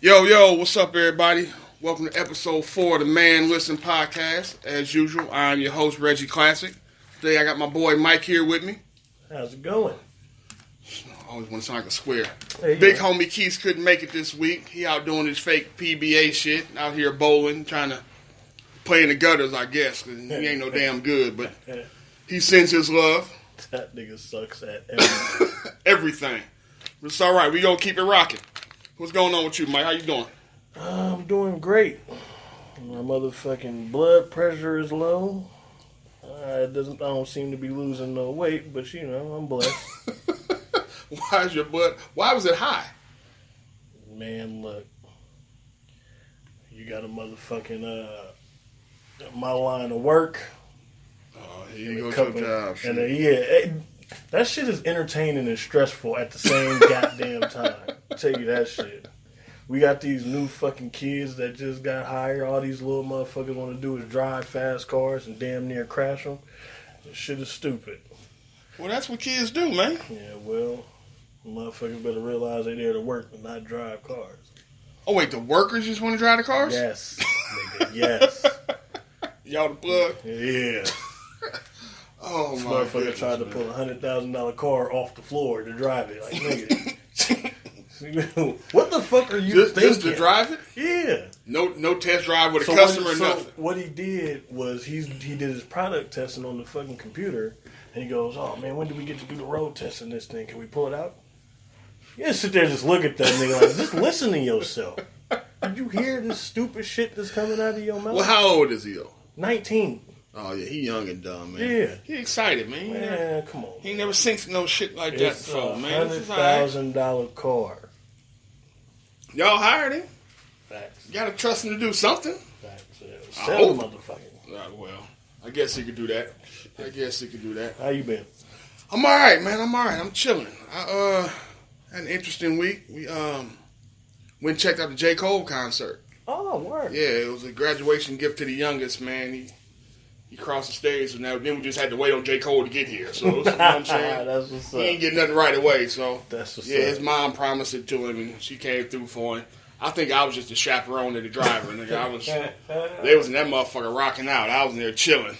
Yo, what's up, everybody? Welcome to episode 4 of the Man Listen podcast. As usual, I'm your host, Reggie Classic. Today, I got my boy Mike here with me. How's it going? I always want to sound like a square. Big homie Keith couldn't make it this week. He out doing his fake PBA shit, out here bowling, trying to play in the gutters, I guess, because he ain't no damn good, but he sends his love. That nigga sucks at everything. Everything. But it's all right. We gonna keep it rocking. What's going on with you, Mike? How you doing? I'm doing great. My motherfucking blood pressure is low. I don't seem to be losing no weight, but you know, I'm blessed. Why was it high? Man, look. You got a motherfucking, my line of work. Oh, here you go to your job. And that shit is entertaining and stressful at the same goddamn time. I'll tell you that shit. We got these new fucking kids that just got hired. All these little motherfuckers want to do is drive fast cars and damn near crash them. This shit is stupid. Well, that's what kids do, man. Yeah, well, motherfuckers better realize they're there to work and not drive cars. Oh, wait, the workers just want to drive the cars? Yes, nigga, yes. Y'all the plug? Yeah. Oh, this my motherfucker goodness, tried to pull a $100,000 car off the floor to drive it. Like, nigga. What the fuck are you thinking? Just to drive it? Yeah. No test drive with a customer or nothing. What he did was he did his product testing on the fucking computer, and he goes, "Oh man, when do we get to do the road test in this thing? Can we pull it out?" You just sit there and just look at that nigga like, just listen to yourself. Did you hear this stupid shit that's coming out of your mouth? Well, how old is he though? 19. Oh yeah, he young and dumb, man. Yeah. He excited, man. Man, come on. He ain't never seen no shit like that before, man. It's a $100,000 car. Y'all hired him. Facts. You gotta trust him to do something. Facts. Yeah. Sell the motherfucking. Well, I guess he could do that. How you been? I'm all right, man. I'm chilling. I had an interesting week. We went and checked out the J. Cole concert. Oh, word. Yeah, it was a graduation gift to the youngest, man. He crossed the stage, and then we just had to wait on J. Cole to get here. So, you know what I'm saying? That's what's up. He ain't getting nothing right away, so. That's what's up. His mom promised it to him, and she came through for him. I think I was just the chaperone of the driver. Nigga. They was in that motherfucker rocking out. I was in there chilling.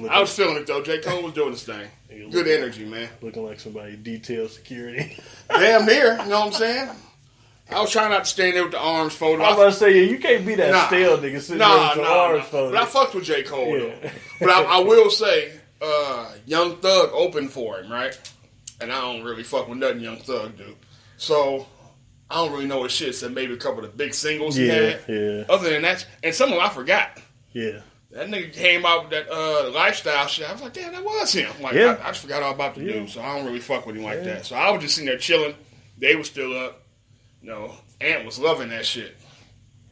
I was feeling it, though. J. Cole was doing his thing. Good energy, man. Looking like somebody detailed security. Damn near, you know what I'm saying? I was trying not to stand there with the arms folded. I was about to say, you can't be that stale nigga sitting there with your arms folded. But I fucked with J. Cole, though. But I will say, Young Thug opened for him, right? And I don't really fuck with nothing Young Thug do. So, I don't really know his shit, except maybe a couple of the big singles he had. Yeah. Other than that, and some of them I forgot. Yeah. That nigga came out with that lifestyle shit. I was like, damn, that was him. Like, I just forgot all about the dude, so I don't really fuck with him like that. So I was just sitting there chilling. They were still up. Ant was loving that shit.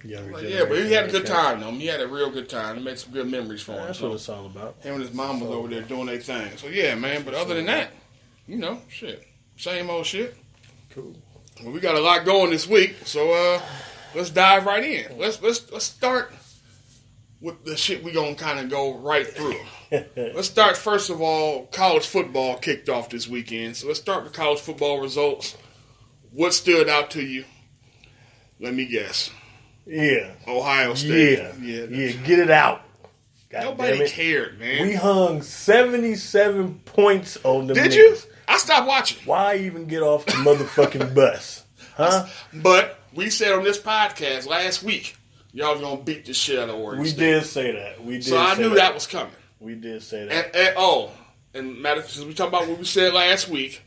But he had a good time, though. He had a real good time. He made some good memories for him. That's what it's all about. Him and his mom was over there doing their thing. So, yeah, man. But other than that, shit. Same old shit. Cool. Well, we got a lot going this week, so let's dive right in. Let's start with the shit we gonna kind of go right through. Let's start, first of all, college football kicked off this weekend. So let's start with college football results. What stood out to you? Let me guess. Yeah. Ohio State. Yeah. Get it out. God Nobody cared, man. We hung 77 points on them. Did you? I stopped watching. Why even get off the motherfucking bus? Huh? But we said on this podcast last week, y'all was going to beat the shit out of Oregon State. We did say that. So I knew that was coming. We did say that. And matter since we talking about what we said last week,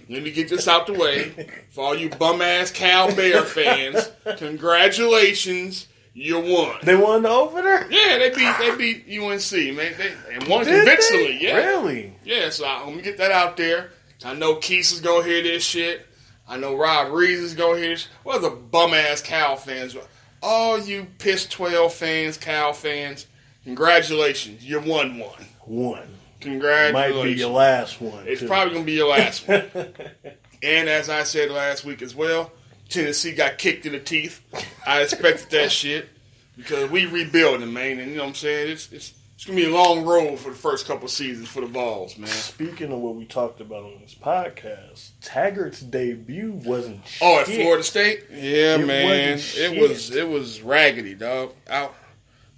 let me get this out the way. For all you bum-ass Cal Bear fans, congratulations, you won. They won the opener? Yeah, they beat UNC, man. They won convincingly, yeah. Really? Yeah, so let me get that out there. I know Keith is going to hear this shit. I know Rod Reeves is going to hear this. What are the bum-ass Cal fans? All you piss 12 fans, Cal fans, congratulations, you won one. One. Congratulations. Might be your last one. It's probably going to be your last one. And as I said last week as well, Tennessee got kicked in the teeth. I expected that shit because we rebuilding, man. And you know what I'm saying? It's going to be a long road for the first couple of seasons for the Vols, man. Speaking of what we talked about on this podcast, Taggart's debut wasn't Oh, at shit. Florida State? Yeah, It man. wasn't It was raggedy, dog. I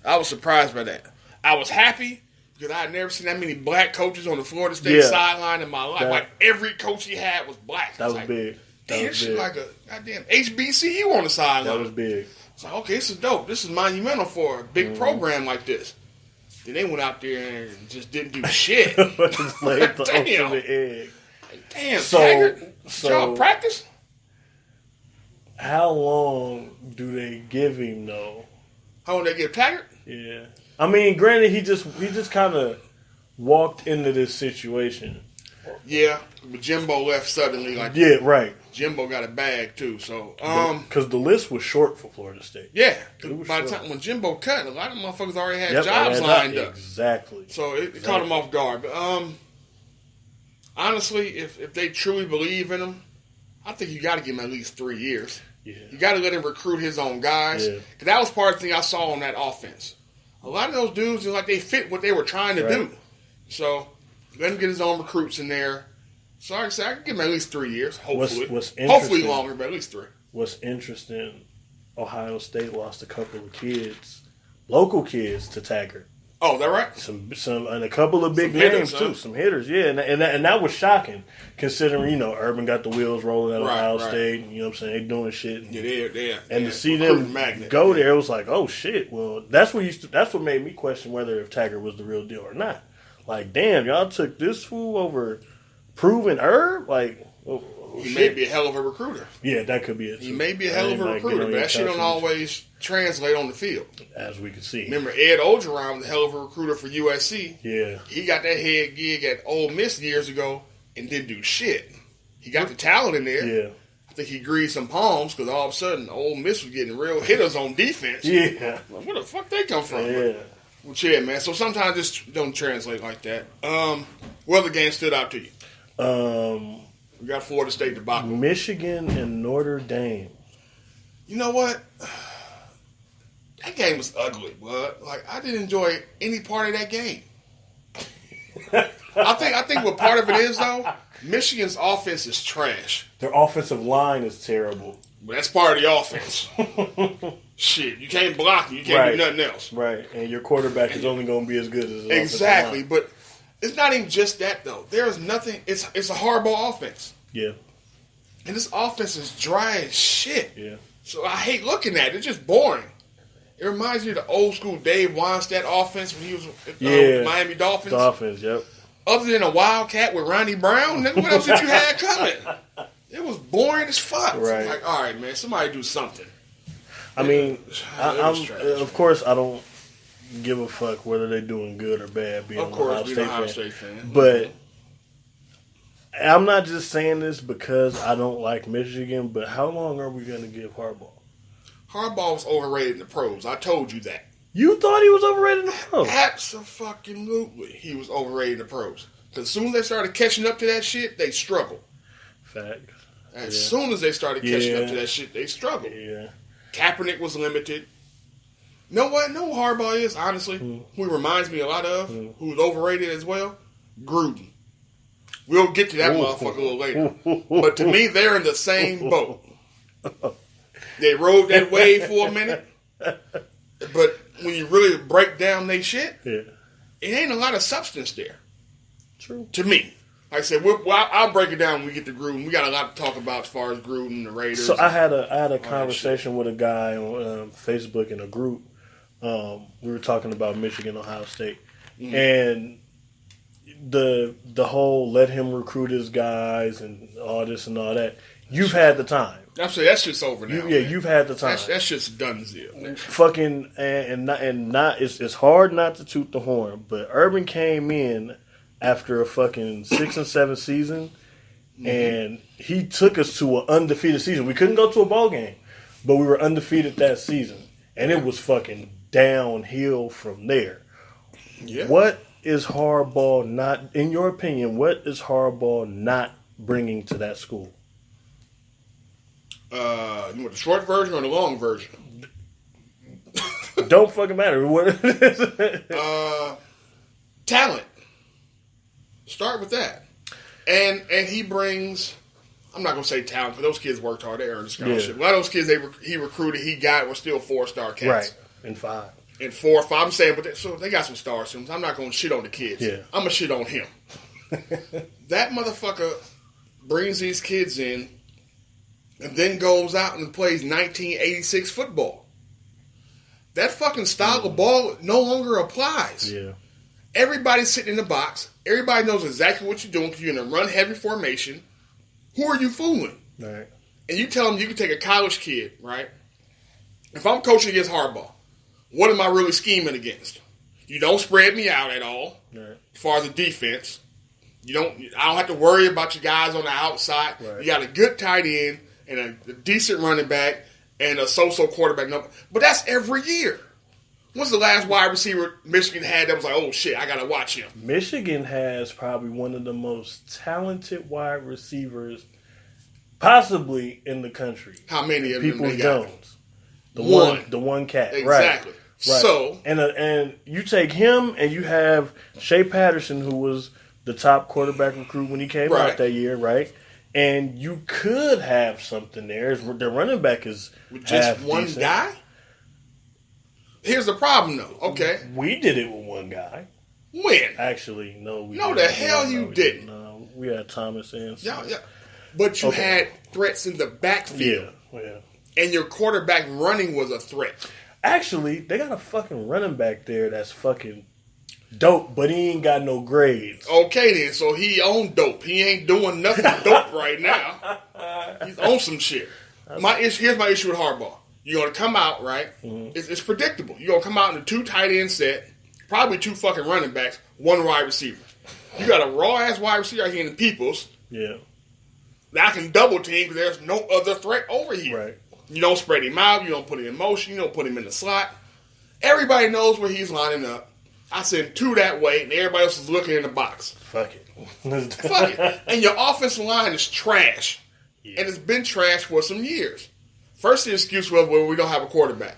was surprised by that. I was happy because I had never seen that many black coaches on the Florida State sideline in my life. Like, every coach he had was black. That was big. Damn, this shit like a goddamn HBCU on the sideline. That was big. It's like, okay, this is dope. This is monumental for a big program like this. Then they went out there and just didn't do shit. Laid the ultimate egg. Damn, So Taggart, y'all practice? How long do they give him though? How long they give Taggart? Yeah, I mean, granted, he just kind of walked into this situation. Yeah, but Jimbo left suddenly. Like, Yeah, right. Jimbo got a bag too. So, Because the list was short for Florida State. yeah. It was By the short. time when Jimbo cut, a lot of motherfuckers already had Yep, jobs lined up. Exactly. So it caught him off guard. But honestly, if they truly believe in him, I think you got to give him at least 3 years. Yeah. You got to let him recruit his own guys. Yeah. Cause that was part of the thing I saw on that offense. A lot of those dudes, like they fit what they were trying to do. So let him get his own recruits in there. So like I said, I can give him at least 3 years, hopefully. What's Hopefully longer, but at least 3. What's interesting, Ohio State lost a couple of kids, local kids, to Taggart. Oh, is that right? Some and a couple of big Some names hitters, too. huh? Some hitters, yeah, and that was shocking considering Urban got the wheels rolling at Ohio State. You know what I'm saying? They doing shit. Yeah, they're And to see them go there, it was like, oh shit. Well, that's what made me question whether if Taggart was the real deal or not. Like, damn, y'all took this fool over proven Herb? Like, he may be a hell of a recruiter. Yeah, that could be it. He may be a hell of a recruiter, but that shit don't always translate on the field. As we can see. Remember, Ed Ogeron was a hell of a recruiter for USC. Yeah. He got that head gig at Ole Miss years ago and didn't do shit. He got the talent in there. Yeah. I think he greased some palms because all of a sudden Ole Miss was getting real hitters on defense. Yeah. Like, where the fuck they come from? Yeah. Well, yeah, man. So sometimes this don't translate like that. What other game stood out to you? We got Florida State debacle. Michigan and Notre Dame. You know what? That game was ugly, bud. Like, I didn't enjoy any part of that game. I think what part of it is, though, Michigan's offense is trash. Their offensive line is terrible. But that's part of the offense. Shit, you can't block it. You can't do nothing else. Right, and your quarterback is only going to be as good as his Exactly, offensive line. but it's not even just that, though. There's nothing. It's a hardball offense. Yeah. And this offense is dry as shit. Yeah. So I hate looking at it. It's just boring. It reminds me of the old school Dave Weinstedt offense when he was with Miami Dolphins. Dolphins, yep. Other than a Wildcat with Ronnie Brown, what else did you have coming? It was boring as fuck. Right. So I'm like, all right, man, somebody do something. I mean, I'm of course, I don't give a fuck whether they're doing good or bad being Of course, an being an Ohio Ohio State State fan. But I'm not just saying this because I don't like Michigan, but how long are we going to give Harbaugh? Harbaugh was overrated in the pros. I told you that. You thought he was overrated in the pros? Absolutely, he was overrated in the pros. Because as soon as they started catching up to that shit, they struggled. Fact. As soon as they started catching up to that shit, they struggled. Yeah. Kaepernick was limited. You know what? No Harbaugh is, honestly, who he reminds me a lot of, who's overrated as well? Gruden. We'll get to that motherfucker a little later. But to me, they're in the same boat. They rode that wave for a minute. But when you really break down they shit, it ain't a lot of substance there. True. To me. Like I said, I'll break it down when we get to Gruden. We got a lot to talk about as far as Gruden and the Raiders. So I had a conversation with a guy on Facebook in a group. We were talking about Michigan, Ohio State, and the whole let him recruit his guys and all this and all that. You've had the time. I'm saying that shit's over now. You've had the time. That shit's done deal. Fucking and not. It's hard not to toot the horn, but Urban came in after a fucking 6 and 7 season, and he took us to an undefeated season. We couldn't go to a ball game, but we were undefeated that season, and it was fucking downhill from there. Yeah. What is Harbaugh not, in your opinion, what is Harbaugh not bringing to that school? You want the short version or the long version? Don't fucking matter. What talent. Start with that. And he brings, I'm not going to say talent, because those kids worked hard. They earned a scholarship. A lot of those kids he recruited, he got, were still 4-star cats. Right. And 5. And 4 or 5. I'm saying, but they got some stars. So I'm not going to shit on the kids. Yeah. I'm going to shit on him. That motherfucker brings these kids in and then goes out and plays 1986 football. That fucking style of ball no longer applies. Yeah. Everybody's sitting in the box. Everybody knows exactly what you're doing because you're in a run-heavy formation. Who are you fooling? Right. And you tell them you can take a college kid, right? If I'm coaching against Harbaugh, what am I really scheming against? You don't spread me out at all, right, as far as the defense. I don't have to worry about your guys on the outside. Right. You got a good tight end and a decent running back and a so-so quarterback. But that's every year. When's the last wide receiver Michigan had that was like, oh shit, I gotta watch him? Michigan has probably one of the most talented wide receivers possibly in the country. How many of them Peoples they got? Jones. The one cat. Exactly. Right. So and you take him and you have Shea Patterson, who was the top quarterback recruit when he came out that year, right? And you could have something there. The running back is with just one decent. guy? Here's the problem, though. Okay. We did it with one guy. When? Actually, no. No, the hell you didn't. No, we had Thomas in. Yeah. But you had threats in the backfield. Yeah. And your quarterback running was a threat. Actually, they got a fucking running back there that's fucking dope, but he ain't got no grades. Okay, then. So he on dope. He ain't doing nothing dope right now. He's on some shit. Here's my issue with Harbaugh. You're going to come out, right? Mm-hmm. It's predictable. You're going to come out in a 2 tight end set, probably 2 fucking running backs, 1 wide receiver. You got a raw-ass wide receiver out here in the Peoples. Yeah. That I can double team because there's no other threat over here. Right. You don't spread him out. You don't put him in motion. You don't put him in the slot. Everybody knows where he's lining up. I send 2 that way, and everybody else is looking in the box. Fuck it. Fuck it. And your offensive line is trash. Yeah. And it's been trash for some years. First, the excuse was, well, we don't have a quarterback.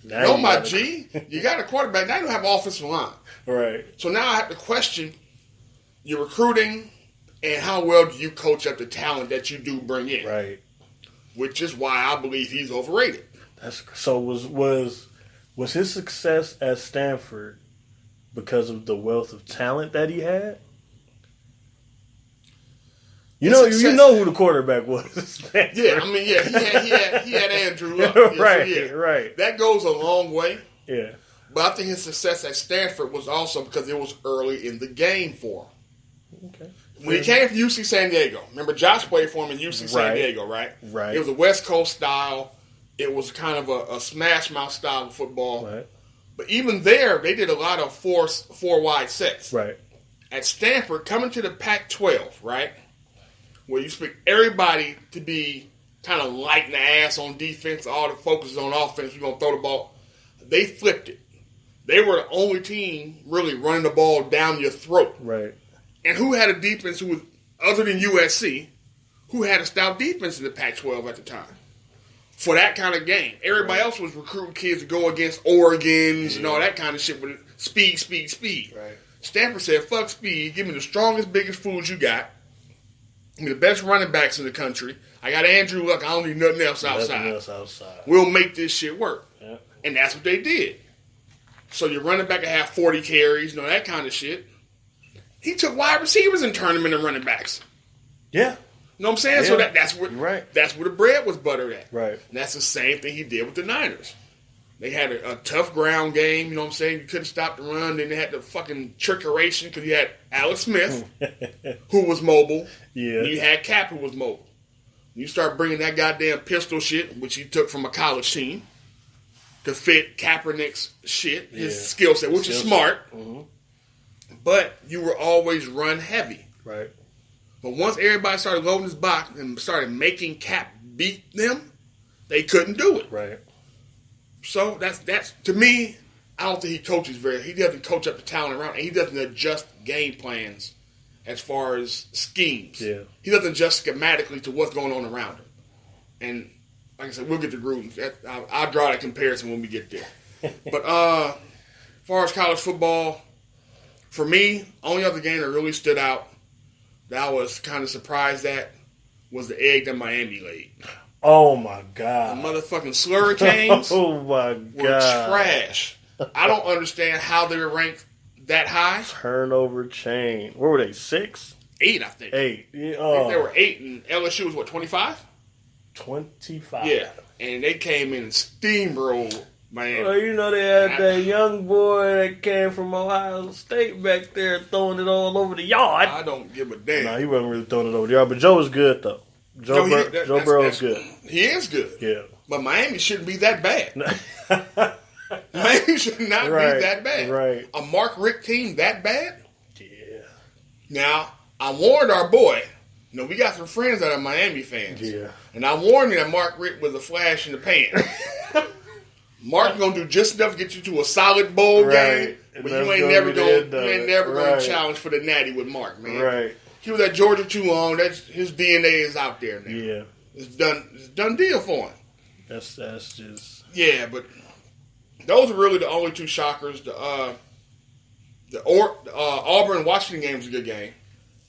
No, my G. You got a quarterback. Now you don't have an offensive line. Right. So now I have to question your recruiting and how well do you coach up the talent that you do bring in. Right. Which is why I believe he's overrated. So was his success at Stanford because of the wealth of talent that he had? You know who the quarterback was. Yeah, I mean, he had Andrew Luck. Right. That goes a long way. Yeah. But I think his success at Stanford was also because it was early in the game for him. Okay. When he came from UC San Diego, remember Josh played for him in UC San Diego, right? Right. It was a West Coast style. It was kind of a smash mouth style of football. Right. But even there, they did a lot of four wide sets. Right. At Stanford, coming to the Pac-12, right, where you expect everybody to be kind of lighting the ass on defense, all the focus is on offense, you're going to throw the ball. They flipped it. They were the only team really running the ball down your throat. Right. And who had a defense who was, other than USC, who had a stout defense in the Pac-12 at the time? For that kind of game. Everybody else was recruiting kids to go against Oregons and all that kind of shit with speed. Right. Stanford said, fuck speed. Give me the strongest, biggest fools you got. Give me the best running backs in the country. I got Andrew Luck. I don't need nothing else outside. We'll make this shit work. Yeah. And that's what they did. So your running back will have 40 carries, that kind of shit. He took wide receivers and turned them into running backs. Yeah. You know what I'm saying? Yeah. So that's where the bread was buttered at. Right. And that's the same thing he did with the Niners. They had a tough ground game, you know what I'm saying? You couldn't stop the run. Then they had the fucking trickeration because you had Alex Smith, who was mobile. Yeah. And you had Cap, who was mobile. You start bringing that goddamn pistol shit, which he took from a college team, to fit Kaepernick's shit, his skill set, which is smart. Mm-hmm. But you were always run heavy. Right. But once everybody started loading his box and started making Cap beat them, they couldn't do it. Right. So that's to me, I don't think he coaches he doesn't coach up the talent around, and he doesn't adjust game plans as far as schemes. Yeah. He doesn't adjust schematically to what's going on around him. And like I said, we'll get to Gruden. I'll draw that comparison when we get there. But as far as college football, for me, only other game that really stood out that I was kind of surprised at was the egg that Miami laid. Oh my God. The motherfucking Slurricanes Oh my were God. trash. I don't understand how they were ranked that high. Turnover chain. Where were they? 6? 8, I think. 8. Yeah, I think they were 8, and LSU was, what, 25? 25. Yeah. And they came in and steamrolled Miami. Well, you know they had that young boy that came from Ohio State back there throwing it all over the yard. I don't give a damn. No, he wasn't really throwing it over the yard, but Joe was good, though. Joe Burrow is good. He is good. Yeah. But Miami shouldn't be that bad. Miami should not be that bad. Right. A Mark Richt team that bad? Yeah. Now, I warned our boy. You know, we got some friends that are Miami fans. Yeah. And I warned him that Mark Richt was a flash in the pan. Mark's going to do just enough to get you to a solid bowl game. But you ain't never going to challenge for the natty with Mark, man. Right. He was at Georgia too long. His DNA is out there now. Yeah. It's done deal for him. That's just... Yeah, but those are really the only two shockers. The Auburn-Washington game was a good game.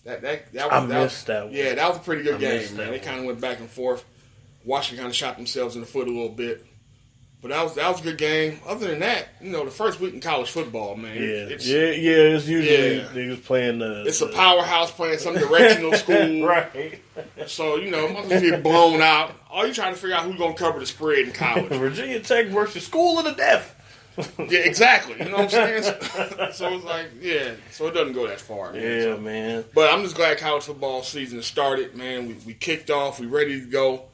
I missed that one. Yeah, that was a pretty good game, man. They kind of went back and forth. Washington kind of shot themselves in the foot a little bit. But that was a good game. Other than that, you know, the first week in college football, man. It's usually they was playing It's a powerhouse playing some directional school. Right. So, you know, must get blown out. All you trying to figure out who's going to cover the spread in college. Virginia Tech versus School of the Deaf. Yeah, exactly. You know what I'm saying? So it's like, yeah. So it doesn't go that far. Man. Yeah, so, man. But I'm just glad college football season started, man. We kicked off. We ready to go.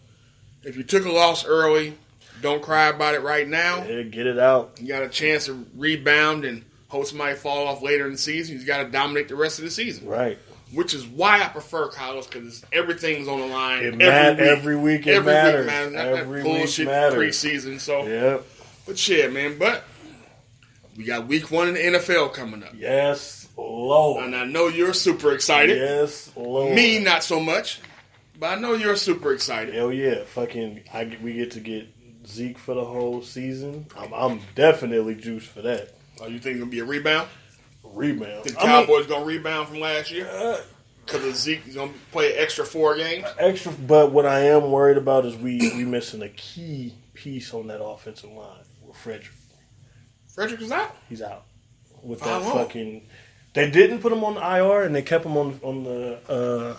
If you took a loss early, don't cry about it right now. Yeah, get it out. You got a chance to rebound and hope somebody fall off later in the season. You got to dominate the rest of the season. Right. Which is why I prefer college, because everything's on the line. Every week it matters. Every week matters. Preseason. So, yep. But shit, man. But we got week 1 in the NFL coming up. Yes, Lord. And I know you're super excited. Yes, Lord. Me, not so much. But I know you're super excited. Hell yeah. We get to get Zeke for the whole season. I'm definitely juiced for that. Oh, you think it's going to be a rebound? Rebound. The Cowboys going to rebound from last year? Because Zeke is going to play extra 4 games? But what I am worried about is we missing a key piece on that offensive line with Frederick. Frederick is out? He's out. With that fucking... They didn't put him on the IR, and they kept him on the...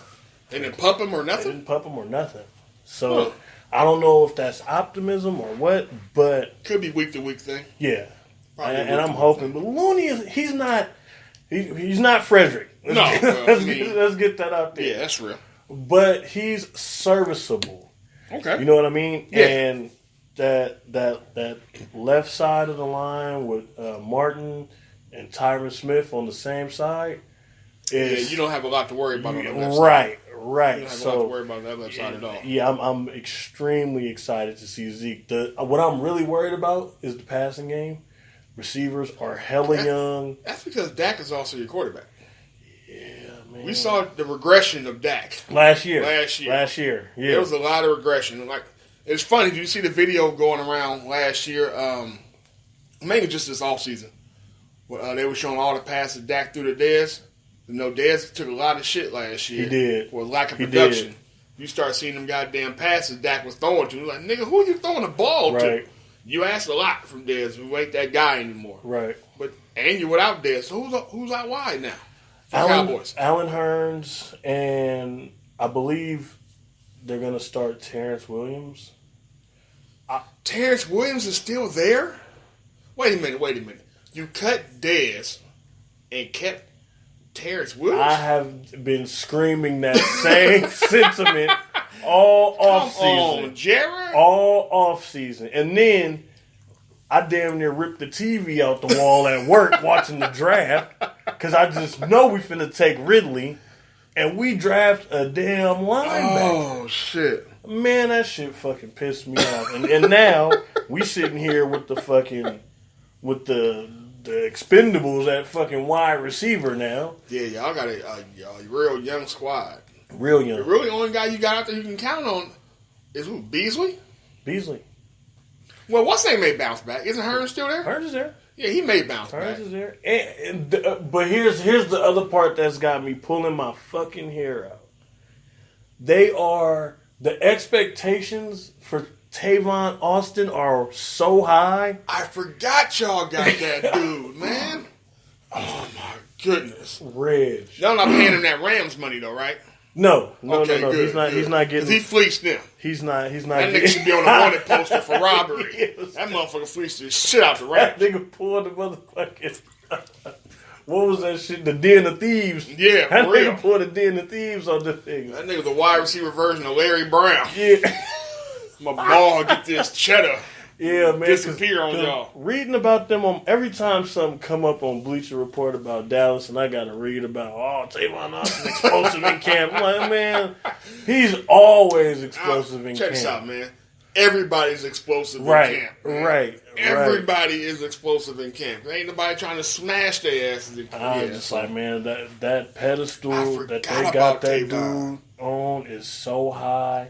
They didn't pup him or nothing? They didn't pup him or nothing. So, I don't know if that's optimism or what, but... Could be week-to-week thing. Yeah. And I'm hoping. But Looney, he's not Frederick. Let's get that out there. Yeah, that's real. But he's serviceable. Okay. You know what I mean? Yeah. And that left side of the line with Martin and Tyron Smith on the same side is... you don't have a lot to worry about on the left side. Right. You don't have a lot to worry about that left side at all. Yeah, I'm extremely excited to see Zeke. What I'm really worried about is the passing game. Receivers are hella young. That's because Dak is also your quarterback. Yeah, man. We saw the regression of Dak. Last year. Yeah. There was a lot of regression. Like, it's funny. Did you see the video going around last year? Maybe just this offseason. They were showing all the passes Dak threw to Dez. You know, Dez took a lot of shit last year. He did. For lack of production. You start seeing them goddamn passes Dak was throwing to. You're like, nigga, who are you throwing the ball to? You asked a lot from Dez. We ain't that guy anymore. Right. And you're without Dez. So who's out wide now? Cowboys. Allen Hurns, and I believe they're going to start Terrence Williams. Terrence Williams is still there? Wait a minute. You cut Dez and kept Terrence Williams? I have been screaming that same sentiment all off season. Come on, Jared. All off season. And then I damn near ripped the TV out the wall at work watching the draft because I just know we finna take Ridley and we draft a damn linebacker. Oh, shit. Man, that shit fucking pissed me off. And now we sitting here with the fucking, with the expendables at fucking wide receiver now. Yeah, y'all got a real young squad. Real young. The really only guy you got out there you can count on is who? Beasley? Beasley. Well, what's name may bounce back? Isn't Hurns still there? Hurns is there. Yeah, he may bounce Turns back. is there. But here's the other part that's got me pulling my fucking hair out. The expectations for Tavon Austin are so high. I forgot y'all got that dude, man. Oh my goodness. Reg. Y'all not paying him that Rams money though, right? No. Okay, good, He's not getting. Because he fleeced them. He's not. That getting, nigga should be on the wanted poster for robbery. Yes. That motherfucker fleeced the shit out the That Rams. nigga pulled the motherfucking. What was that shit? The Den of Thieves. Yeah, That for real. nigga pulled the Den of Thieves on the thing. That nigga the wide receiver version of Larry Brown. Yeah. My ball get this cheddar. Yeah, man. Disappear on 'cause y'all. Reading about them on every time something come up on Bleacher Report about Dallas, and I got to read about Tavon Austin explosive in camp. I'm like, man, he's always explosive in Check camp. this out, man. Everybody's explosive in Right, camp. Man. right. Everybody is explosive in camp. There ain't nobody trying to smash their asses. I was just like, man, that pedestal I that forgot they got about that Tavon. dude on is so high.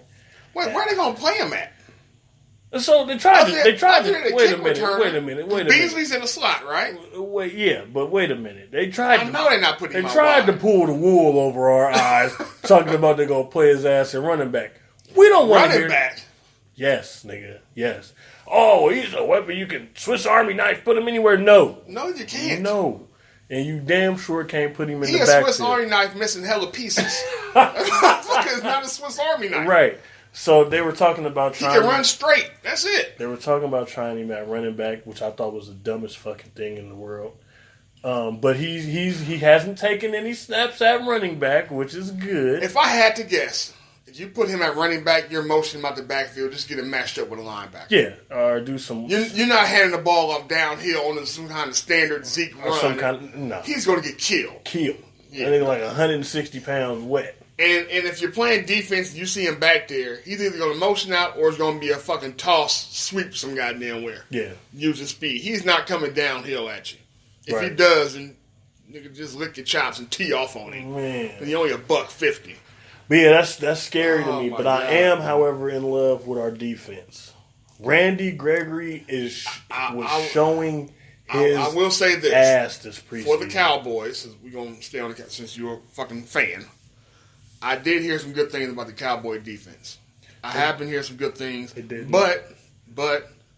Wait, where are they gonna play him at? So they tried to. Wait a minute. Beasley's in the slot, right? Wait, yeah, but wait a minute. They tried. I know they're not putting him They out tried to wide. pull the wool over our eyes, talking about they're gonna play his ass in running back. We don't want to Running hear. back. Yes, nigga. Yes. Oh, he's a weapon. You can Swiss Army knife, put him anywhere. No, No, you can't. no. And you damn sure can't put him in He the a back. Swiss Army knife missing hella pieces. That motherfucker is not a Swiss Army knife. Right. So they were talking about He trying. can run straight. That's it. They were talking about trying him at running back, which I thought was the dumbest fucking thing in the world. But he hasn't taken any snaps at running back, which is good. If I had to guess, if you put him at running back, you're motioning him out the backfield, just get him matched up with a linebacker. Yeah, or do some You're not handing the ball up downhill on some kind of standard Zeke or run. some kind of no He's going to get killed. kill. Yeah. I think like 160 pounds wet. And if you're playing defense and you see him back there, he's either going to motion out or it's going to be a fucking toss, sweep some goddamn where. Yeah, Using speed. He's not coming downhill at you. If he Right. does, then nigga just lick your chops and tee off on him. man. And he's only $150. But yeah, that's scary to Oh, me. my But God. I am, however, in love with our defense. Randy Gregory was showing his I will say this. ass this preseason. For the Cowboys, we're going to stay on the since you're a fucking fan, I did hear some good things about the Cowboy defense. I have been hearing some good things. It did. But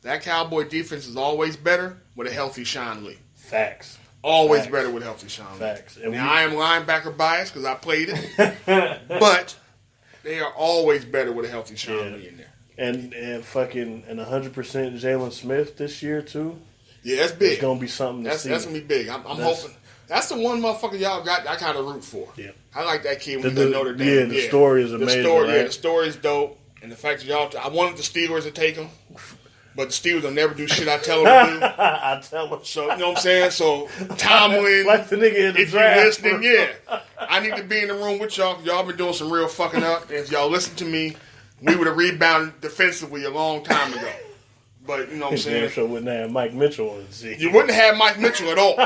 that Cowboy defense is always better with a healthy Sean Lee. Facts. Always Facts. better with healthy Sean Lee. Facts. And Now, I am linebacker biased because I played it. But they are always better with a healthy Sean Yeah. Lee in there. and fucking 100% Jalen Smith this year too. Yeah, that's big. It's gonna be something to see. That's going to be big. I'm hoping. That's the one motherfucker y'all got I kind of root for. Yeah. I like that kid when he got Notre Dame. Yeah, the story is amazing. The story, right? yeah, the story is dope. And the fact that I wanted the Steelers to take him, but the Steelers will never do shit I tell them to do. I tell him. So, you know what I'm saying? So, Tomlin, Like the nigga in the if you're draft. listening, yeah. I need to be in the room with y'all. Y'all been doing some real fucking up. And if y'all listen to me, we would have rebounded defensively a long time ago. But, you know what I'm saying? Damn sure wouldn't have Mike Mitchell on the seat. You wouldn't have Mike Mitchell at all.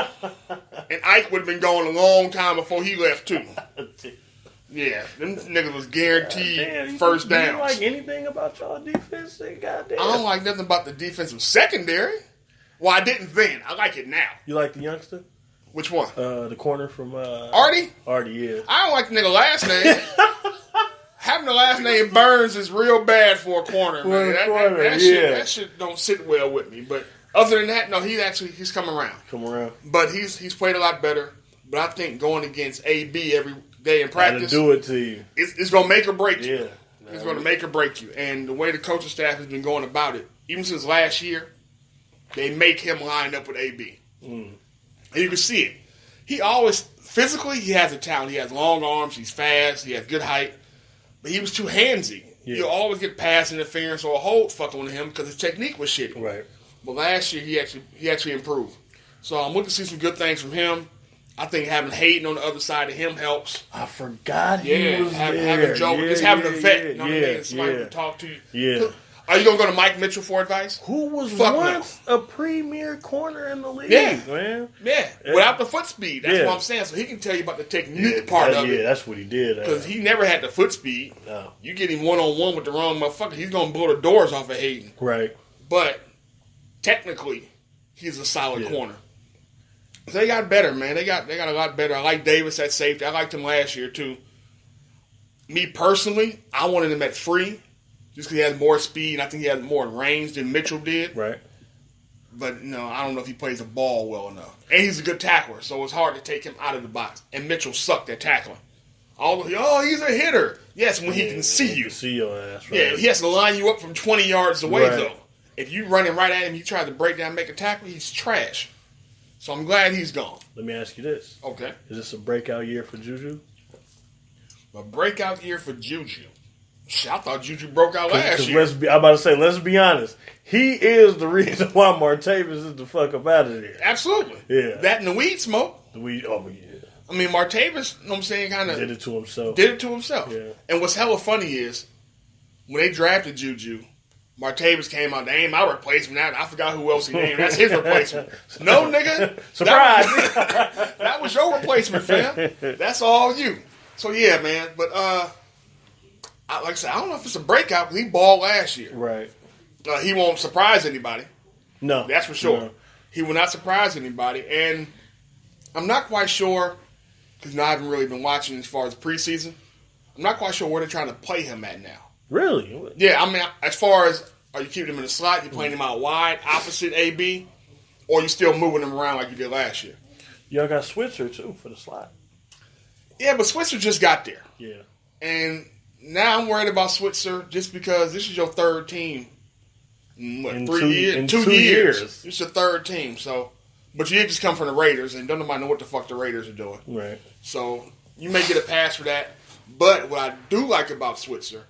And Ike would have been gone a long time before he left, too. Yeah, them niggas was guaranteed Damn, first you downs. like anything about y'all defense? They goddamn. I don't like nothing about the defensive secondary. Well, I didn't then. I like it now. You like the youngster? Which one? The corner from Artie? Artie, yeah. I don't like the nigga last name. Having the last name Burns is real bad for a corner, man. That shit don't sit well with me. But other than that, no, he's come around. Come around. But he's played a lot better. But I think going against AB every day in Gotta practice, do it to you. it's going to make or break you. Yeah. It's going to make or break you. And the way the coaching staff has been going about it, even since last year, they make him line up with AB. And you can see it. He always, physically, he has a talent. He has long arms. He's fast. He has good height. But he was too handsy. Yeah. You'll always get pass interference or a hold fucking with him because his technique was shitty. Right. But last year, he actually improved. So I'm looking to see some good things from him. I think having Hayden on the other side of him helps. I forgot he was having there. Joe, just having a vet, you know what I mean? Somebody to talk to you. Yeah. Are you going to go to Mike Mitchell for advice? Who was Fuck once a premier corner in the league, Yeah. man? Yeah, without the foot speed. That's Yeah. what I'm saying. So he can tell you about the technique part of it. Yeah, that's what he did. Because he never had the foot speed. No. You get him one-on-one with the wrong motherfucker, he's going to blow the doors off of Hayden. Right. But technically, he's a solid corner. So they got better, man. They got a lot better. I like Davis at safety. I liked him last year too. Me personally, I wanted him at free just because he has more speed and I think he has more range than Mitchell did. Right. But no, I don't know if he plays the ball well enough. And he's a good tackler, so it's hard to take him out of the box. And Mitchell sucked at tackling. He's a hitter. Yes, when he can see you. See your ass, right? Yeah, he has to line you up from 20 yards away, though. If you running right at him, he tries to break down, make a tackle, he's trash. So I'm glad he's gone. Let me ask you this. Okay. Is this a breakout year for Juju? A breakout year for Juju. I thought Juju broke out last year. I'm about to say, let's be honest. He is the reason why Martavis is the fuck up out of there. Absolutely. Yeah. That and the weed smoke. Yeah. I mean, Martavis, you know what I'm saying, kind of did it to himself. Yeah. And what's hella funny is, when they drafted Juju, Martavis came out. They ain't my replacement. I forgot who else he named. That's his replacement. No, nigga. Surprise. That was your replacement, fam. That's all you. So, yeah, man. But, like I said, I don't know if it's a breakout because he balled last year. Right. He won't surprise anybody. No. That's for sure. No. He will not surprise anybody. And I'm not quite sure, because I haven't really been watching as far as preseason, I'm not quite sure where they're trying to play him at now. Really? Yeah, I mean, as far as, are you keeping him in the slot? You playing him out wide, opposite AB? Or you still moving him around like you did last year? Y'all got Switzer, too, for the slot. Yeah, but Switzer just got there. Yeah. And now I'm worried about Switzer just because this is your third team. In 2 years? In 2 years. It's your third team. So, but you just come from the Raiders, and don't nobody know what the fuck the Raiders are doing. Right. So, you may get a pass for that. But what I do like about Switzer,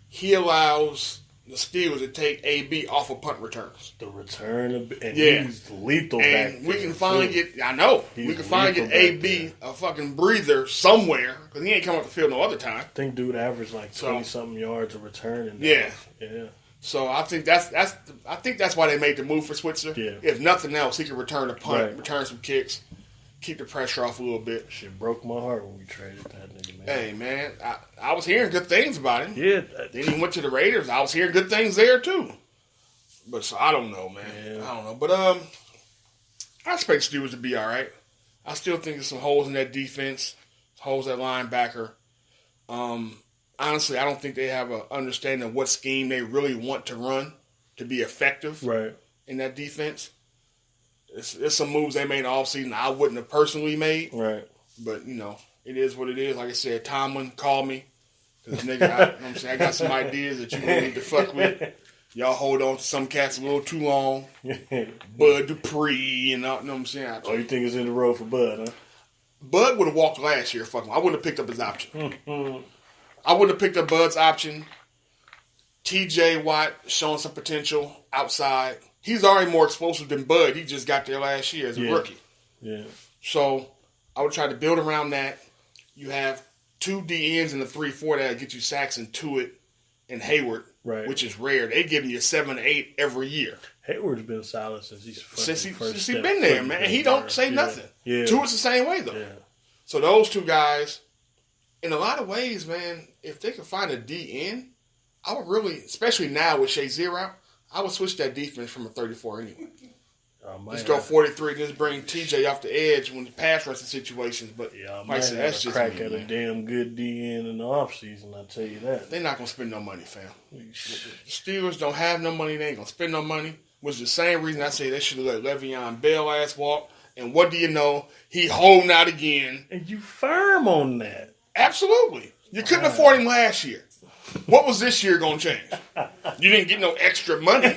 he allows the Steelers to take AB off of punt returns. The return of, and he's lethal and back we there, can finally too. get, I know, He's we can finally get lethal AB a fucking breather somewhere, because he ain't come off the field no other time. I think dude averaged like 20-something yards a return. Yeah. Yeah. So I think that's why they made the move for Switzer. Yeah. If nothing else, he could return a punt, return some kicks, keep the pressure off a little bit. Shit broke my heart when we traded that nigga, man. Hey, man, I was hearing good things about him. Yeah. Then he went to the Raiders. I was hearing good things there, too. But so I don't know, man. Yeah. I don't know. But I expect Steelers to be all right. I still think there's some holes in that defense, holes at linebacker. Honestly, I don't think they have an understanding of what scheme they really want to run to be effective in that defense. There's some moves they made in the offseason I wouldn't have personally made. Right. But, you know, it is what it is. Like I said, Tomlin called me. Because, nigga, you know what I'm saying, I got some ideas that you need to fuck with. Y'all hold on to some cats a little too long. Bud Dupree, you know what I'm saying? Oh, you think it's in the road for Bud, huh? Bud would have walked last year. Fuck him. I wouldn't have picked up his option. I wouldn't have picked up Bud's option. TJ Watt showing some potential outside. He's already more explosive than Bud. He just got there last year as a rookie. Yeah. So I would try to build around that. You have 2 DNs and a 3-4 that get you sacks and Tuitt and Hayward, which is rare. They giving you 7 to 8 every year. Hayward's been solid since he's been there, man. He don't say nothing. Yeah. Tuitt's the same way though. Yeah. So those two guys, in a lot of ways, man, if they could find a DN, I would really, especially now with Shazier out, I would switch that defense from a 34 anyway. Just go 43 and just bring TJ off the edge when the pass rushing situations. But I might have that's just crack at a damn good DN in the offseason, I'll tell you that. They're not going to spend no money, fam. The Steelers don't have no money. They ain't going to spend no money. Which is the same reason I say they should have let Le'Veon Bell ass walk. And what do you know? He holding out again. And you firm on that. Absolutely. You couldn't afford him last year. What was this year going to change? You didn't get no extra money.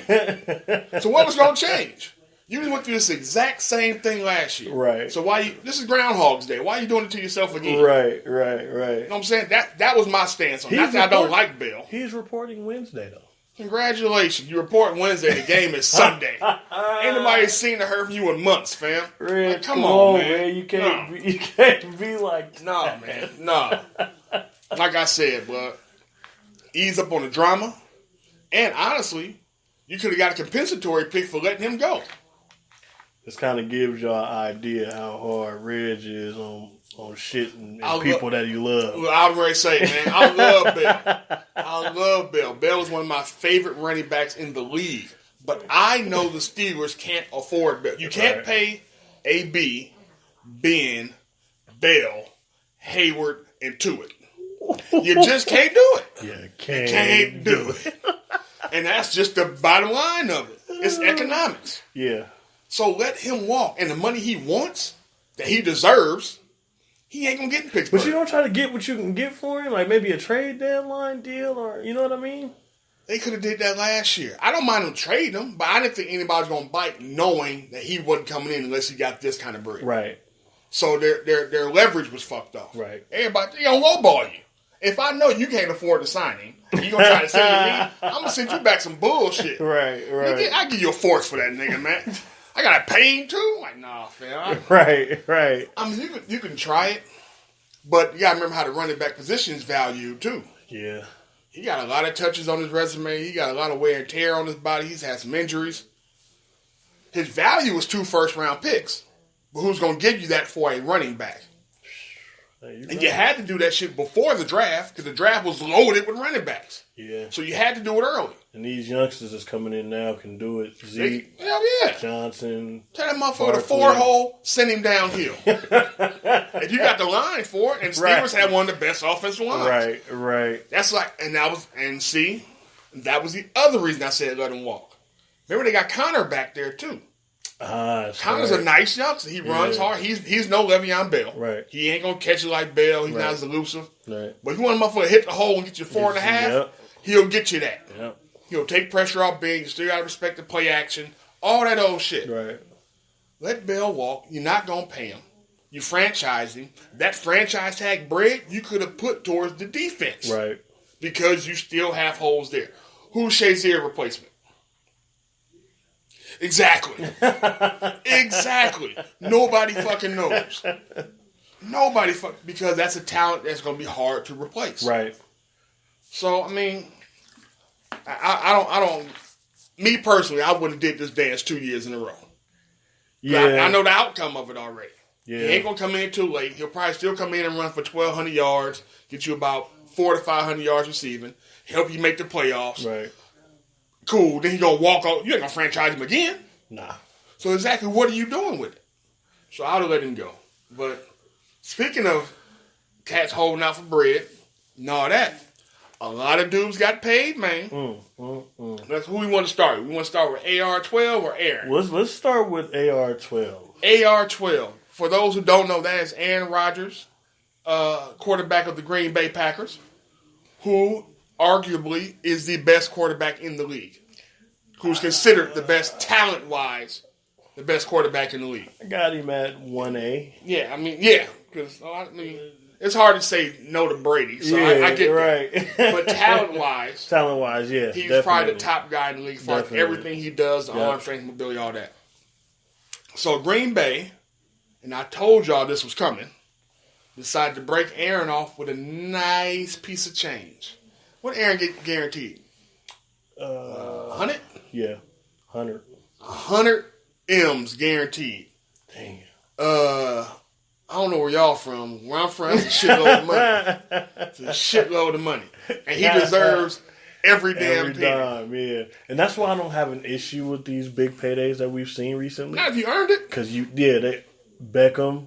So what was going to change? You just went through this exact same thing last year. Right. So this is Groundhog's Day. Why are you doing it to yourself again? Right. You know what I'm saying? That was my stance on it. Not that I don't like Bell. He's reporting Wednesday, though. Congratulations. You report Wednesday. The game is Sunday. Ain't nobody seen or heard from you in months, fam. Red, like, come on, man. You can't be like no, man. No. Like I said, but ease up on the drama. And honestly, you could have got a compensatory pick for letting him go. This kind of gives y'all an idea how hard Reg is on shit and people that he loves. I'm ready to say, man, I love Bell. I love Bell. Bell is one of my favorite running backs in the league. But I know the Steelers can't afford Bell. You can't pay AB, Ben, Bell, Hayward, and Tuitt. You just can't do it. Yeah, can't do it. And that's just the bottom line of it. It's economics. Yeah. So let him walk. And the money he wants, that he deserves, he ain't going to get in Pittsburgh. But you don't try to get what you can get for him? Like maybe a trade deadline deal or, you know what I mean? They could have did that last year. I don't mind them trading him, but I didn't think anybody's going to bite knowing that he wasn't coming in unless he got this kind of bread. Right. So their leverage was fucked off. Right. Everybody, they going to lowball you. If I know you can't afford to sign him, you going to try to send him to me, I'm going to send you back some bullshit. Right. I give you a force for that nigga, man. I got to pay him too? Like, nah, fam. Right. I mean, you can try it, but you got to remember how the running back position is valued too. Yeah. He got a lot of touches on his resume. He got a lot of wear and tear on his body. He's had some injuries. His value was 2 first-round picks. But who's going to give you that for a running back? And you had to do that shit before the draft because the draft was loaded with running backs. Yeah. So you had to do it early. And these youngsters that's coming in now can do it. Zeke, Hell yeah. Johnson. Tell that motherfucker to 4-hole, send him downhill. If you got the line for it, and Steelers had one of the best offensive lines. Right. That's like, that was the other reason I said let him walk. Remember they got Connor back there too. Connor's a nice youngster. He runs hard. He's no Le'Veon Bell. Right. He ain't gonna catch you like Bell. He's not as elusive. Right. But if you want a motherfucker to hit the hole and get you 4.5, he'll get you that. Yep. He'll take pressure off Ben. You still gotta respect the play action. All that old shit. Right. Let Bell walk. You're not gonna pay him. You franchise him. That franchise tag bread you could have put towards the defense. Right. Because you still have holes there. Who's Shazier's replacement? Exactly. Nobody fucking knows. Because that's a talent that's going to be hard to replace. Right. So, I mean, I don't, me personally, I wouldn't have did this dance 2 years in a row. Yeah. I know the outcome of it already. Yeah. He ain't going to come in too late. He'll probably still come in and run for 1,200 yards, get you about 400 to 500 yards receiving, help you make the playoffs. Right. Cool. Then he gonna walk out. You ain't gonna franchise him again. Nah. So exactly what are you doing with it? So I would have let him go. But speaking of cats holding out for bread and all that, a lot of dudes got paid, man. That's who we want to start. We want to start with AR-12 or Aaron. Let's start with AR-12. AR-12. For those who don't know, that is Aaron Rodgers, quarterback of the Green Bay Packers, who arguably is the best quarterback in the league. Who's considered the best talent-wise, the best quarterback in the league. I got him at 1A. Yeah, because it's hard to say no to Brady, so I get right. that. But talent-wise, yeah, he's definitely. probably the top guy in the league for everything he does, the arm strength, mobility, all that. So Green Bay, and I told y'all this was coming, decided to break Aaron off with a nice piece of change. What Aaron get guaranteed? 100? Yeah, 100. 100 M's guaranteed. Damn. I don't know where y'all from. Where I'm from, it's a shitload of money. It's a shitload of money. And he deserves every damn penny. Yeah. And that's why I don't have an issue with these big paydays that we've seen recently. Not if you earned it. Because Beckham,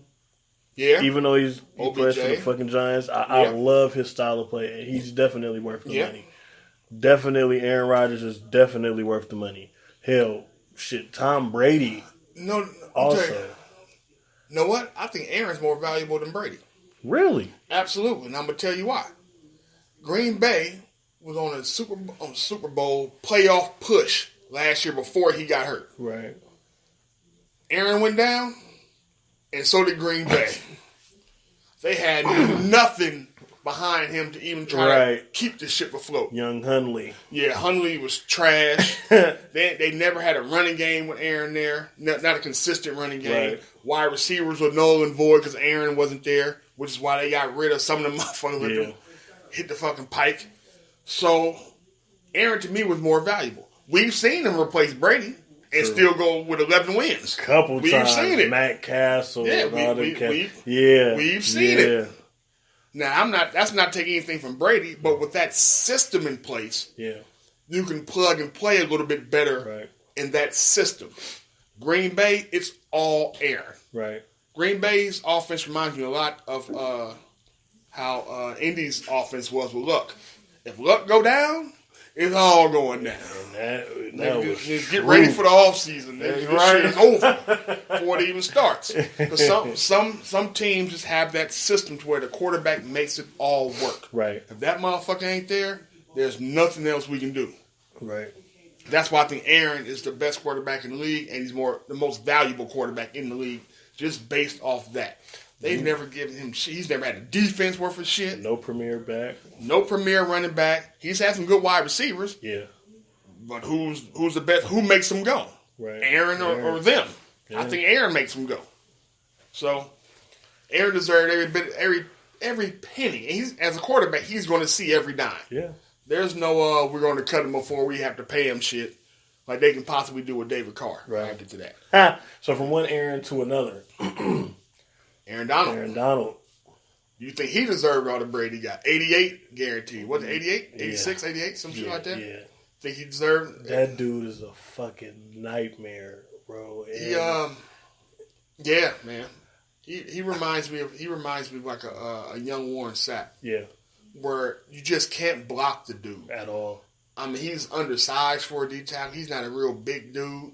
even though he plays for the fucking Giants, I love his style of play. He's definitely worth the money. Definitely, Aaron Rodgers is definitely worth the money. Hell, shit, Tom Brady. No, also. You know what? I think Aaron's more valuable than Brady. Really? Absolutely, and I'm gonna tell you why. Green Bay was on a Super Bowl playoff push last year before he got hurt. Right. Aaron went down, and so did Green Bay. They had nothing behind him to even try to keep the ship afloat. Young Hundley. Yeah, Hundley was trash. They never had a running game with Aaron there. Not a consistent running game. Right. Wide receivers were null and void because Aaron wasn't there, which is why they got rid of some of the motherfuckers that hit the fucking pike. So, Aaron to me was more valuable. We've seen him replace Brady and still go with 11 wins. We've seen it. Matt Castle. Yeah, we've seen it. Now, that's not taking anything from Brady, but with that system in place, you can plug and play a little bit better in that system. Green Bay, it's all Aaron. Right. Green Bay's offense reminds me a lot of how Indy's offense was with Luck. If Luck go down, it's all going down. And that was just get ready for the offseason. This shit is over before it even starts. Because some teams just have that system to where the quarterback makes it all work. Right. If that motherfucker ain't there, there's nothing else we can do. Right. That's why I think Aaron is the best quarterback in the league, and he's the most valuable quarterback in the league, just based off that. They've never given him shit. He's never had a defense worth of shit. No premier back. No premier running back. He's had some good wide receivers. Yeah. But who's the best? Who makes them go? Right. Aaron or them? Yeah. I think Aaron makes them go. So Aaron deserved every penny. And he's, as a quarterback, he's going to see every dime. Yeah. There's no we're going to cut him before we have to pay him shit like they can possibly do with David Carr. Right. I'll get to that. So from one Aaron to another. Aaron Donald. Aaron Donald. You think he deserved all the bread he got? 88 guaranteed. Wasn't it 88? 86, 88? Some shit like that? Yeah. Think he deserved that dude is a fucking nightmare, bro. And yeah, man. He reminds me of like a young Warren Sapp. Yeah. Where you just can't block the dude. At all. I mean, he's undersized for a D-tackle. He's not a real big dude.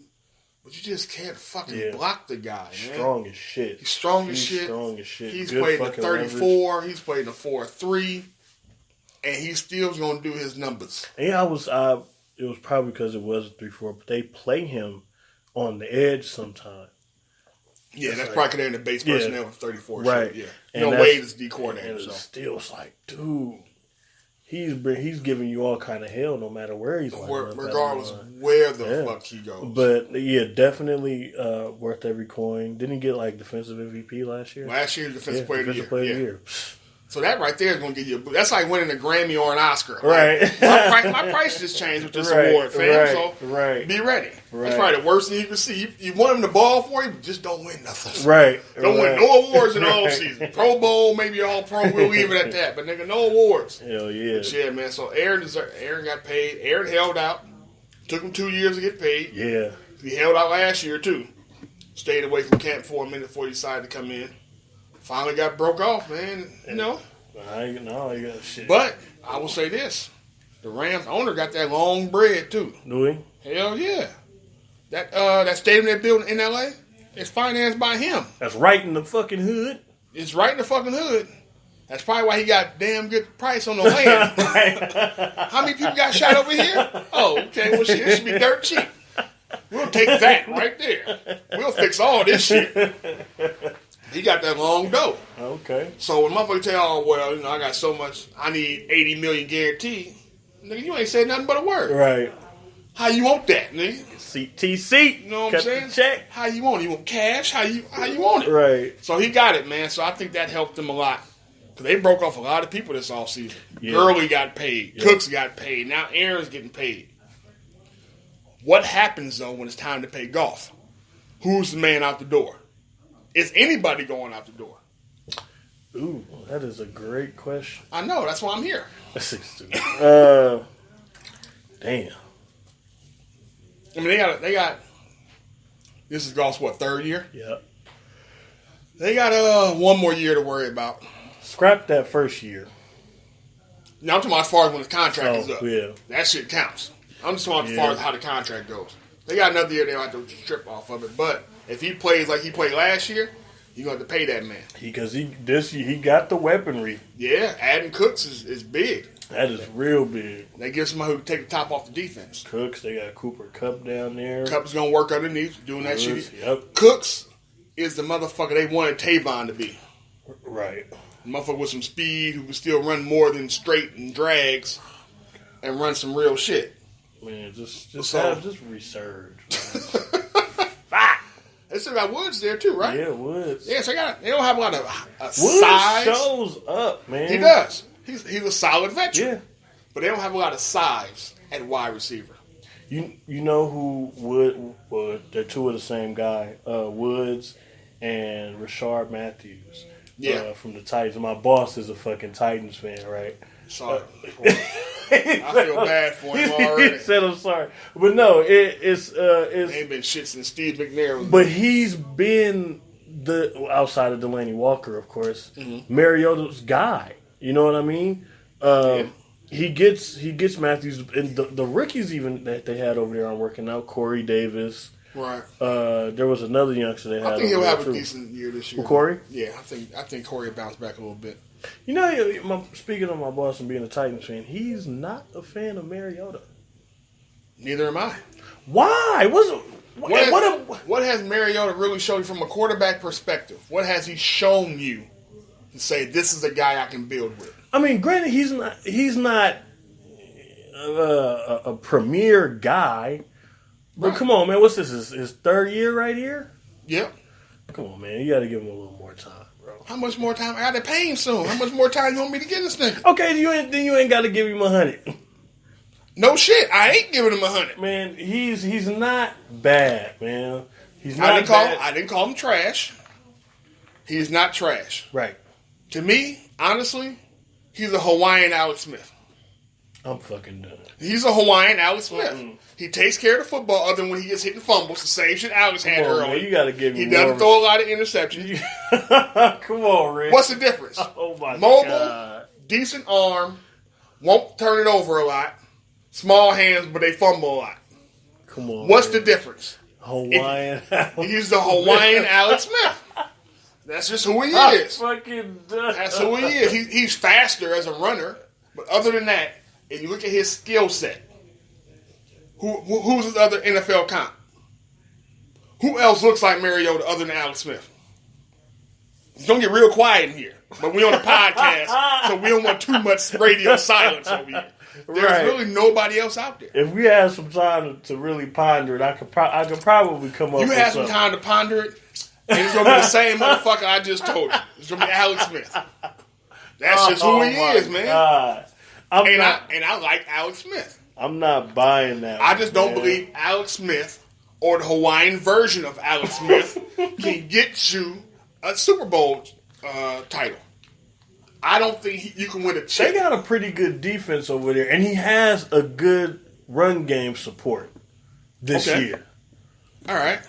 But you just can't fucking block the guy, man. Strong as shit. He's strong as shit. He's played in the 34. Leverage. He's played in the 4-3. And he still's going to do his numbers. Yeah, it was probably because it was a 3-4, but they play him on the edge sometimes. Yeah, that's probably because they're in the base personnel with 34. Right. Shit, yeah. You know, Wade is D coordinator. And still, it's like, dude, he's giving you all kind of hell no matter where he's going. Regardless of where the fuck he goes. But, yeah, definitely worth every coin. Didn't he get, like, defensive MVP last year? Last year, defensive player of the year. So that right there is going to give you a boost. That's like winning a Grammy or an Oscar. Right. My price just changed with this award, fam. So be ready. Right. That's probably the worst thing you can see. You want him to ball for you, but just don't win nothing. Right. Don't win no awards in the whole season. Pro Bowl, maybe all pro. We'll leave it at that. But nigga, no awards. Hell yeah. But yeah, man. So Aaron got paid. Aaron held out. Took him 2 years to get paid. Yeah. He held out last year too. Stayed away from camp for a minute before he decided to come in. Finally got broke off, man. You know. Shit. But I will say this: the Rams owner got that long bread too. Do he? Hell yeah! That stadium they're building in LA is financed by him. That's right in the fucking hood. It's right in the fucking hood. That's probably why he got damn good price on the land. How many people got shot over here? Oh, okay. Well, shit, it should be dirt cheap. We'll take that right there. We'll fix all this shit. He got that long dough. Okay. So when motherfuckers tell, oh, well, you know, I got so much, I need $80 million guaranteed. Nigga, you ain't said nothing but a word. Right. How you want that, nigga? CTC. You know what I'm saying? Check. How you want it? You want cash? How you want it? Right. So he got it, man. So I think that helped him a lot. Because they broke off a lot of people this offseason. Yeah. Gurley got paid. Yeah. Cooks got paid. Now Aaron's getting paid. What happens, though, when it's time to pay Goff? Who's the man out the door? Is anybody going out the door? Ooh, that is a great question. I know. That's why I'm here. Damn. I mean, they got. This is Goff's third year? Yep. They got one more year to worry about. Scrap that first year. Now I'm talking about as far as when the contract is up. Yeah. That shit counts. I'm just talking about as far as how the contract goes. They got another year they'll have to strip off of it, but if he plays like he played last year, you're going to have to pay that man. Because he got the weaponry. Yeah, adding Cooks is big. That is real big. They give somebody who can take the top off the defense. Cooks, they got Cooper Kupp down there. Kupp's going to work underneath, doing that shit. Yep. Cooks is the motherfucker they wanted Tavon to be. Right. A motherfucker with some speed who can still run more than straight and drags and run some real shit. Man, just resurge. They still got Woods there too, right? Yeah, Woods. Yeah, so they don't have a lot of Woods size. Shows up, man. He does. He's a solid veteran. Yeah. But they don't have a lot of size at wide receiver. You know who they're two of the same guy, Woods and Rashard Matthews. Yeah. From the Titans. My boss is a fucking Titans fan, right? Sorry. I feel bad for him already. He said, "I'm sorry," but no, it's ain't been shit since Steve McNair. But he's been outside of Delaney Walker, of course, Mariota's guy. You know what I mean? He gets Matthews, and the rookies even that they had over there aren't working out. Corey Davis. Right. There was another youngster they had. I think he'll have a decent year this year. With Corey? Yeah, I think Corey will bounce back a little bit. You know, speaking of my boss and being a Titans fan, he's not a fan of Mariota. Neither am I. Why? What has Mariota really shown you from a quarterback perspective? What has he shown you to say this is a guy I can build with? I mean, granted, he's not a premier guy. But come on, man. What's this? His third year right here? Yep. Come on, man. You got to give him a little more time, bro. How much more time? I got to pay him soon. How much more time you want me to get this nigga? Okay, then you ain't got to give him 100. No shit. I ain't giving him 100. Man, he's not bad, man. He's not I didn't call him trash. He's not trash. Right. To me, honestly, he's a Hawaiian Alex Smith. I'm fucking done. He's a Hawaiian Alex Smith. Mm-mm. He takes care of the football other than when he gets hit and fumbles. The same shit Alex had earlier. Man, you got to give him He doesn't throw a lot of interceptions. Come on, Rick. What's the difference? Oh, my Mobile, God. decent arm, won't turn it over a lot. Small hands, but they fumble a lot. Come on. What's man. the difference? Hawaiian. He's the Hawaiian Alex Smith. That's just who he is. Fucking done. That's who he is. He's faster as a runner, but other than that, if you look at his skill set, who's his other NFL comp? Who else looks like Mariota other than Alex Smith? It's gonna get real quiet in here, but we on a podcast, so we don't want too much radio silence over here. There's really nobody else out there. If we had some time to really ponder it, I could probably come up with something. You had some time to ponder it, and it's gonna be the same motherfucker I just told you. It's gonna be Alex Smith. That's just who he is, man. God. I like Alex Smith. I'm not buying that. I just don't believe Alex Smith or the Hawaiian version of Alex Smith can get you a Super Bowl title. I don't think you can win a chip. They got a pretty good defense over there, and he has a good run game support this year. All right.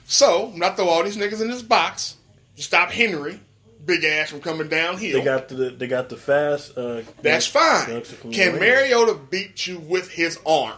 So, I'm not throw all these niggas in this box to stop Henry, big ass, from coming downhill. They got the fast. That's fine. Can Mariota beat you with his arm?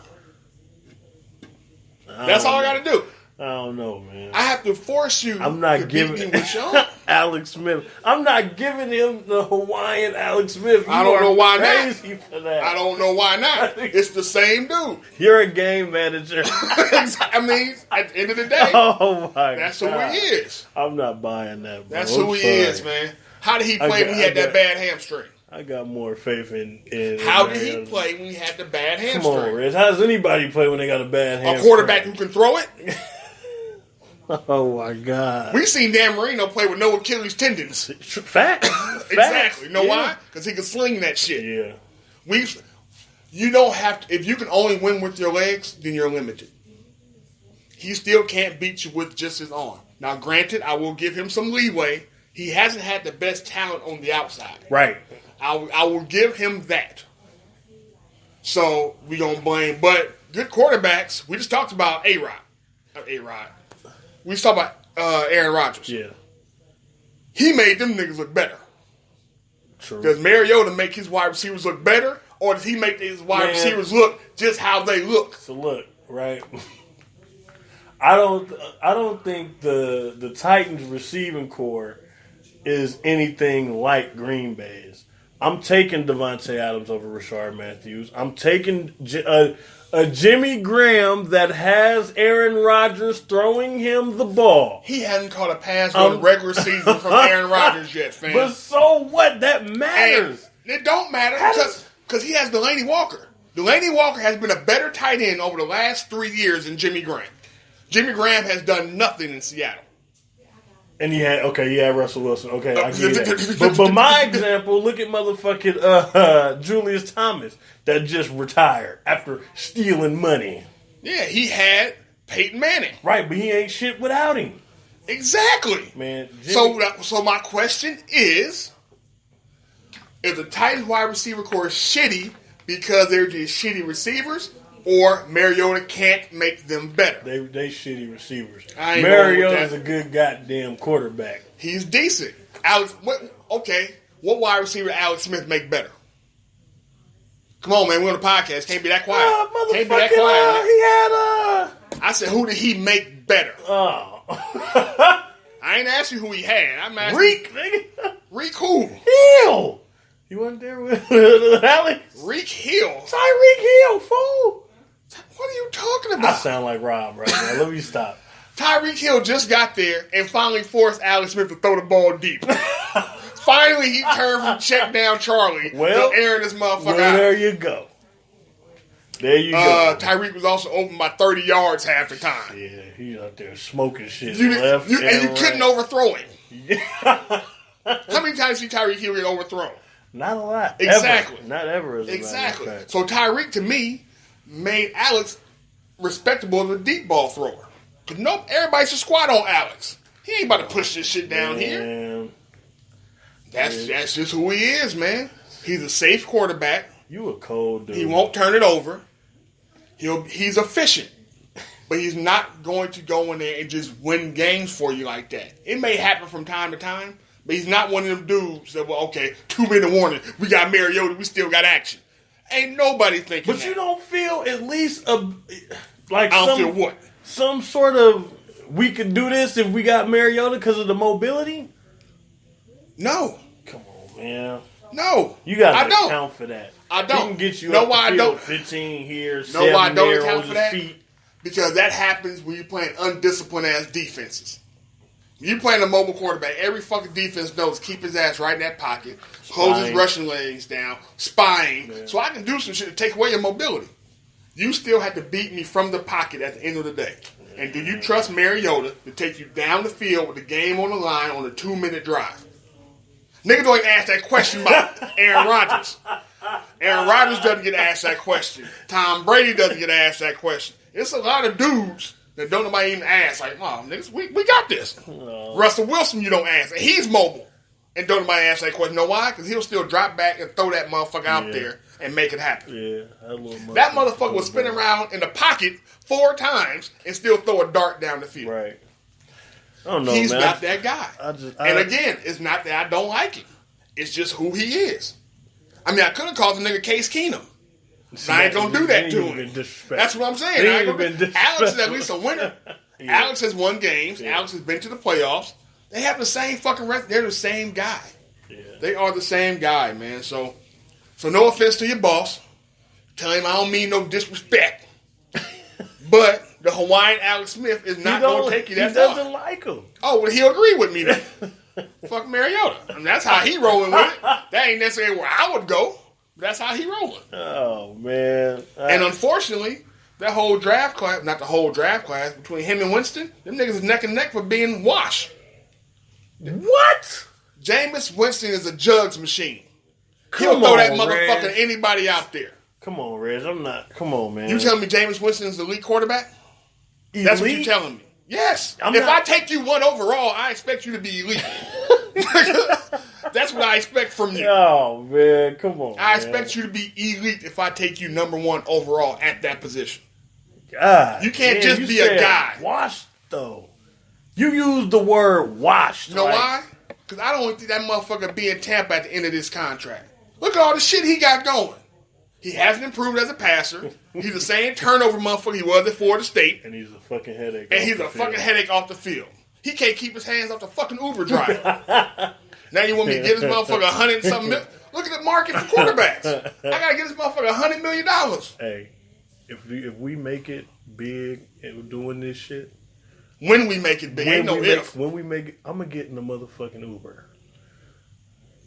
That's all I got to do. I don't know, man. I have to force you I'm not to giving beat me with your arm. Alex Smith. I'm not giving him the Hawaiian Alex Smith. I don't know why not. For that. I don't know why not. It's the same dude. You're a game manager. I mean, at the end of the day, oh my that's God. who he is. I'm not buying that, bro. That's who he is, man. How did he play when he had that bad hamstring? I got more faith in How did he play when he had the bad hamstring? Come on, Riz. How does anybody play when they got a bad hamstring? A quarterback who can throw it? Oh my God! We seen Dan Marino play with no Achilles tendons. Fact. Exactly. You know why? Because he can sling that shit. Yeah. You don't have to. If you can only win with your legs, then you're limited. He still can't beat you with just his arm. Now, granted, I will give him some leeway. He hasn't had the best talent on the outside. Right. I will give him that. So we gonna blame, but good quarterbacks. We just talked about A-Rod. We just talked about Aaron Rodgers. Yeah. He made them niggas look better. True. Does Mariota make his wide receivers look better, or does he make his wide receivers look just how they look? So look, right. I don't think the Titans receiving core is anything like Green Bay's. I'm taking Devontae Adams over Rashard Matthews. I'm taking a Jimmy Graham that has Aaron Rodgers throwing him the ball. He hasn't caught a pass on the regular season from Aaron Rodgers yet, fam. But so what? That matters. And it don't matter because he has Delaney Walker. Delaney Walker has been a better tight end over the last 3 years than Jimmy Graham. Jimmy Graham has done nothing in Seattle. And you had Russell Wilson. Okay, I get that. But my example, look at motherfucking Julius Thomas that just retired after stealing money. Yeah, he had Peyton Manning. Right, but he ain't shit without him. Exactly. Man. So my question is the Titans wide receiver core is shitty because they're just shitty receivers, or Mariota can't make them better. They shitty receivers. Mariota's a good goddamn quarterback. He's decent. What wide receiver Alex Smith make better? Come on, man. We're on a podcast. Can't be that quiet. Can't be that quiet. He had I said, who did he make better? Oh. I ain't asked you who he had. I'm asking Reek, nigga. Reek who? Hill. You wasn't there with Alex? Reek Hill. Tyreek Hill, fool. What are you talking about? I sound like Rob right now. Let me stop. Tyreek Hill just got there and finally forced Alex Smith to throw the ball deep. Finally, he turned from check down Charlie to airing this motherfucker out. There you go. There you go. Tyreek was also open by 30 yards half the time. Yeah, he's out there smoking shit. You right. couldn't overthrow him. How many times did Tyreek Hill get overthrown? Not a lot. Exactly. Ever. Not ever. Exactly. So Tyreek, to me, made Alex respectable as a deep ball thrower. Because everybody should squat on Alex. He ain't about to push this shit down here. That's just who he is, man. He's a safe quarterback. You a cold dude. He won't turn it over. He's efficient. But he's not going to go in there and just win games for you like that. It may happen from time to time, but he's not one of them dudes that, 2-minute warning. We got Mariota. We still got action. Ain't nobody thinking But that. you don't feel at least I don't feel what? Some sort of, we could do this if we got Mariota because of the mobility? No. Come on, man. No. You got to account for that. I don't. He can get you no, up why the I field, don't. 15 here, 7 no, why I don't there account on for his that? feet. Because that happens when you're playing undisciplined-ass defenses. When you're playing a mobile quarterback, every fucking defense knows keep his ass right in that pocket, close his rushing lanes down, spying, so I can do some shit to take away your mobility. You still have to beat me from the pocket at the end of the day. And do you trust Mariota to take you down the field with the game on the line on a 2-minute drive? Niggas don't even ask that question about Aaron Rodgers. Aaron Rodgers doesn't get asked that question. Tom Brady doesn't get asked that question. It's a lot of dudes that don't nobody even ask. Like, oh, niggas, we got this. No. Russell Wilson, you don't ask. And he's mobile. And don't nobody ask that question. Know why? Because he'll still drop back and throw that motherfucker out there and make it happen. Yeah, that motherfucker will spin around in the pocket 4 times and still throw a dart down the field. Right. I don't know, He's man. not that guy. And again, it's not that I don't like him. It's just who he is. I mean, I could have called the nigga Case Keenum. But I ain't going to do that to him. That's what I'm saying. Alex is at least a winner. Yeah. Alex has won games. Yeah. Alex has been to the playoffs. They have the same fucking record. They're the same guy. Yeah. They are the same guy, man. So no offense to your boss. Tell him I don't mean no disrespect. But the Hawaiian Alex Smith is not going to take you that far. He doesn't like him. Oh, well, he'll agree with me then. Fuck Mariota. I mean, that's how he rolling with it. That ain't necessarily where I would go. That's how he rolling. Oh, man. And unfortunately, that whole draft class, not the whole draft class, between him and Winston, them niggas is neck and neck for being washed. What? Jameis Winston is a jugs machine. He'll throw that motherfucker to anybody out there. Come on, Reg. Come on, man. You telling me Jameis Winston is the elite quarterback? Elite? That's what you're telling me. Yes. I take you 1 overall, I expect you to be elite. That's what I expect from you. Oh, man. Come on, I expect you to be elite if I take you number 1 overall at that position. God. You can't just be a guy. Washed, though. You used the word washed. You know why? Because I don't think that motherfucker be in Tampa at the end of this contract. Look at all the shit he got going. He hasn't improved as a passer. He's the same turnover motherfucker he was at Florida State. And he's a fucking headache. And he's a fucking headache off the field. He can't keep his hands off the fucking Uber driver. Now you want me to get this motherfucker 100 and something million? Look at the market for quarterbacks. I gotta get this motherfucker $100 million. Hey, if we make it big and doing this shit. When we make it big, ain't no if. When we make it, I'm gonna get in the motherfucking Uber.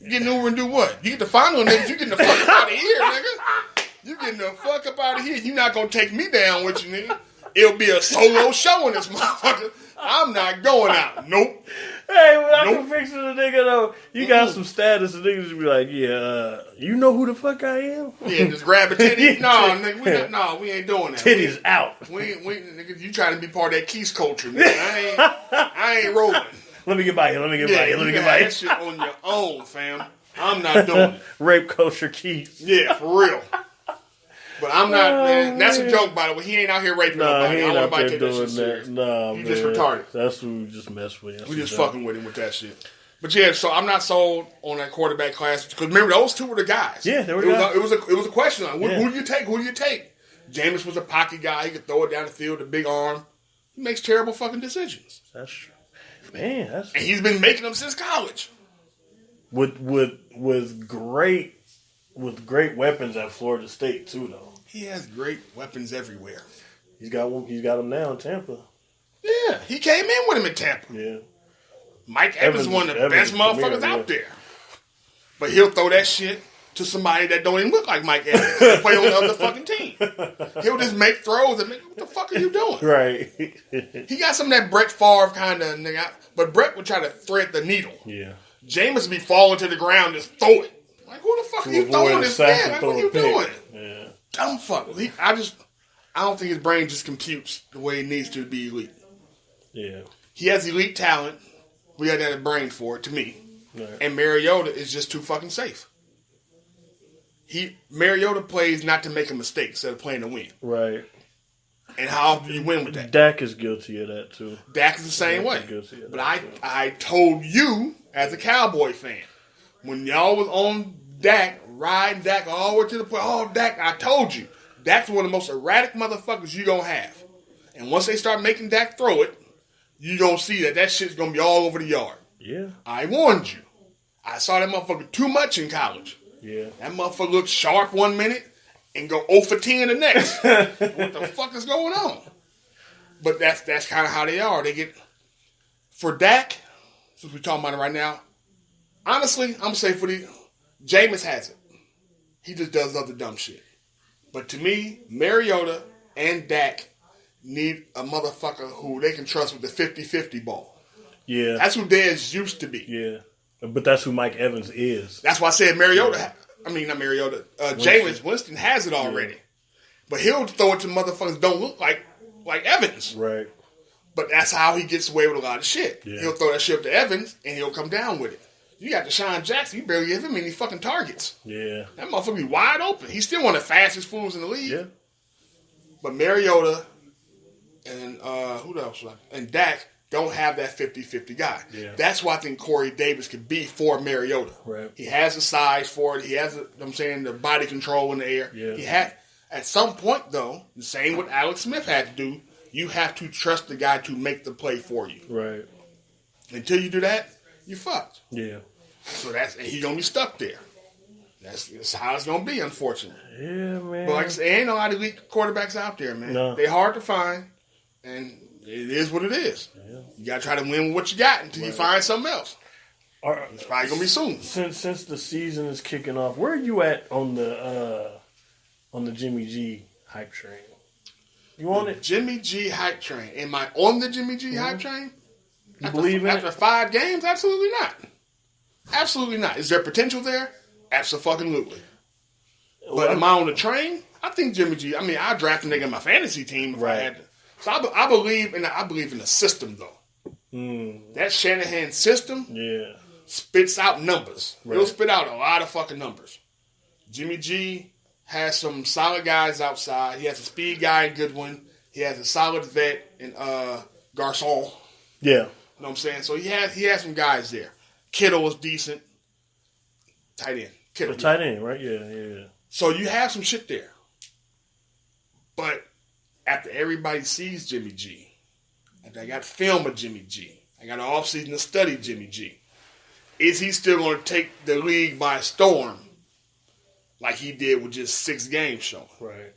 You get in Uber and do what? You get the final niggas, you getting the fuck up out of here, nigga. You getting the fuck up out of here. You not gonna take me down with you, nigga. It'll be a solo show in this motherfucker. I'm not going out. Nope. Hey, when I can fix it, the nigga though, you got some status, and niggas be like, yeah, you know who the fuck I am? Yeah, just grab a titty. No, nigga, we ain't doing that. Titties out. We nigga, you trying to be part of that Keys culture, nigga. I ain't rolling. Let me get by here. Let me get by here. Let me get by here. That shit on your own, fam. I'm not doing it. Rape culture Keys. Yeah, for real. But I'm not, man. That's a joke, by the way. He ain't out here raping nobody. He I ain't don't out want there nobody to take that shit doing serious. that. Nah, You man. just retarded. That's what we just mess with. We just fucking with him with that shit. But yeah, so I'm not sold on that quarterback class because remember those two were the guys. Yeah, they were it guys. It was a question like, who do you take? Who do you take? Jameis was a pocket guy. He could throw it down the field, a big arm. He makes terrible fucking decisions. That's true. Man, and he's been making them since college. With great weapons at Florida State too, though. He has great weapons everywhere. He's got them now in Tampa. Yeah, he came in with him in Tampa. Yeah. Mike Evans is one of the best motherfuckers out there. But he'll throw that shit to somebody that don't even look like Mike Evans. They play on the other fucking team. He'll just make throws and what the fuck are you doing? Right. He got some of that Brett Favre kind of nigga. But Brett would try to thread the needle. Yeah. Jameis would be falling to the ground and just throw it. Like, who the fuck are you throwing this man? Like, what are you doing? Yeah. Dumb fuck. I don't think his brain just computes the way it needs to be elite. Yeah. He has elite talent. We got that brain for it, to me. Right. And Mariota is just too fucking safe. Mariota plays not to make a mistake instead of playing to win. Right. And how often do you win with that? Dak is guilty of that too. Dak is the same way. But too. I told you as a Cowboy fan, when y'all was on Dak, riding Dak all the way to the point, Dak, I told you, Dak's one of the most erratic motherfuckers you gonna have. And once they start making Dak throw it, you gonna see that shit's gonna be all over the yard. Yeah. I warned you. I saw that motherfucker too much in college. Yeah. That motherfucker looked sharp one minute and go 0 for 10 the next. What the fuck is going on? But that's kind of how they are. They get, for Dak, since we're talking about it right now, honestly, I'm going to say Jameis has it. He just does other dumb shit. But to me, Mariota and Dak need a motherfucker who they can trust with the 50-50 ball. Yeah. That's who Dez used to be. Yeah. But that's who Mike Evans is. That's why I said Mariota. Yeah. I mean, not Mariota. Jameis Winston has it already. Yeah. But he'll throw it to motherfuckers don't look like Evans. Right. But that's how he gets away with a lot of shit. Yeah. He'll throw that shit to Evans, and he'll come down with it. You got Deshaun Jackson. You barely give him any fucking targets. Yeah. That motherfucker be wide open. He's still one of the fastest fools in the league. Yeah. But Mariota and who else? And Dak don't have that 50-50 guy. Yeah. That's why I think Corey Davis could be for Mariota. Right. He has the size for it. He has, the body control in the air. Yeah. He had, at some point, though, the same what Alex Smith had to do, you have to trust the guy to make the play for you. Right. Until you do that, you fucked. Yeah. So he's going to be stuck there. That's how it's going to be, unfortunately. Yeah, man. But like I said, ain't no lot of elite quarterbacks out there, man. No. They're hard to find, and it is what it is. Yeah. You got to try to win with what you got until you find something else. It's probably going to be soon. Since the season is kicking off, where are you at on the Jimmy G hype train? You on it? Jimmy G hype train. Am I on the Jimmy G hype train? You believe in it? After 5 games? Absolutely not. Absolutely not. Is there potential there? Absolutely. But am I on the train? I think Jimmy G. I mean, I draft a nigga in my fantasy team if I had to. So I believe in the system though. That Shanahan system spits out numbers. Right. He'll spit out a lot of fucking numbers. Jimmy G has some solid guys outside. He has a speed guy in Goodwin. He has a solid vet in Garcon. Yeah. You know what I'm saying? So he has some guys there. Kittle is decent. Tight end. Kittle. Tight end, right? Yeah. So you have some shit there. But after everybody sees Jimmy G, and I got film of Jimmy G, I got an offseason to study Jimmy G, is he still going to take the league by storm like he did with just 6 games showing? Right.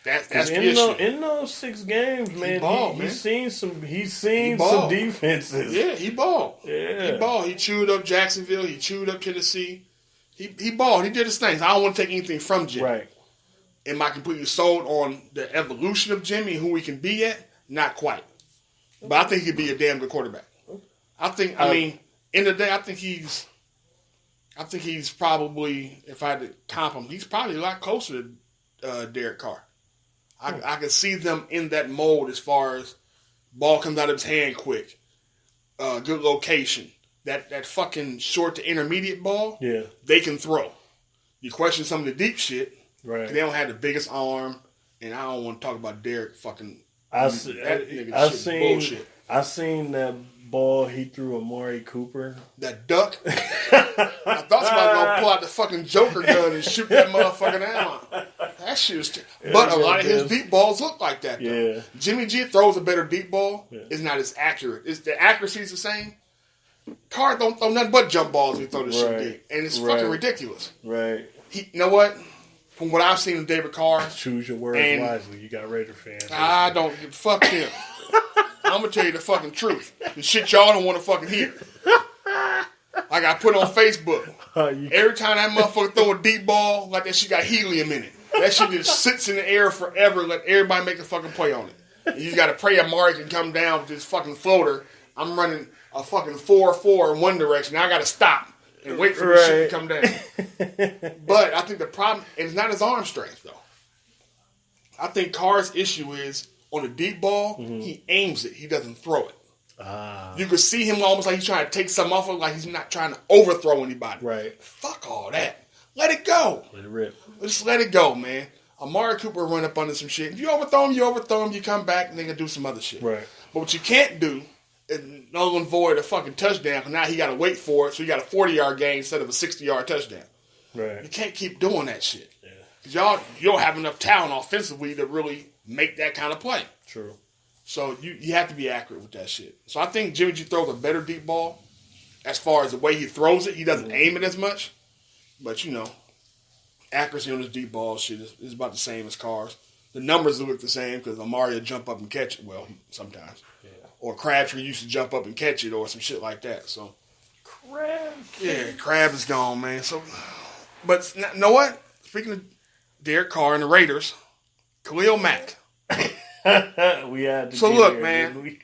That's the issue. In those 6 games, man, he's seen some defenses. Yeah, he balled. Yeah. He balled. He chewed up Jacksonville. He chewed up Tennessee. He balled. He did his things. I don't want to take anything from Jimmy. Right. Am I completely sold on the evolution of Jimmy, who he can be yet? Not quite. But I think he could be a damn good quarterback. I mean, in the day, I think he's probably, if I had to comp him, he's probably a lot closer to Derek Carr. I could see them in that mold as far as ball comes out of his hand quick, good location. That fucking short to intermediate ball, they can throw. You question some of the deep shit, Right. They don't have the biggest arm, and I don't want to talk about Derek fucking. I seen that ball he threw Amari Cooper. That duck. I thought somebody was gonna pull out the fucking Joker gun and shoot that motherfucking out. That shit was. But a lot of his deep balls look like that. Though. Yeah. Jimmy G throws a better deep ball. Yeah. It's not as accurate. The accuracy is the same. Carr don't throw nothing but jump balls when he throw this shit deep, and it's fucking ridiculous. Right. You know what? From what I've seen of David Carr, choose your words wisely. You got Raider fans. I don't give fuck him. I'm gonna tell you the fucking truth. The shit y'all don't want to fucking hear. Like I put on Facebook. Every time that motherfucker throw a deep ball, like that shit got helium in it. That shit just sits in the air forever. Let everybody make a fucking play on it. And you got to pray Amari can come down with this fucking floater. I'm running a fucking 4-4 in one direction. Now I got to stop and wait for this shit to come down. But I think the problem, and it's not his arm strength though. I think Carr's issue is on a deep ball, he aims it. He doesn't throw it. You could see him almost like he's trying to take something off of, like he's not trying to overthrow anybody. Right. Fuck all that. Let it go. Let it rip. Just let it go, man. Amari Cooper run up under some shit. If you overthrow him, you come back and they can do some other shit. Right. But what you can't do is null and void a fucking touchdown, because now he got to wait for it, so he got a 40-yard gain instead of a 60-yard touchdown. Right. You can't keep doing that shit. Yeah. Because you don't have enough talent offensively to really make that kind of play. True. So you have to be accurate with that shit. So I think Jimmy G throws a better deep ball as far as the way he throws it. He doesn't aim it as much. But, accuracy on his deep ball shit is about the same as Carr's. The numbers look the same because Amari will jump up and catch it. Well, sometimes. Yeah. Or Crabtree used to jump up and catch it or some shit like that. So Crab is gone, man. So, but you know what? Speaking of Derek Carr and the Raiders, Khalil Mack. We had to so look, here, man.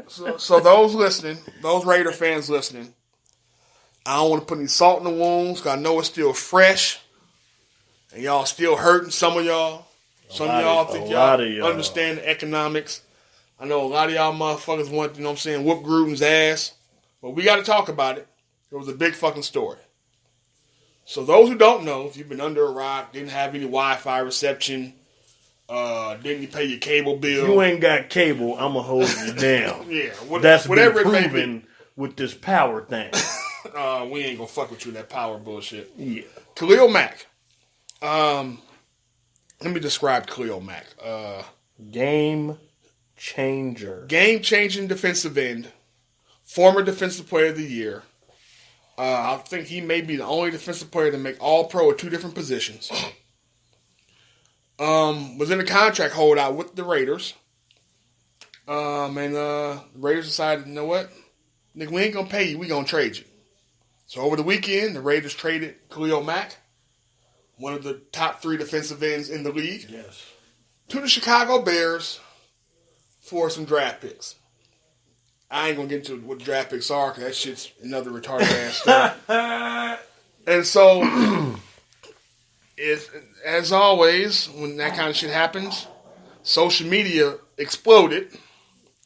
so those listening, those Raider fans listening, I don't want to put any salt in the wounds because I know it's still fresh, and y'all still hurting. Some of y'all think y'all understand the economics. I know a lot of y'all motherfuckers want, whoop Gruden's ass, but we got to talk about it. It was a big fucking story. So those who don't know, if you've been under a rock, didn't have any Wi-Fi reception. Didn't you pay your cable bill? If you ain't got cable, I'm going to hold you down. Yeah. That's whatever been proven with this power thing. We ain't going to fuck with you in that power bullshit. Yeah. Khalil Mack. Let me describe Khalil Mack. Game changer. Game-changing defensive end. Former Defensive Player of the Year. I think he may be the only defensive player to make All-Pro at two different positions. Was in a contract holdout with the Raiders. And the Raiders decided, you know what? Nigga, we ain't going to pay you. We going to trade you. So over the weekend, the Raiders traded Khalil Mack, one of the top 3 defensive ends in the league, to the Chicago Bears for some draft picks. I ain't going to get into what draft picks are because that shit's another retarded ass stuff. And so... as always, when that kind of shit happens, social media exploded.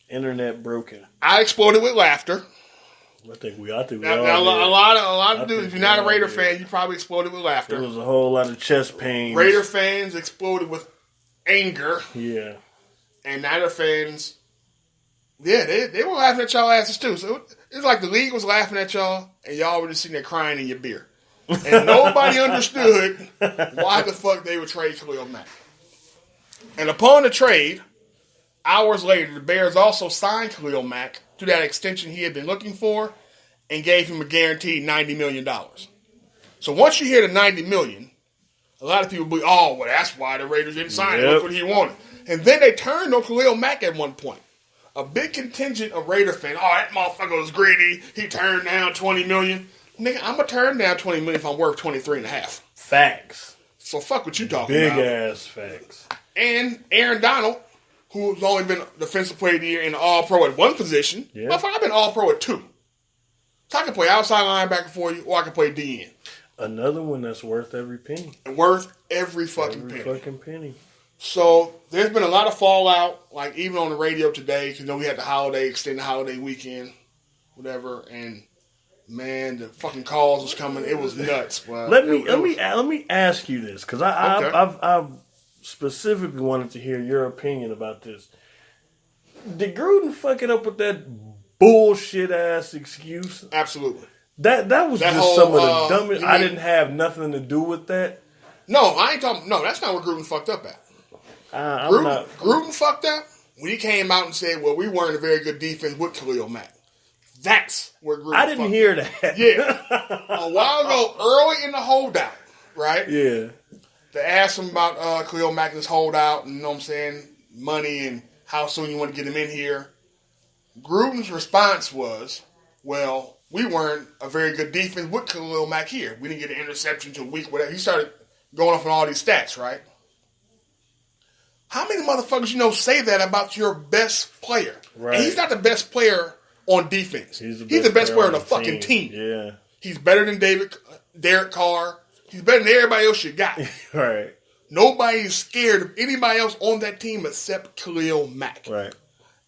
Internet broken. I exploded with laughter. I think we all did. A lot of dudes. If you're not a Raider fan, you probably exploded with laughter. There was a whole lot of chest pain. Raider fans exploded with anger. Yeah. And Niner fans, they were laughing at y'all asses too. So it's like the league was laughing at y'all, and y'all were just sitting there crying in your beer. And nobody understood why the fuck they would trade Khalil Mack. And upon the trade, hours later, the Bears also signed Khalil Mack to that extension he had been looking for and gave him a guaranteed $90 million. So once you hear the $90 million, a lot of people be, oh, well, that's why the Raiders didn't sign him. That's what he wanted. And then they turned on Khalil Mack at one point. A big contingent of Raider fans, oh, that motherfucker was greedy. He turned down $20 million. Nigga, I'm going to turn down $20 million if I'm worth $23.5. Facts. So fuck what you talking Big about. Big ass facts. And Aaron Donald, who's only been Defensive Player of the Year and All-Pro at one position. Yeah. Motherfucker, I've been All-Pro at 2. So I can play outside linebacker for you, or I can play DN. Another one that's worth every penny. Worth every fucking penny. Every fucking penny. So there's been a lot of fallout, like even on the radio today, because we had the holiday, extended holiday weekend, whatever, and Man, the fucking calls was coming. It was nuts. Well, Let me ask you this, because Okay. I've specifically wanted to hear your opinion about this. Did Gruden fuck it up with that bullshit ass excuse? Absolutely. That was That just whole, some of the dumbest. you I mean- didn't have nothing to do with that. No, I ain't talking. No, that's not what Gruden fucked up at. I'm not. Gruden fucked up when he came out and said, "Well, we weren't a very good defense with Khalil Mack." That's where Gruden. I didn't fucked hear up. that. Yeah, a while ago, early in the holdout, right? Yeah. They asked him about Khalil Mack and his holdout, and you know what I'm saying, money and how soon you want to get him in here. Gruden's response was, "Well, we weren't a very good defense with Khalil Mack here. We didn't get an interception until week whatever." He started going off on all these stats, right? How many motherfuckers you know say that about your best player? Right. And he's not the best player on defense. He's the best player on the fucking team. Yeah. He's better than Derek Carr. He's better than everybody else you got. Right. Nobody's scared of anybody else on that team except Khalil Mack. Right.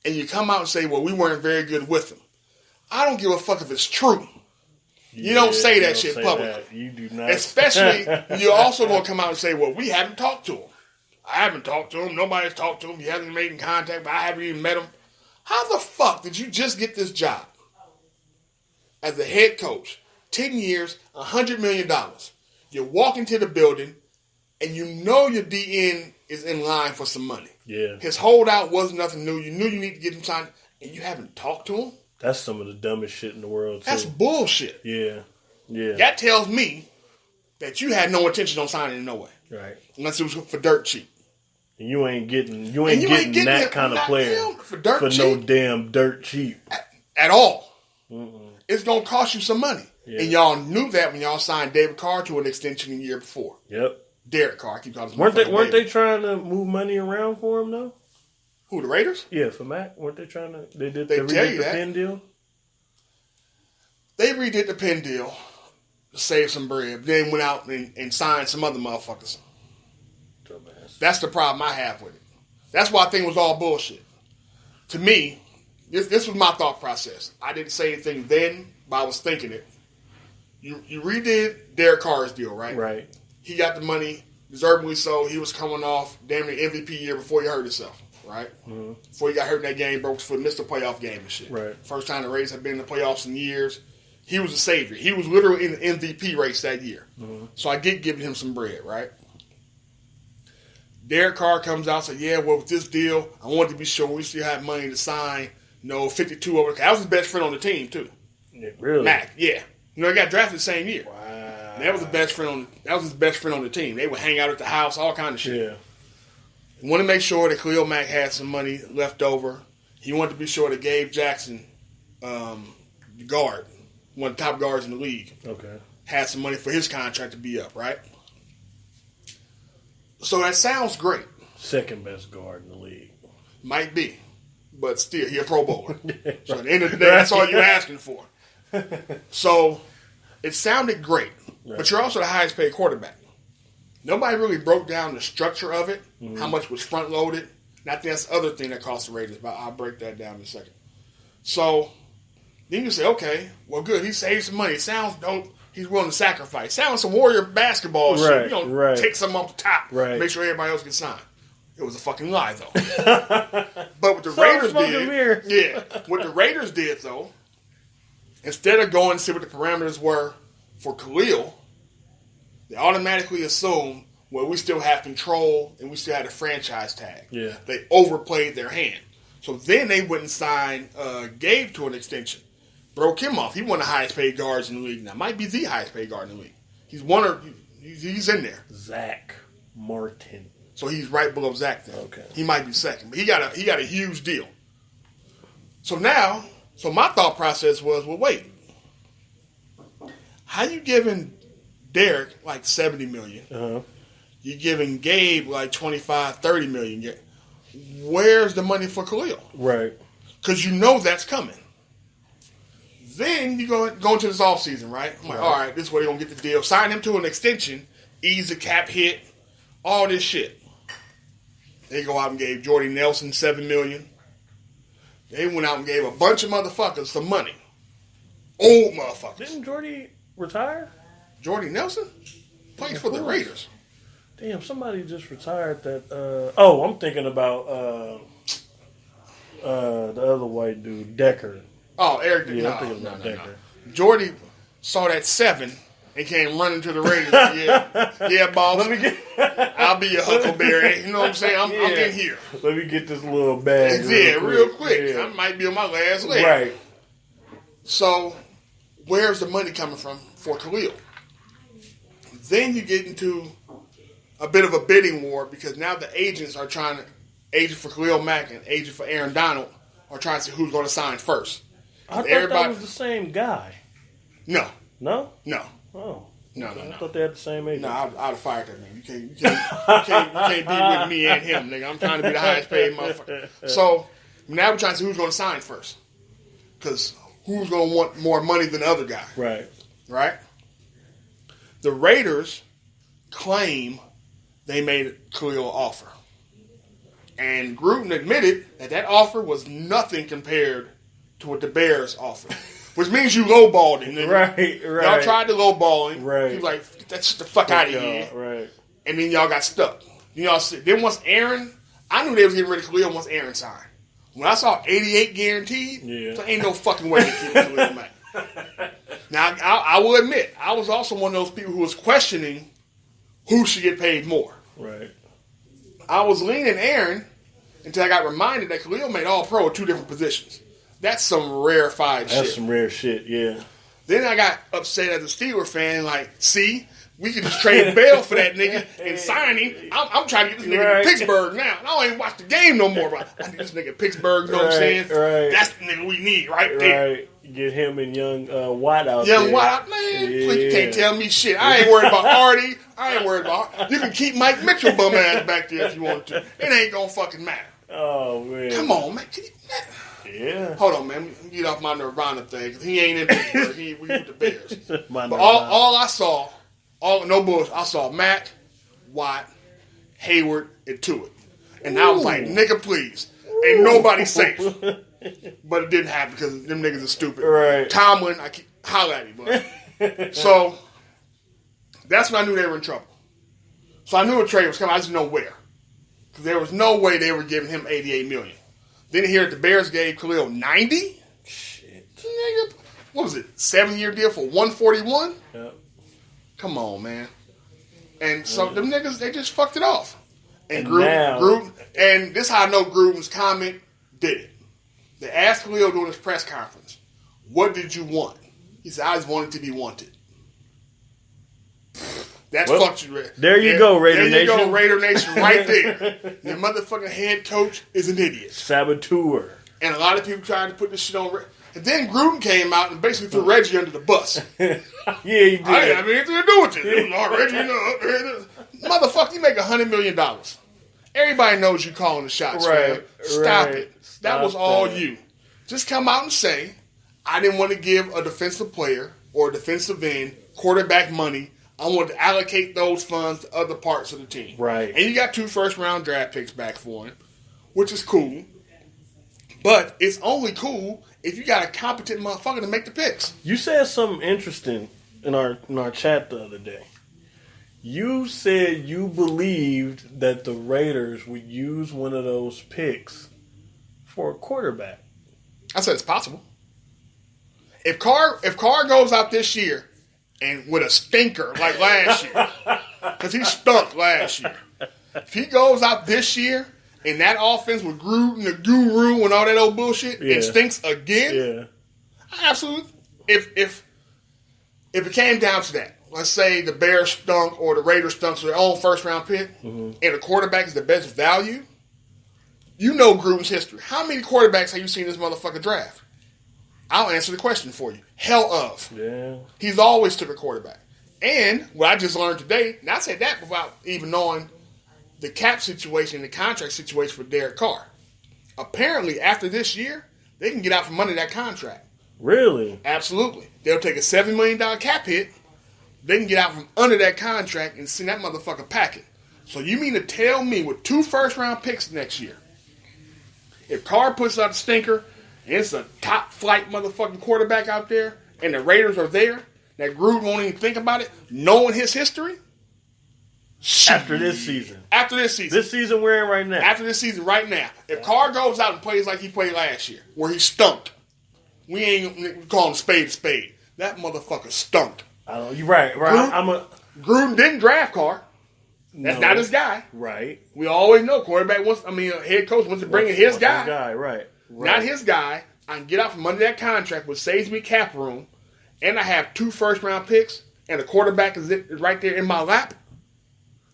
And you come out and say, "Well, we weren't very good with him." I don't give a fuck if it's true. You don't say that shit publicly. You do not. Especially, you're also going to come out and say, "Well, we haven't talked to him. I haven't talked to him. Nobody's talked to him. He hasn't made in contact, but I haven't even met him." How the fuck did you just get this job as a head coach? 10 years, $100 million. You walk into the building, and you know your DN is in line for some money. Yeah. His holdout was nothing new. You knew you need to get him signed, and you haven't talked to him? That's some of the dumbest shit in the world, too. That's bullshit. Yeah. Yeah. That tells me that you had no intention on signing in no way. Right. Unless it was for dirt cheap. And you ain't getting getting that him, kind of not player him, for dirt no cheap. damn dirt cheap. At all. Mm-mm. It's going to cost you some money. Yeah. And y'all knew that when y'all signed David Carr to an extension the year before. Yep. Derek Carr. I keep calling him Weren't they trying to move money around for him though? Who, the Raiders? Yeah, for Mac. Weren't they trying to? They They redid tell you the that. Penn deal. They redid the Penn deal to save some bread. Then went out and signed some other motherfuckers. Dumbass. That's the problem I have with it. That's why I think it was all bullshit. To me, this was my thought process. I didn't say anything then, but I was thinking it. You redid Derek Carr's deal, right? Right. He got the money, deservedly so. He was coming off damn near MVP year before he hurt himself, right? Mm-hmm. Before he got hurt in that game, broke his foot, missed the playoff game and shit. Right. First time the Raiders have been in the playoffs in years. He was a savior. He was literally in the MVP race that year. Mm-hmm. So I get giving him some bread, right? Derek Carr comes out and says, "Yeah, well, with this deal, I wanted to be sure we still have money to sign, 52 over." That was his best friend on the team, too. Yeah, really? Mac, yeah. He got drafted the same year. Wow. That was his best friend on the team. They would hang out at the house, all kind of shit. Yeah. He wanted to make sure that Khalil Mack had some money left over. He wanted to be sure that Gabe Jackson, the guard, one of the top guards in the league, Okay. had some money for his contract to be up, right? So that sounds great. Second best guard in the league. Might be. But still, he a Pro Bowler. So at the end of the day, that's all you're asking for. So it sounded great. Right. But you're also the highest paid quarterback. Nobody really broke down the structure of it, how much was front loaded. And I think that's the other thing that cost the Raiders, but I'll break that down in a second. So then you say, okay, well, good. He saved some money. It sounds dope. He's willing to sacrifice. Sounds some Warrior basketball shit. Right, You don't right. take something off the top, Right. make sure everybody else gets signed. It was a fucking lie, though. But what the So Raiders smoke and mirror. what the Raiders did, though, instead of going to see what the parameters were for Khalil, they automatically assumed, well, we still have control and we still had a franchise tag. Yeah. They overplayed their hand. So then they wouldn't sign Gabe to an extension. Broke him off. He one of the highest paid guards in the league now. Might be the highest paid guard in the league. He's in there. Zach Martin. So he's right below Zach then. Okay. He might be second. But he got a huge deal. So my thought process was, well, wait. How you giving Derek like $70 million? Uh-huh. You giving Gabe like $25, $30 million. Where's the money for Khalil? Right. Because you know that's coming. Then you go into this offseason, right? I'm like, all right, this is where they're going to get the deal. Sign him to an extension, ease the cap hit, all this shit. They go out and gave Jordy Nelson $7 million. They went out and gave a bunch of motherfuckers some money. Old motherfuckers. Didn't Jordy retire? Jordy Nelson plays for the Raiders. Damn, somebody just retired that. I'm thinking about the other white dude, Decker. Oh, Eric. Yeah, I'm thinking about Decker. Jordy saw that 7 and came running to the Raiders. Yeah, boss. I'll be your Huckleberry. You know what I'm saying? I'm in here. Let me get this little bag. Real quick. I might be on my last leg. Right. So, where's the money coming from for Khalil? Then you get into a bit of a bidding war because now the agents are trying to, agent for Khalil Mack and agent for Aaron Donald are trying to see who's going to sign first. I thought that was the same guy. No. No? No. Oh. No. I thought they had the same agent. No, I'd have fired that man. You can't be with me and him, nigga. I'm trying to be the highest paid motherfucker. So now we're trying to see who's going to sign first. Because who's going to want more money than the other guy? Right? The Raiders claim they made Khalil an offer. And Gruden admitted that offer was nothing compared to what the Bears offered. Which means you lowballed him, nigga. Right. Y'all tried to lowball him. Right. He was like, get that shit the fuck out of here. Right. And then y'all got stuck. Then once Aaron, I knew they was getting rid of Khalil once Aaron signed. When I saw 88 guaranteed, so ain't no fucking way to keep Khalil Mack. Now, I will admit, I was also one of those people who was questioning who should get paid more. Right. I was leaning Aaron until I got reminded that Khalil made All-Pro at 2 different positions. That's some rarefied shit. That's some rare shit, yeah. Then I got upset as a Steeler fan, like, see, we can just trade Bell for that nigga and sign him. I'm trying to get this nigga to Pittsburgh now. And I don't even watch the game no more. But I need this nigga Pittsburgh, you know what I'm saying? Right. That's the nigga we need right there. Right. Get him and young Watt out there. Young Watt, man, please, you can't tell me shit. I ain't worried about Artie. I ain't worried about You can keep Mike Mitchell bum ass back there if you want to. It ain't gonna fucking matter. Oh, man. Come on, man. Yeah. Hold on, man. Let me get off my Nirvana thing. He ain't in Pittsburgh. We with the Bears. But all I saw, no bullshit, I saw Mack, Watt, Hayward, and Tuitt. And I was like, nigga, please. Ain't nobody safe. But it didn't happen because them niggas are stupid. Right. Tomlin, I keep holler at him, but so that's when I knew they were in trouble. So I knew a trade was coming. I just didn't know where. Because there was no way they were giving him $88 million. Then here at the Bears gave Khalil 90. Shit. Nigga, what was it? 7-year deal for 141? Yep. Come on, man. And so them niggas, they just fucked it off. And now, Gruden, and this is how I know Gruden's comment did it. They asked Khalil during his press conference, what did you want? He said, I just wanted to be wanted. That's fucked you. There you go, Raider Nation. There you go, Raider Nation, right there. Your motherfucking head coach is an idiot. Saboteur. And a lot of people trying to put this shit on. And then Gruden came out and basically threw Reggie under the bus. Yeah, he did. I didn't have anything to do with it. It was all Reggie, motherfucker, you make $100 million. Everybody knows you calling the shots, man. Stop it. That was all you. Just come out and say, I didn't want to give a defensive player or a defensive end quarterback money. I wanted to allocate those funds to other parts of the team. Right. And you got 2 first-round draft picks back for him, which is cool. But it's only cool if you got a competent motherfucker to make the picks. You said something interesting in our chat the other day. You said you believed that the Raiders would use one of those picks for a quarterback. I said it's possible. If Carr goes out this year and with a stinker like last year, because he stunk last year. If he goes out this year and that offense with Gruden, the guru, and all that old bullshit, and stinks again, absolutely. If it came down to that, let's say the Bears stunk or the Raiders stunk to their own first-round pick, and the quarterback is the best value, you know Gruden's history. How many quarterbacks have you seen this motherfucker draft? I'll answer the question for you. Hell of. Yeah. He's always took a quarterback. And what I just learned today, and I said that without even knowing the cap situation and the contract situation for Derek Carr. Apparently, after this year, they can get out from under that contract. Really? Absolutely. They'll take a $7 million cap hit. They can get out from under that contract and send that motherfucker packing. So you mean to tell me with 2 first-round picks next year, if Carr puts out a stinker, and it's a top-flight motherfucking quarterback out there, and the Raiders are there, that Gruden won't even think about it, knowing his history. After this season. This season we're in right now. After this season right now. If Carr goes out and plays like he played last year, where he stunk, we call him spade to spade. That motherfucker stunk. You're right. Gruden didn't draft Carr. That's not his guy. Right. We always know head coach wants to bring in his guy. Right. Not his guy. I can get out from under that contract, which saves me cap room, and I have 2 first-round picks, and the quarterback is right there in my lap.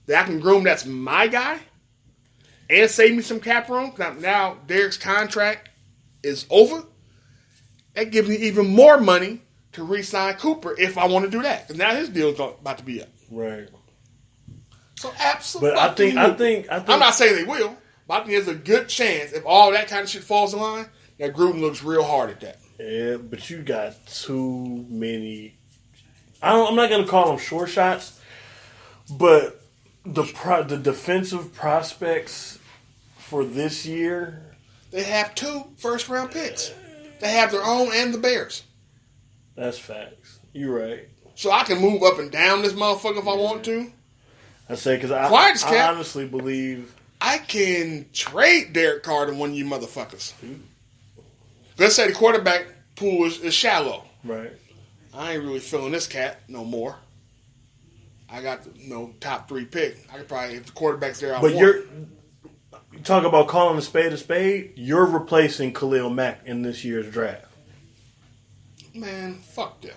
That I can groom, that's my guy, and save me some cap room. Now Derek's contract is over. That gives me even more money to re-sign Cooper if I want to do that. Because now his deal's about to be up. Right. So absolutely. But I think I'm not saying they will, but I think there's a good chance if all that kind of shit falls in line, that Gruden looks real hard at that. Yeah, but you got too many. I'm not going to call them short shots, but the defensive prospects for this year, they have 2 first-round picks. They have their own and the Bears. That's facts. You're right. So I can move up and down this motherfucker if I want to. I say because I honestly believe I can trade Derek Carr to one of you motherfuckers. Let's say the quarterback pool is shallow. Right. I ain't really feeling this cat no more. I got the top 3 pick. I could probably, if the quarterback's there, you talk about calling a spade. You're replacing Khalil Mack in this year's draft. Man, fuck them.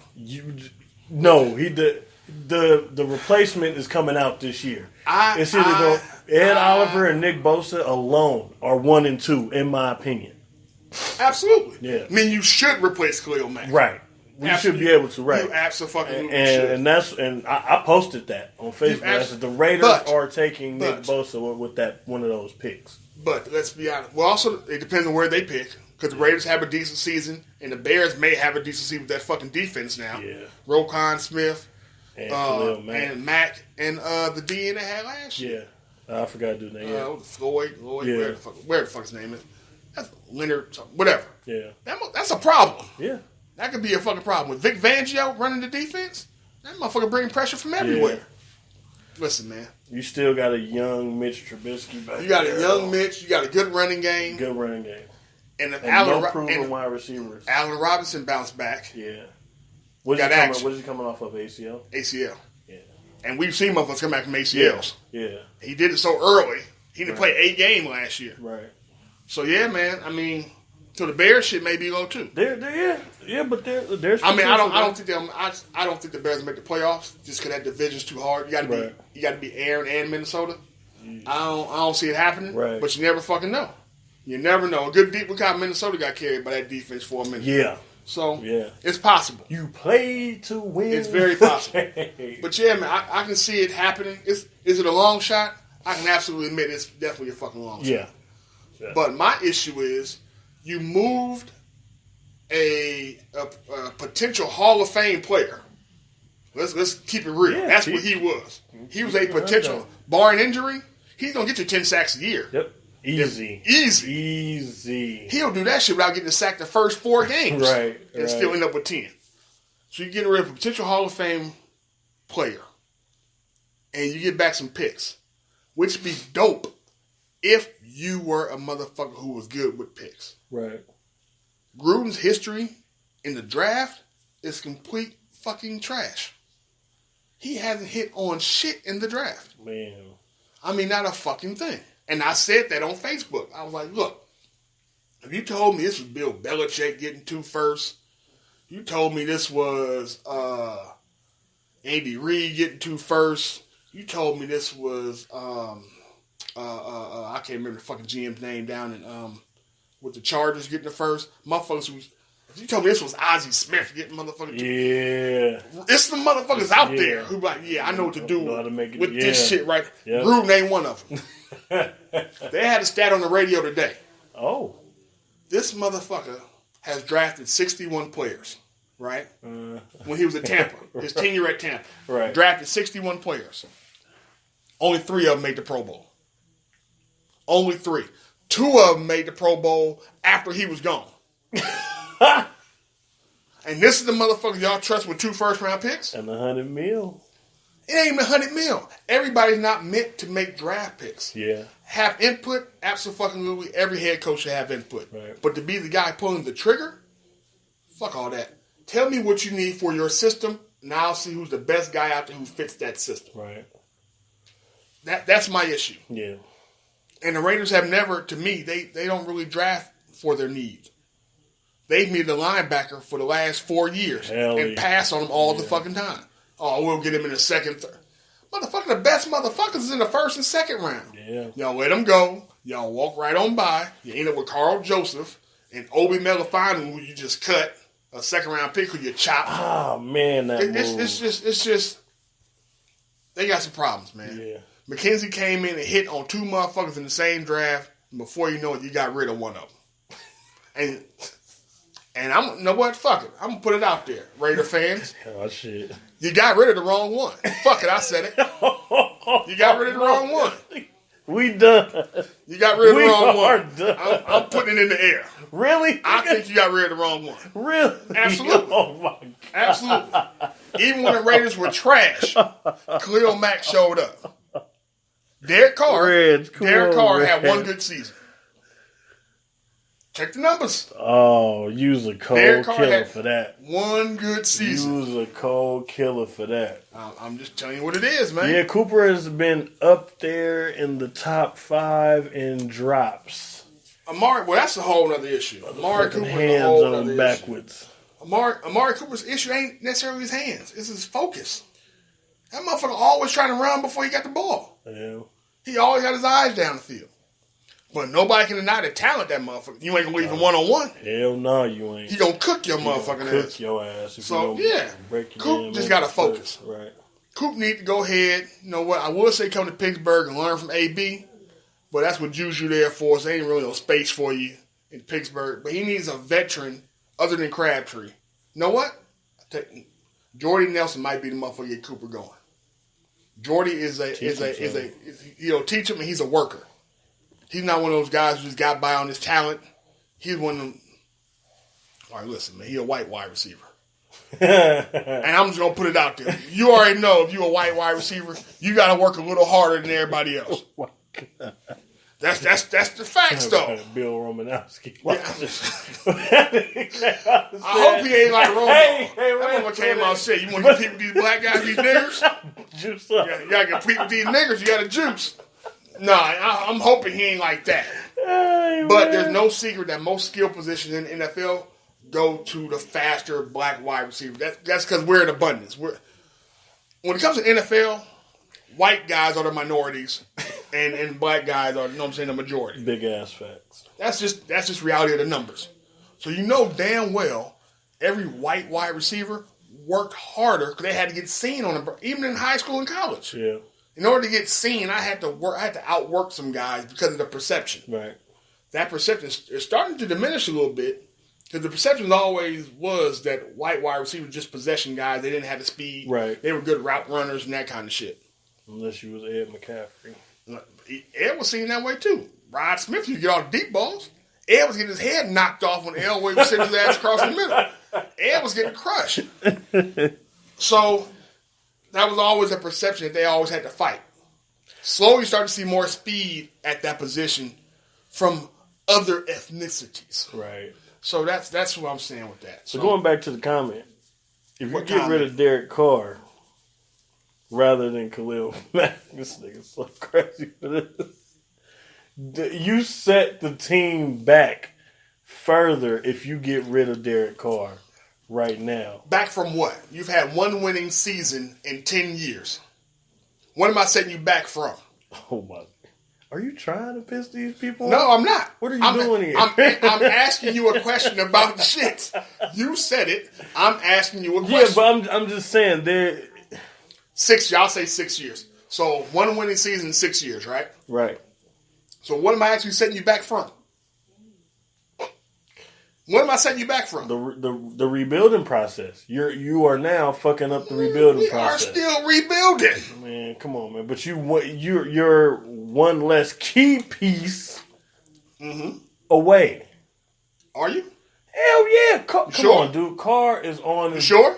The replacement is coming out this year. It's either Ed Oliver and Nick Bosa alone are 1 and 2, in my opinion. Absolutely. Yeah. I mean, you should replace Khalil Mack. Right. We should be able to, right? You absolutely should. And I posted that on Facebook. I said the Raiders are taking Nick Bosa with one of those picks. But let's be honest. Well, also it depends on where they pick, because the Raiders have a decent season, and the Bears may have a decent season with that fucking defense now. Yeah. Roquan Smith, and Khalil Mack. and Mack, and the DN they had last year. Yeah, I forgot to do that. Floyd, yeah. where the fuck his name is? That's Leonard, whatever. Yeah, that's a problem. Yeah. That could be a fucking problem. With Vic Fangio running the defense, that motherfucker bringing pressure from everywhere. Yeah. Listen, man. You still got a young Mitch Trubisky back there. You got a young Mitch. You got a good running game. And no proven wide receivers. Allen Robinson bounced back. Yeah. What is he coming off of, ACL? ACL. Yeah. And we've seen motherfuckers come back from ACLs. Yeah. He did it so early. He didn't play 8 games last year. Right. So, yeah, man. I mean, so the Bears shit may be low, too. Yeah, but there's. I mean, I don't think the Bears make the playoffs just because that division's too hard. You got to be Aaron and Minnesota. I don't see it happening. Right. But you never fucking know. You never know. A good deep look how Minnesota got carried by that defense for a minute. Yeah. So it's possible. You play to win. It's very possible. But yeah, man, I can see it happening. Is it a long shot? I can absolutely admit it's definitely a fucking long shot. Yeah. But my issue is you moved a potential Hall of Fame player. Let's keep it real. That's what he was. He was a potential, barring injury, he's gonna get you 10 sacks a year. Yep. Easy. He'll do that shit without getting sacked the first 4 games. Right. And still end up with 10. So you're getting rid of a potential Hall of Fame player. And you get back some picks. Which would be dope if you were a motherfucker who was good with picks. Right. Gruden's history in the draft is complete fucking trash. He hasn't hit on shit in the draft. Man. I mean, not a fucking thing. And I said that on Facebook. I was like, look, if you told me this was Bill Belichick getting 2 firsts, you told me this was Andy Reid getting 2 firsts, you told me this was I can't remember the fucking GM's name down in with the Chargers getting the first. Motherfuckers who, if you told me this was Ozzie Smith getting motherfucking 2. Yeah. It's the motherfuckers out there who like, I know what to do with this shit right. Yep. Gruden ain't one of them. They had a stat on the radio today. Oh. This motherfucker has drafted 61 players, right? When he was at Tampa. His tenure at Tampa. Right. Drafted 61 players. Only 3 of them made the Pro Bowl. Only 3. 2 of them made the Pro Bowl after he was gone. And And this is the motherfucker y'all trust with 2 first-round picks? And $100 million. It ain't even $100 million. Everybody's not meant to make draft picks. Yeah. Have input? Absolutely. Every head coach should have input. Right. But to be the guy pulling the trigger? Fuck all that. Tell me what you need for your system, and I'll see who's the best guy out there who fits that system. Right. That's my issue. Yeah. And the Raiders have never, to me, they don't really draft for their needs. They've needed a linebacker for the last 4 years and pass on them all the fucking time. Oh, we'll get him in the second, third. Motherfucker, the best motherfuckers is in the first and second round. Yeah. Y'all let them go. Y'all walk right on by. You end up with Carl Joseph and Obi Melafanu, who you just cut, a second round pick who you chopped. Oh, man, it's just, they got some problems, man. Yeah. McKenzie came in and hit on 2 motherfuckers in the same draft, and before you know it, you got rid of one of them. And I'm, you know what? Fuck it. I'm going to put it out there, Raider fans. Oh, shit. You got rid of the wrong one. Fuck it, I said it. You got rid of the wrong one. We done. You got rid of the wrong one. Done. I'm putting it in the air. Really? I think you got rid of the wrong one. Really? Absolutely. Oh, my God. Absolutely. Even when the Raiders were trash, Khalil Mack showed up. Derek Carr had one good season. Check the numbers. Oh, use a cold killer for that. One good season. Use a cold killer for that. I'm just telling you what it is, man. Yeah, Cooper has been up there in the top 5 in drops. Amari, well, that's a whole other issue. Amari Cooper's hands a whole on other backwards. issue. Amari Cooper's issue ain't necessarily his hands. It's his focus. That motherfucker always trying to run before he got the ball. Yeah. He always got his eyes down the field. But nobody can deny the talent that motherfucker. You ain't gonna leave him 1-on-1. Hell no, you ain't. He gonna cook your motherfucking ass. Cook your ass. So yeah, Coop just gotta focus. Right. Coop need to go ahead. You know what? I would say come to Pittsburgh and learn from AB, but that's what Juju there for. So there ain't really no space for you in Pittsburgh. But he needs a veteran other than Crabtree. You know what? Jordy Nelson might be the motherfucker to get Cooper going. Jordy is a teach him, and he's a worker. He's not one of those guys who just got by on his talent. He's one of them. All right, listen, man. He's a white wide receiver. And I'm just going to put it out there. You already know if you're a white wide receiver, you got to work a little harder than everybody else. Oh, my God. That's the facts, though. Bill Romanowski. I hope he ain't like Romo. That motherfucker came out and said, you want to compete with these black guys, these niggers? Juice up. You got to compete with these niggers. You got to juice. Nah, I'm hoping he ain't like that. Hey, but there's no secret that most skill positions in the NFL go to the faster black wide receiver. That's because we're in abundance. When it comes to NFL, white guys are the minorities, and black guys are, you know what I'm saying, the majority. Big ass facts. That's just reality of the numbers. So you know damn well every white wide receiver worked harder because they had to get seen on them, even in high school and college. Yeah. In order to get seen, I had to outwork some guys because of the perception. Right. That perception is starting to diminish a little bit because the perception always was that white wide receivers were just possession guys. They didn't have the speed. Right. They were good route runners and that kind of shit. Unless you was Ed McCaffrey. Ed was seen that way too. Rod Smith, you get all the deep balls. Ed was getting his head knocked off when Elway was sitting his ass across the middle. Ed was getting crushed. So that was always a perception that they always had to fight. Slowly you start to see more speed at that position from other ethnicities. Right. So that's what I'm saying with that. So going back to the comment, if you get rid of Derek Carr rather than Khalil Mack, this nigga's so crazy for this. You set the team back further if you get rid of Derek Carr right now. Back from what? You've had one winning season in 10 years. What am I setting you back from? Oh my! Are you trying to piss these people off? No, I'm not. What are you doing here? I'm asking you a question about the shit. You said it. I'm asking you a question. Yeah, but I'm just saying they're 6. Y'all say 6 years. So one winning season in 6 years, right? Right. So what am I actually setting you back from? What am I setting you back from? The rebuilding process. You are now fucking up the rebuilding process. We are still rebuilding. Man, come on, man. But you're one less key piece away. Are you? Hell yeah. Come sure? on, dude. Carr is on. You sure?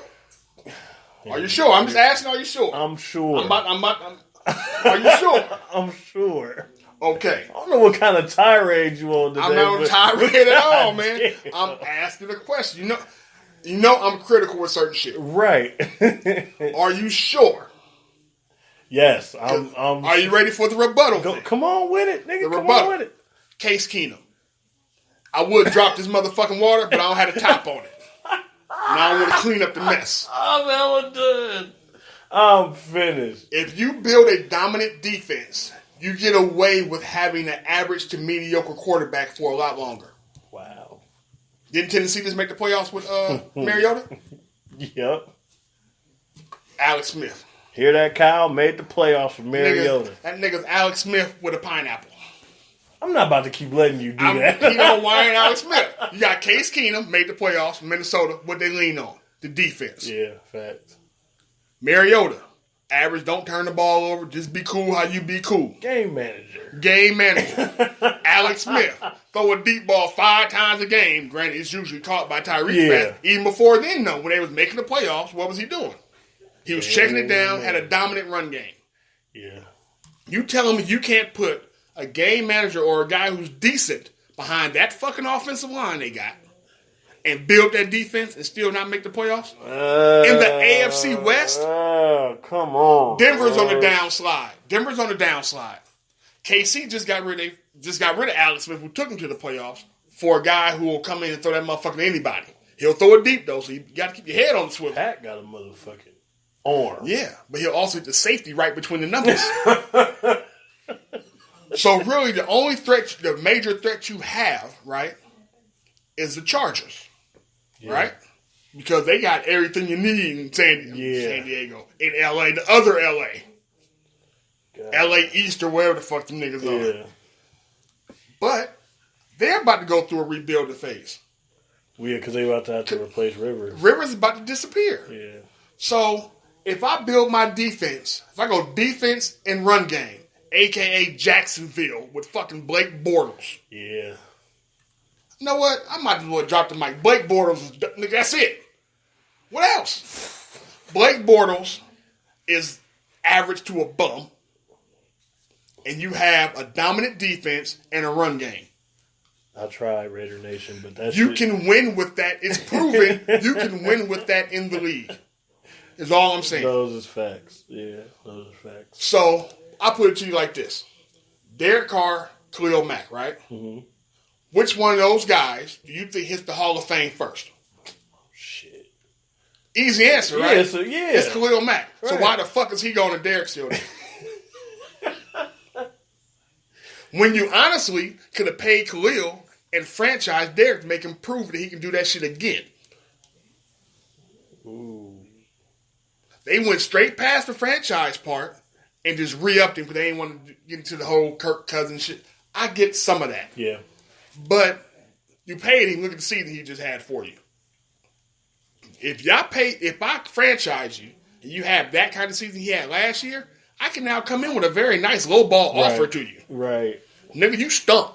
Are you sure? I'm just asking. Are you sure? I'm sure. Are you sure? I'm sure. Okay. I don't know what kind of tirade you on today. I'm not on tirade at all, man. Damn. I'm asking a question. You know I'm critical with certain shit. Right. Are you sure? Yes. I'm Are you ready for the rebuttal? Come on with it, nigga. Come on with it. Case Keenum. I would drop this motherfucking water, but I don't have the top on it. Now I want to clean up the mess. I'm hella done. I'm finished. If you build a dominant defense, you get away with having an average to mediocre quarterback for a lot longer. Wow. Didn't Tennessee just make the playoffs with Mariota? Yep. Alex Smith. Hear that, Kyle? Made the playoffs with Mariota. That nigga's Alex Smith with a pineapple. I'm not about to keep letting you do that. You know why ain't Alex Smith? You got Case Keenum, made the playoffs, Minnesota. What they lean on? The defense. Yeah, facts. Mariota. Average, don't turn the ball over. Just be cool how you be cool. Game manager. Alex Smith. Throw a deep ball 5 times a game. Granted, it's usually caught by Tyreek. Yeah. Even before then, though, when they was making the playoffs, what was he doing? He was checking it down, had a dominant run game. Yeah. You tell him you can't put a game manager or a guy who's decent behind that fucking offensive line they got and build that defense and still not make the playoffs? In the AFC West? Come on. Denver's on the downslide. KC just got rid of Alex Smith, who took him to the playoffs, for a guy who will come in and throw that motherfucker to anybody. He'll throw it deep, though, so you got to keep your head on the swivel. Pat got a motherfucking arm. Yeah, but he'll also hit the safety right between the numbers. So really, the major threat you have, right, is the Chargers, right? Because they got everything you need in San Diego, in LA, the other LA. God. LA East or wherever the fuck them niggas are. But they're about to go through a rebuilding phase. Yeah, because they're about to have to replace Rivers. Rivers is about to disappear. Yeah. So if I build my defense, if I go defense and run game, a.k.a. Jacksonville with fucking Blake Bortles. Yeah. You know what? I might as well drop the mic. Blake Bortles, that's it. What else? Blake Bortles is average to a bum. And you have a dominant defense and a run game. I tried, Raider Nation, but that's you can win with that. It's proven you can win with that in the league. Is all I'm saying. Those is facts. Yeah, those are facts. So I put it to you like this: Derek Carr, Khalil Mack, right? Mm-hmm. Which one of those guys do you think hits the Hall of Fame first? Shit. Easy answer, right? Yeah, it's Khalil Mack. Right. So why the fuck is he going to Derek still there? When you honestly could have paid Khalil and franchised Derek to make him prove that he can do that shit again. Ooh. They went straight past the franchise part and just re-upped him because they didn't want to get into the whole Kirk Cousins shit. I get some of that. Yeah. But you paid him. Look at the season he just had for you. If I franchise you and you have that kind of season he had last year, I can now come in with a very nice low ball offer to you. Right. Nigga, you stunk.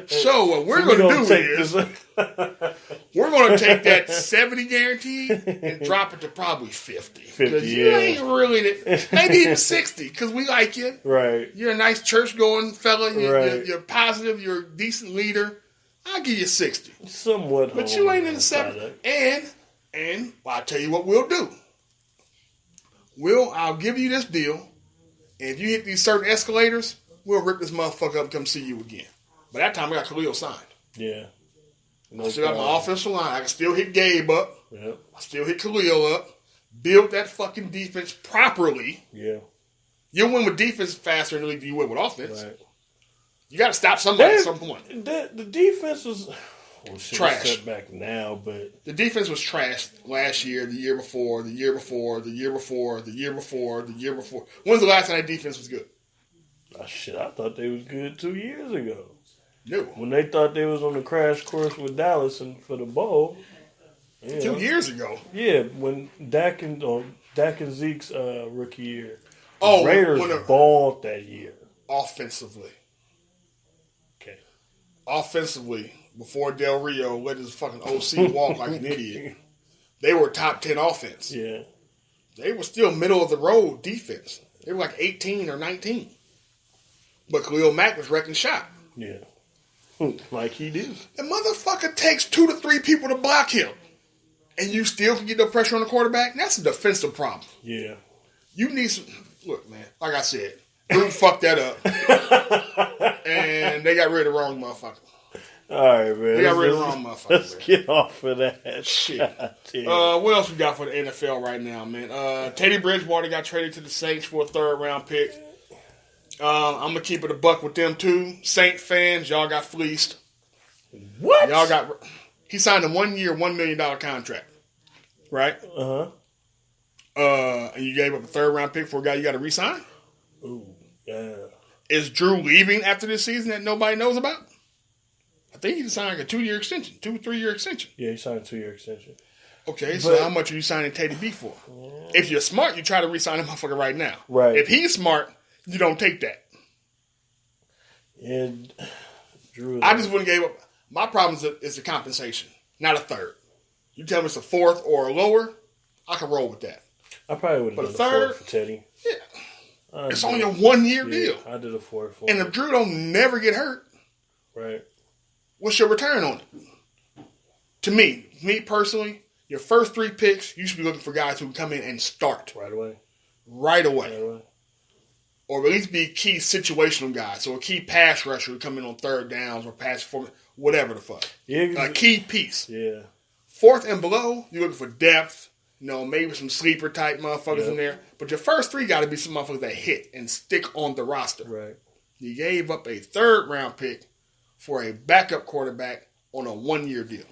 So what we're going to do is we're going to take that 70 guarantee and drop it to probably 50. Because you ain't really, maybe even 60 because we like you. Right. You're a nice church-going fella. You're positive. You're a decent leader. I'll give you 60. Somewhat. But you ain't in the 70. And I'll tell you what we'll do. I'll give you this deal. And if you hit these certain escalators, we'll rip this motherfucker up and come see you again. By that time, I got Khalil signed. Yeah. I still got my offensive line. I can still hit Gabe up. Yep. I still hit Khalil up. Build that fucking defense properly. Yeah. You'll win with defense faster in the league than you will with offense. Right. You got to stop somebody at some point. The defense was trash. Set back now, but the defense was trash last year, the year before, the year before, the year before, the year before, the year before. When's the last time that defense was good? Shit, I thought they was good 2 years ago. No. When they thought they was on the crash course with Dallas and for the bowl. 2 years ago. Yeah, when Dak and Zeke's rookie year. The Raiders balled that year. Offensively. Okay. Offensively, before Del Rio let his fucking OC walk like an idiot, they were top 10 offense. Yeah. They were still middle of the road defense. They were like 18 or 19. But Khalil Mack was wrecking shop. Yeah. Like he did. The motherfucker takes 2 to 3 people to block him. And you still can get no pressure on the quarterback? That's a defensive problem. Yeah. You need some... Look, man, like I said, Drew fucked that up. And they got rid of the wrong motherfucker. All right, man. They got rid of the wrong motherfucker. Let's get off of that. Shit. What else we got for the NFL right now, man? Teddy Bridgewater got traded to the Saints for a 3rd round pick. I'm going to keep it a buck with them, too. Saint fans, y'all got fleeced. What? Y'all got... He signed a 1-year, $1 million contract. Right? Uh-huh. And you gave up a 3rd round pick for a guy you got to re-sign? Ooh, yeah. Is Drew leaving after this season that nobody knows about? I think he signed like a 2-year extension, 2-3-year extension. Yeah, he signed a 2-year extension. Okay, so how much are you signing Teddy B for? If you're smart, you try to re-sign him motherfucker right now. Right. If he's smart, you don't take that. And Drew, I just wouldn't give up. My problem is the compensation, not a 3rd. You tell me it's a 4th or a lower, I can roll with that. I probably would have done a 4th for Teddy. Yeah. It's only a 1-year deal. I did a 4th for him. And if Drew don't never get hurt, right? What's your return on it? To me personally, your first 3 picks, you should be looking for guys who can come in and start. Right away. Right away. Or at least be key situational guys. So a key pass rusher who come in on 3rd downs or pass form, whatever the fuck. Yeah, a key piece. Yeah. 4th and below, you're looking for depth. Maybe some sleeper type motherfuckers in there. But your first 3 got to be some motherfuckers that hit and stick on the roster. Right. You gave up a 3rd round pick for a backup quarterback on a 1-year deal.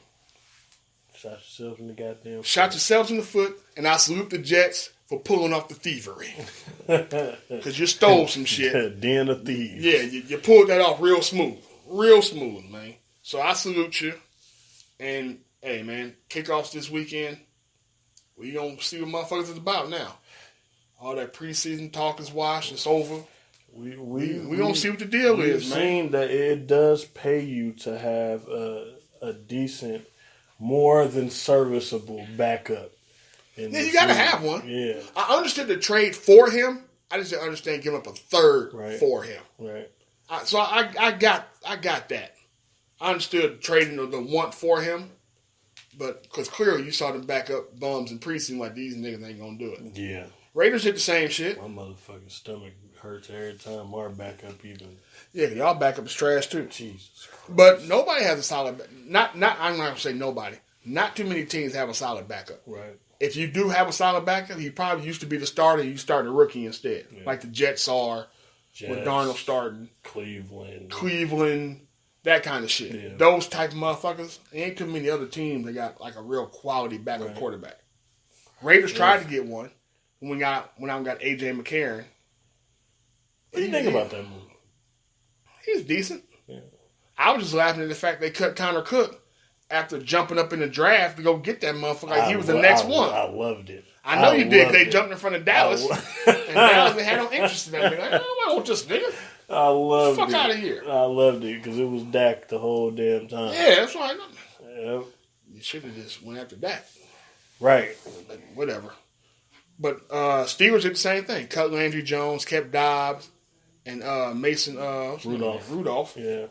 Shot yourself in the goddamn foot. Shot yourselves in the foot, and I salute the Jets for pulling off the thievery. Because you stole some shit. Den of thieves. Yeah, you pulled that off real smooth. Real smooth, man. So I salute you. And, hey, man, kickoffs this weekend. We gonna see what motherfuckers is about now. All that preseason talk is washed. It's over. We gonna see what the deal is, man. We've seen that it does pay you to have a decent, more than serviceable backup. Yeah, you gotta have one. Yeah. I understood the trade for him. I just didn't understand giving up a 3rd for him. Right. So I got that. I understood trading the want for him. But, because clearly you saw them back up bums in preseason like these niggas ain't going to do it. Yeah. Raiders did the same shit. My motherfucking stomach hurts every time our backup even. Yeah, y'all backup is trash too. Jesus Christ. But nobody has a solid not I'm not going to say nobody. Not too many teams have a solid backup. Right. If you do have a solid backup, he probably used to be the starter. You start a rookie instead. Yeah. Like the Jets are with Darnold starting. Cleveland. That kind of shit. Yeah. Those type of motherfuckers. There ain't too many other teams that got like a real quality backup quarterback. Raiders tried to get one when I got AJ McCarron. What do you think about that move? He's decent. Yeah. I was just laughing at the fact they cut Connor Cook after jumping up in the draft to go get that motherfucker. Like he was the next one. I loved it. I know you did. They jumped in front of Dallas. And Dallas had no interest in that. Like, I don't want this nigga. I loved it. Fuck out of here. I loved it because it was Dak the whole damn time. Yeah, that's right. Yep. You should have just went after Dak. Right. But whatever. But Steelers did the same thing. Cut Landry Jones, kept Dobbs, and Mason Rudolph. Yeah.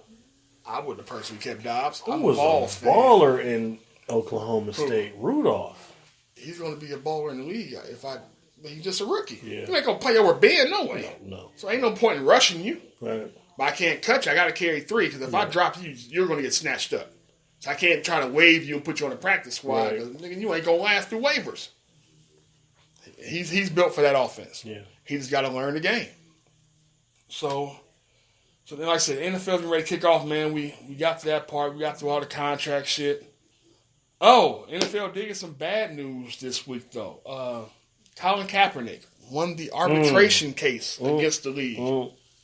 I wouldn't have personally kept Dobbs. Who was a baller in Oklahoma State? Rudolph. He's going to be a baller in the league he's just a rookie. Yeah. You ain't going to play over Ben, no way. No. So ain't no point in rushing you. Right. But I can't cut you. I got to carry 3 because if I drop you, you're going to get snatched up. So I can't try to waive you and put you on a practice squad because nigga, you ain't going to last through waivers. He's built for that offense. Yeah. He just got to learn the game. So then, like I said, NFL's getting ready to kick off, man. We got to that part. We got through all the contract shit. Oh, NFL did get some bad news this week, though. Colin Kaepernick won the arbitration case against the league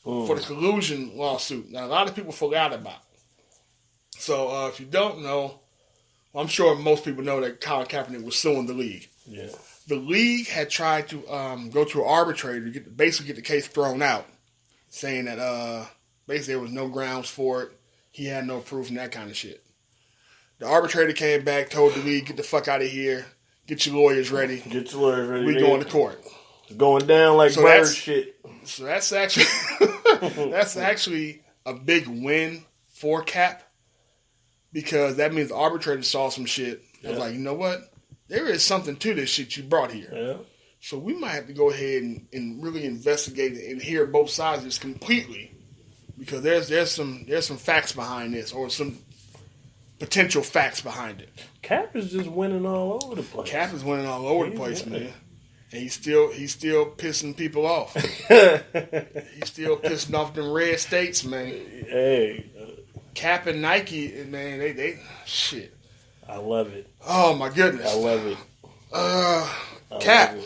for the collusion lawsuit. Now, a lot of people forgot about it. So, if you don't know, I'm sure most people know that Colin Kaepernick was suing the league. Yeah. The league had tried to go to an arbitrator to basically get the case thrown out, saying that basically there was no grounds for it. He had no proof and that kind of shit. The arbitrator came back, told the league, get the fuck out of here. Get your lawyers ready. Get your lawyers ready. We going to court. It's going down like bird shit. So that's actually a big win for Cap, because that means the arbitrator saw some shit. I was like, you know what? There is something to this shit you brought here. Yeah. So we might have to go ahead and really investigate it and hear both sides just completely, because there's some facts behind this, or some potential facts behind it. Cap is just winning all over the place. Cap is winning all over the place, man. And he's still pissing people off. He's still pissing off them red states, man. Hey. Cap and Nike, man, they shit. I love it. Oh my goodness. I love it. Cap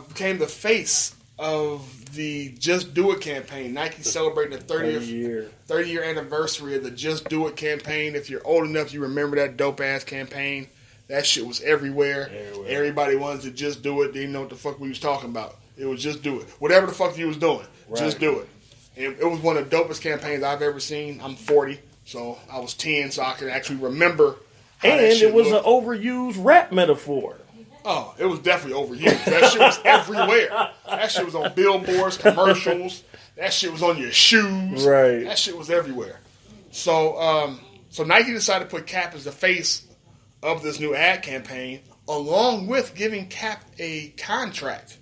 became the face of the Just Do It campaign. Nike celebrating the 30 year anniversary of the Just Do It campaign. If you're old enough, you remember that dope ass campaign. That shit was everywhere. Everybody wanted to just do it. They didn't know what the fuck we was talking about. It was just do it. Whatever the fuck you was doing, just do it. And it was one of the dopest campaigns I've ever seen. I'm 40, so I was 10, so I can actually remember how and that shit it was looked. an overused rap metaphor. Oh, it was definitely overused. That shit was everywhere. That shit was on billboards, commercials. That shit was on your shoes. Right. That shit was everywhere. So, so Nike decided to put Cap as the face of this new ad campaign, along with giving Cap a contract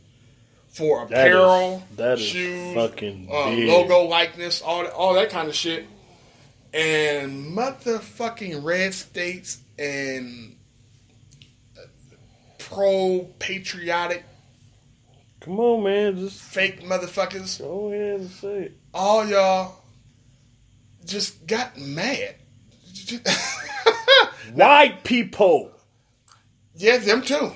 for apparel, shoes, fucking logo likeness, all that kind of shit. And motherfucking red states and pro-patriotic, come on, man, just fake motherfuckers. Go ahead and say it. All y'all just got mad. White people. Yeah, them too.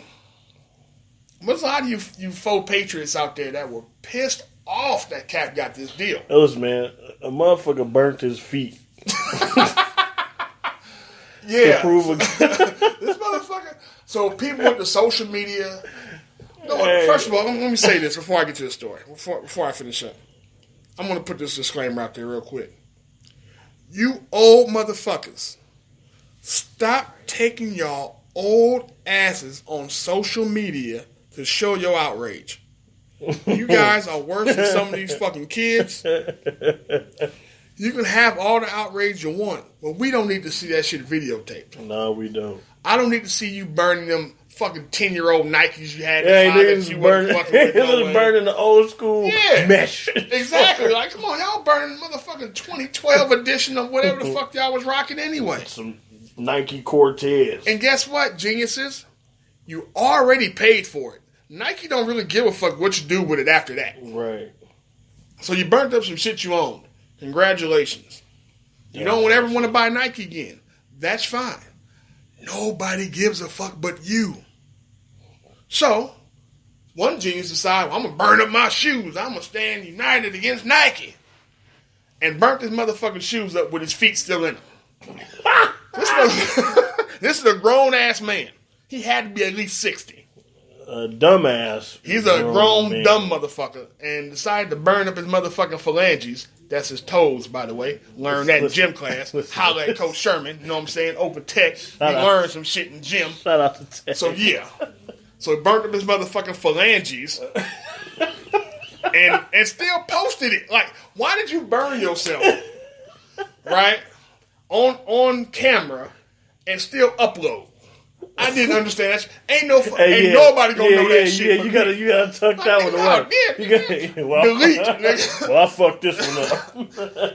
There's a lot of you faux patriots out there that were pissed off that Cap got this deal. Listen, man, a motherfucker burnt his feet. Yeah. To prove this motherfucker. So people went to social media. No, first of all, let me say this before I get to the story. Before I finish up. I'm going to put this disclaimer out there real quick. You old motherfuckers, stop taking y'all old asses on social media to show your outrage. You guys are worse than some of these fucking kids. You can have all the outrage you want, but we don't need to see that shit videotaped. No, we don't. I don't need to see you burning them fucking 10-year-old Nikes you had. Niggas burning the old school mesh. Exactly. Like, come on, y'all burning motherfucking 2012 edition of whatever the fuck y'all was rocking anyway. Some Nike Cortez. And guess what, geniuses? You already paid for it. Nike don't really give a fuck what you do with it after that. Right. So you burnt up some shit you owned. Congratulations. You don't ever want to buy Nike again. That's fine. Nobody gives a fuck but you. So, one genius decided, I'm going to burn up my shoes. I'm going to stand united against Nike. And burnt his motherfucking shoes up with his feet still in them. This is a grown-ass man. He had to be at least 60. A dumbass. He's a grown, dumb motherfucker. And decided to burn up his motherfucking phalanges. That's his toes, by the way. Learned that in gym class. Holla at Coach Sherman. You know what I'm saying? Open tech. He learned some shit in gym. Shout out to Tech. So, yeah. So, he burnt up his motherfucking phalanges. and still posted it. Like, why did you burn yourself? Right? On camera. And still upload. I didn't understand that. Ain't nobody gonna know that shit. Yeah, you gotta tuck that one away. Delete. Well, I fucked this one up.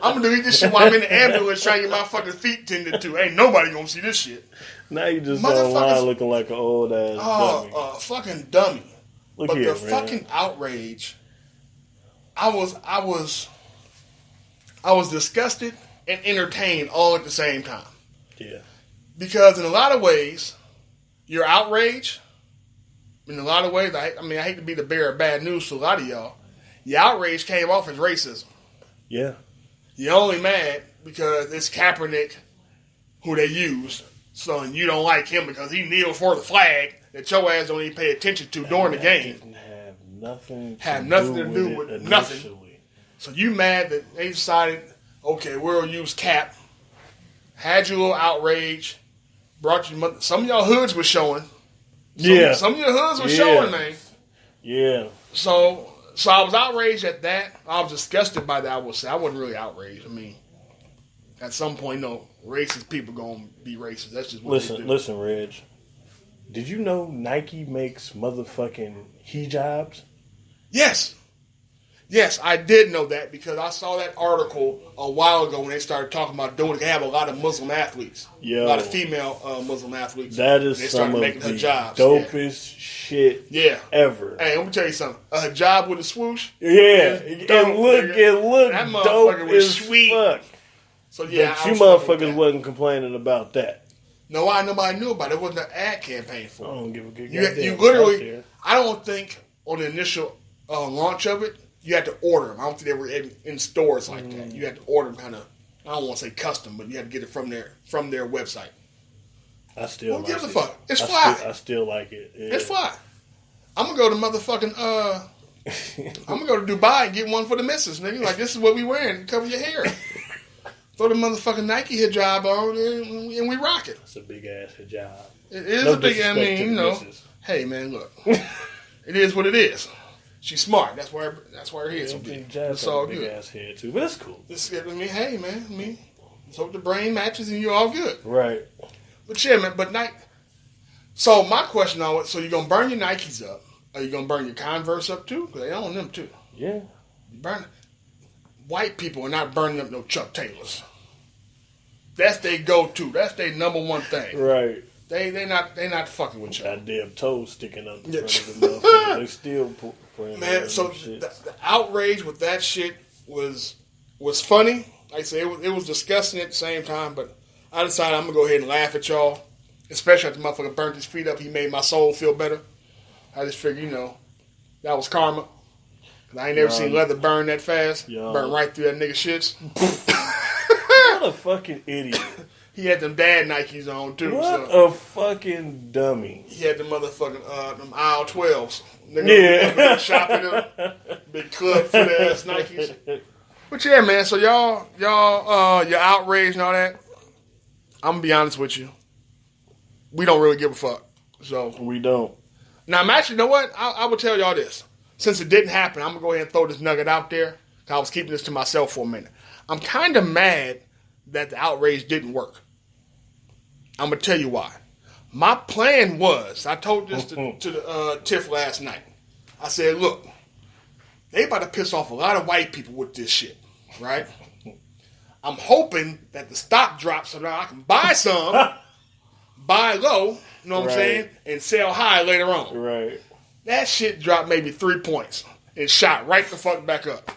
I'm gonna delete this shit while I'm in the ambulance trying to get my fucking feet tended to. Ain't nobody gonna see this shit. Now you just online looking like an old ass dummy. Fucking dummy. Look here, the fucking outrage. I was disgusted and entertained all at the same time. Yeah. Because in a lot of ways, your outrage, in a lot of ways, I hate to be the bearer of bad news to a lot of y'all, your outrage came off as racism. Yeah. You're only mad because it's Kaepernick who they used, so you don't like him because he kneeled for the flag that your ass don't even pay attention to during the game. Didn't have nothing to do with nothing. So you mad that they decided, okay, we'll use Cap. had your little outrage, brought you some of y'all hoods was showing. Some of your hoods was showing, man. Yeah. So I was outraged at that. I was disgusted by that. I would say I wasn't really outraged. I mean, at some point, racist people gonna be racist. That's just what they do. Listen, Reg. Did you know Nike makes motherfucking hijabs? Yes, I did know that because I saw that article a while ago when they started talking about doing it. They have a lot of Muslim athletes, a lot of female Muslim athletes. That is they some of making the hijabs. dopest shit ever. Hey, let me tell you something. A hijab with a swoosh. Yeah, it look that motherfucker dope was as sweet. Fuck. So yeah, but you motherfuckers wasn't complaining about that. No, nobody knew about it. It wasn't an ad campaign for it. I don't give a good You literally, I don't think on the initial launch of it, you had to order them. I don't think they were in stores like that. You had to order them kind of, I don't want to say custom, but you had to get it from their website. I still like it. Who gives a fuck? It's fly. I still like it. Yeah. It's fly. I'm going to go to motherfucking, I'm going to go to Dubai and get one for the missus, nigga. Like, this is what we wearing. Cover your hair. Throw the motherfucking Nike hijab on and we rock it. It's a big ass hijab. It is a big, I mean, hey man, look. It is what it is. She's smart. That's why her head's so big. It's all good. Big ass head too, but it's cool. Hey man, let's hope the brain matches and you're all good. Right. But yeah, man, so my question now, so you're going to burn your Nikes up? Are you going to burn your Converse up too? Because they own them too. Yeah. White people are not burning up no Chuck Taylors. That's their go-to. That's their number one thing. Right. They not fucking with you. Got damn toes sticking up in front of the motherfucker. They still putting man. So the outrage with that shit was funny. Like I say, it was disgusting at the same time. But I decided I'm gonna go ahead and laugh at y'all, especially after the motherfucker burnt his feet up. He made my soul feel better. I just figured, that was karma. I ain't never seen leather burn that fast. Burn right through that nigga shits. What a fucking idiot. He had them dad Nikes on too. What a fucking dummy. He had the motherfucking them aisle 12s. Yeah. Shopping them. Big club for the ass Nikes. But yeah, man, so y'all you're outraged and all that. I'm gonna be honest with you. We don't really give a fuck. So we don't. Now I'm actually, you know what? I will tell y'all this. Since it didn't happen, I'm gonna go ahead and throw this nugget out there. I was keeping this to myself for a minute. I'm kind of mad that the outrage didn't work. I'm going to tell you why. My plan was, I told this to the Tiff last night. I said, look, they about to piss off a lot of white people with this shit, right? I'm hoping that the stock drops so that I can buy some, buy low, you know what I'm saying, and sell high later on. Right. That shit dropped maybe 3 points and shot right the fuck back up.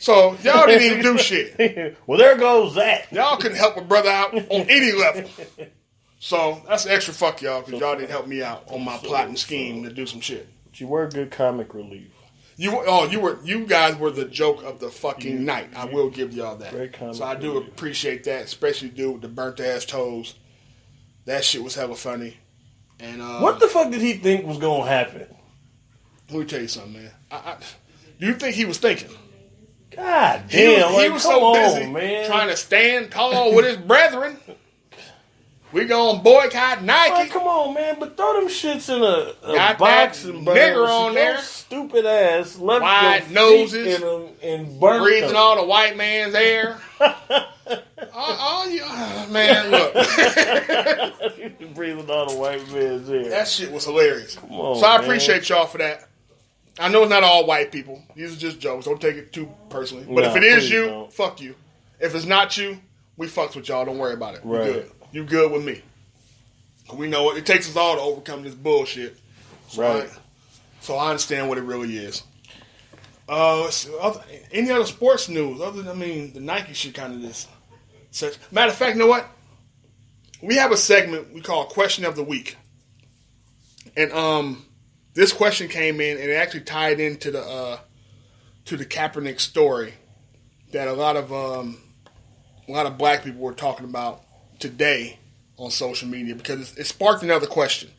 So, y'all didn't even do shit. Well, there goes that. Y'all couldn't help a brother out on any level. So, that's extra fuck y'all, because y'all didn't help me out on my plot and scheme to do some shit. But you were good comic relief. You guys were the joke of the fucking night. I will give y'all that. Great comic so I do relief. appreciate that, especially dude with the burnt ass toes. That shit was hella funny. And what the fuck did he think was going to happen? Let me tell you something, man. Do you think he was thinking? God damn, he was so busy trying to stand tall with his brethren. We gonna boycott Nike. Like, come on, man, but throw them shits in a box and burn nigger on there. Stupid ass, left wide noses in them and burn breathing them. all the white man's air. Man, look. Breathing all the white man's air. That shit was hilarious. Come on, so I appreciate y'all for that. I know it's not all white people. These are just jokes. Don't take it too personally. But if it is you, don't. Fuck you. If it's not you, we fucks with y'all. Don't worry about it. Right. You good. You good with me. We know it takes us all to overcome this bullshit. Right. So I understand what it really is. Any other sports news? Other than, the Nike shit kind of this. Matter of fact, you know what? We have a segment we call Question of the Week. And this question came in and it actually tied into the Kaepernick story that a lot of black people were talking about today on social media because it sparked another question.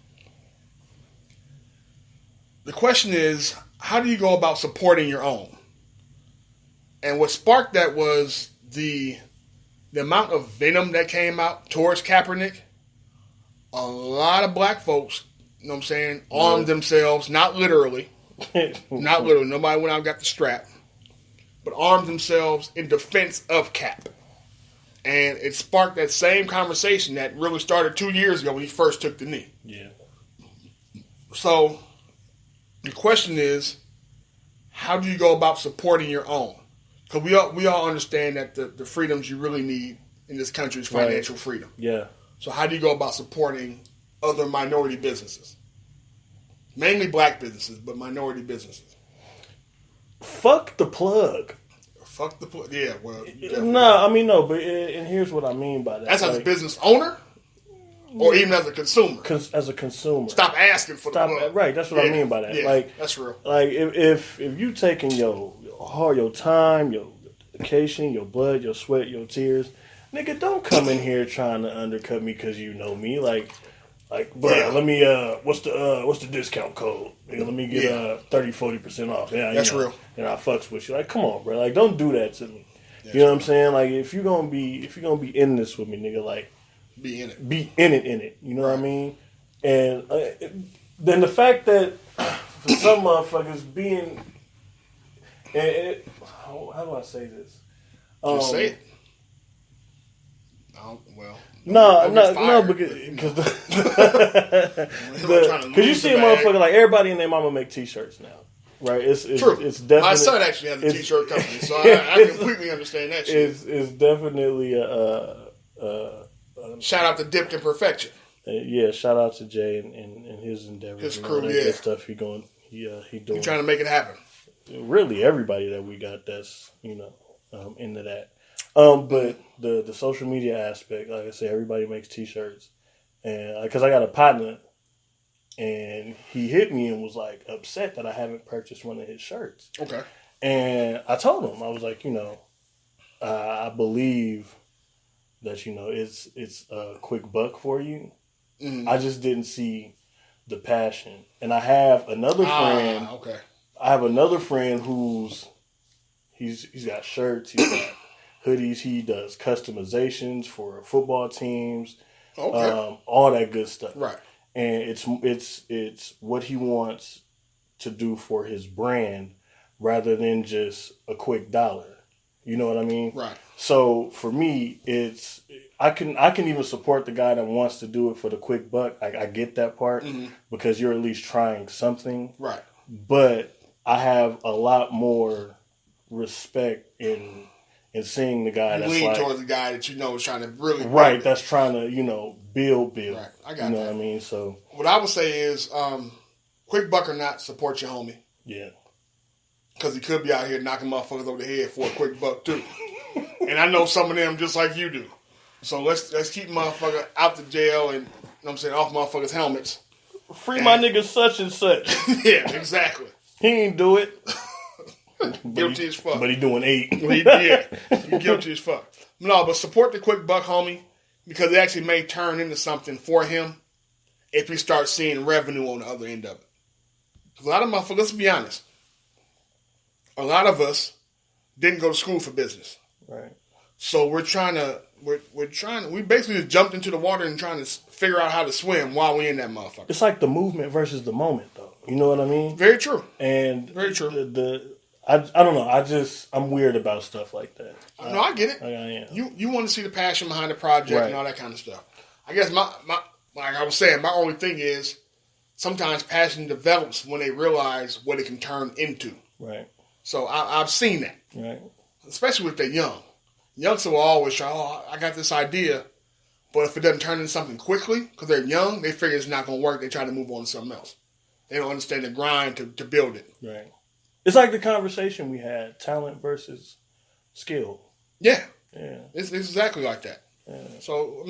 The question is, how do you go about supporting your own? And what sparked that was the the amount of venom that came out towards Kaepernick, a lot of black folks, you know what I'm saying, armed themselves, not literally. Not literally. Nobody went out and got the strap. But armed themselves in defense of Cap. And it sparked that same conversation that really started 2 years ago when he first took the knee. Yeah. So, the question is, how do you go about supporting your own? Because we all understand that the freedoms you really need in this country is financial freedom. Yeah. So how do you go about supporting other minority businesses? Mainly black businesses, but minority businesses. Fuck the plug. Fuck the plug. Yeah, well. No, but and here's what I mean by that. That's as a business owner? Or even as a consumer? As a consumer. Stop asking for the plug. Right, that's what I mean by that. Yeah, like, that's real. Like, if you taking your time, your dedication, your blood, your sweat, your tears, nigga, don't come in here trying to undercut me because you know me. Like, bro, let me, what's the discount code? Nigga, let me get 30-40% off. Yeah, that's real. And I fucks with you. Like, come on, bro. Like, don't do that to me. That's you know what I'm saying? Like, if you're gonna be in this with me, nigga, like, be in it. Be in it. You know what I mean? And then the fact that for some motherfuckers being, how do I say this? Just say it. No, because you see a motherfucker like everybody and their mama make T-shirts now, right? It's true. It's definitely, my son actually has a T-shirt company, so I completely understand that shit. It's definitely shout out to Dipped in Perfection. Shout out to Jay and his endeavors. His crew, that stuff he doing. He trying to make it happen. Really, everybody that we got that's into that. But the social media aspect, like I said, everybody makes T-shirts, and because I got a partner, and he hit me and was like upset that I haven't purchased one of his shirts. Okay. And I told him, I was like, I believe that it's a quick buck for you. Mm-hmm. I just didn't see the passion, and I have another friend. Okay. I have another friend who's he's got shirts, he's got hoodies, he does customizations for football teams, all that good stuff. Right. And it's what he wants to do for his brand rather than just a quick dollar. You know what I mean? Right. So for me, I can even support the guy that wants to do it for the quick buck. I get that part because you're at least trying something. Right. But I have a lot more respect in seeing the guy that's lean towards the guy that is trying to really right. That's trying to build. Right, I got you know that. What I mean? So what I would say is, quick buck or not, support your homie. Yeah, because he could be out here knocking motherfuckers over the head for a quick buck too. And I know some of them just like you do. So let's keep motherfucker out the jail and off motherfuckers' helmets. Free my nigga such and such. Yeah, exactly. He ain't do it. Guilty as fuck. But he doing 8. Yeah, he guilty as fuck. No, but support the quick buck, homie, because it actually may turn into something for him if he starts seeing revenue on the other end of it. A lot of motherfuckers, let's be honest, a lot of us didn't go to school for business. Right. So we basically just jumped into the water and trying to figure out how to swim while we in that motherfucker. It's like the movement versus the moment, though. You know what I mean? Very true. And very true. I don't know. I'm weird about stuff like that. No, I get it. I am. You want to see the passion behind the project and all that kind of stuff. I guess my like I was saying, my only thing is sometimes passion develops when they realize what it can turn into. Right. So I've seen that. Right. Especially if they're young. Youngsters will always try, I got this idea, but if it doesn't turn into something quickly, because they're young, they figure it's not going to work. They try to move on to something else. They don't understand the grind to build it. Right. It's like the conversation we had, talent versus skill. Yeah. Yeah. It's exactly like that. Yeah. So,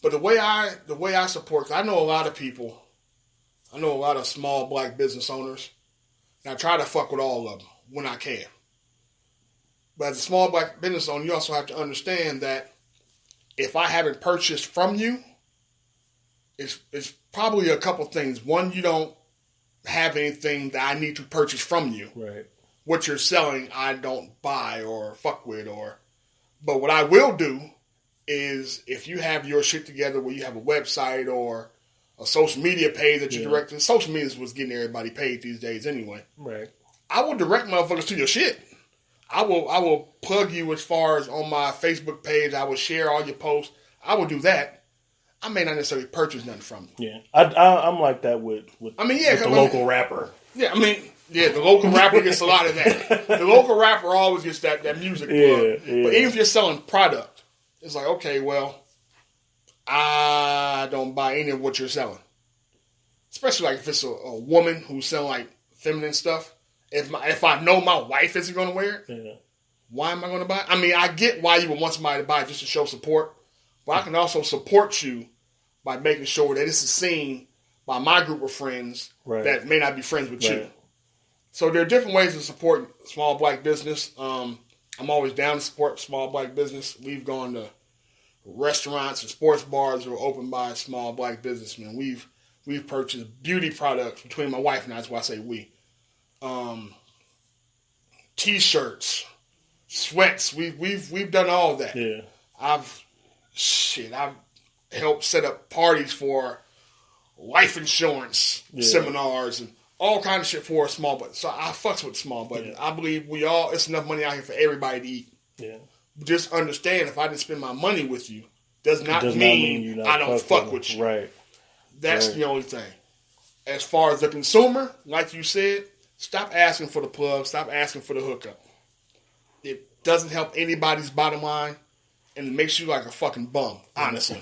but the way I support, I know a lot of people, I know a lot of small black business owners, and I try to fuck with all of them when I can. But as a small black business owner, you also have to understand that if I haven't purchased from you, it's probably a couple things. One, you don't have anything that I need to purchase from you. Right. What you're selling, I don't buy or fuck with but what I will do is if you have your shit together where you have a website or a social media page that you're directing. Social media is what's getting everybody paid these days anyway. Right. I will direct motherfuckers to your shit. I will plug you as far as on my Facebook page. I will share all your posts. I will do that. I may not necessarily purchase nothing from you. Yeah. I'm like that with the local rapper. Yeah, the local rapper gets a lot of that. The local rapper always gets that music plug. Yeah. But even if you're selling product, it's like, okay, well, I don't buy any of what you're selling. Especially like if it's a woman who's selling like feminine stuff. If I know my wife isn't going to wear it, why am I going to buy it? I mean, I get why you would want somebody to buy it just to show support. But I can also support you by making sure that this is seen by my group of friends that may not be friends with you. So there are different ways to support small black business. I'm always down to support small black business. We've gone to restaurants and sports bars that were opened by small black businessmen. We've purchased beauty products between my wife and I. That's why I say we. T-shirts, sweats. We've done all that. Yeah. I've helped set up parties for life insurance seminars and all kinds of shit for a small business. So I fucks with small business. I believe it's enough money out here for everybody to eat. Yeah. Just understand, if I didn't spend my money with you, does not mean I don't fuck with you. Right. That's the only thing. As far as the consumer, like you said, stop asking for the plug. Stop asking for the hookup. It doesn't help anybody's bottom line, and it makes you like a fucking bum, honestly.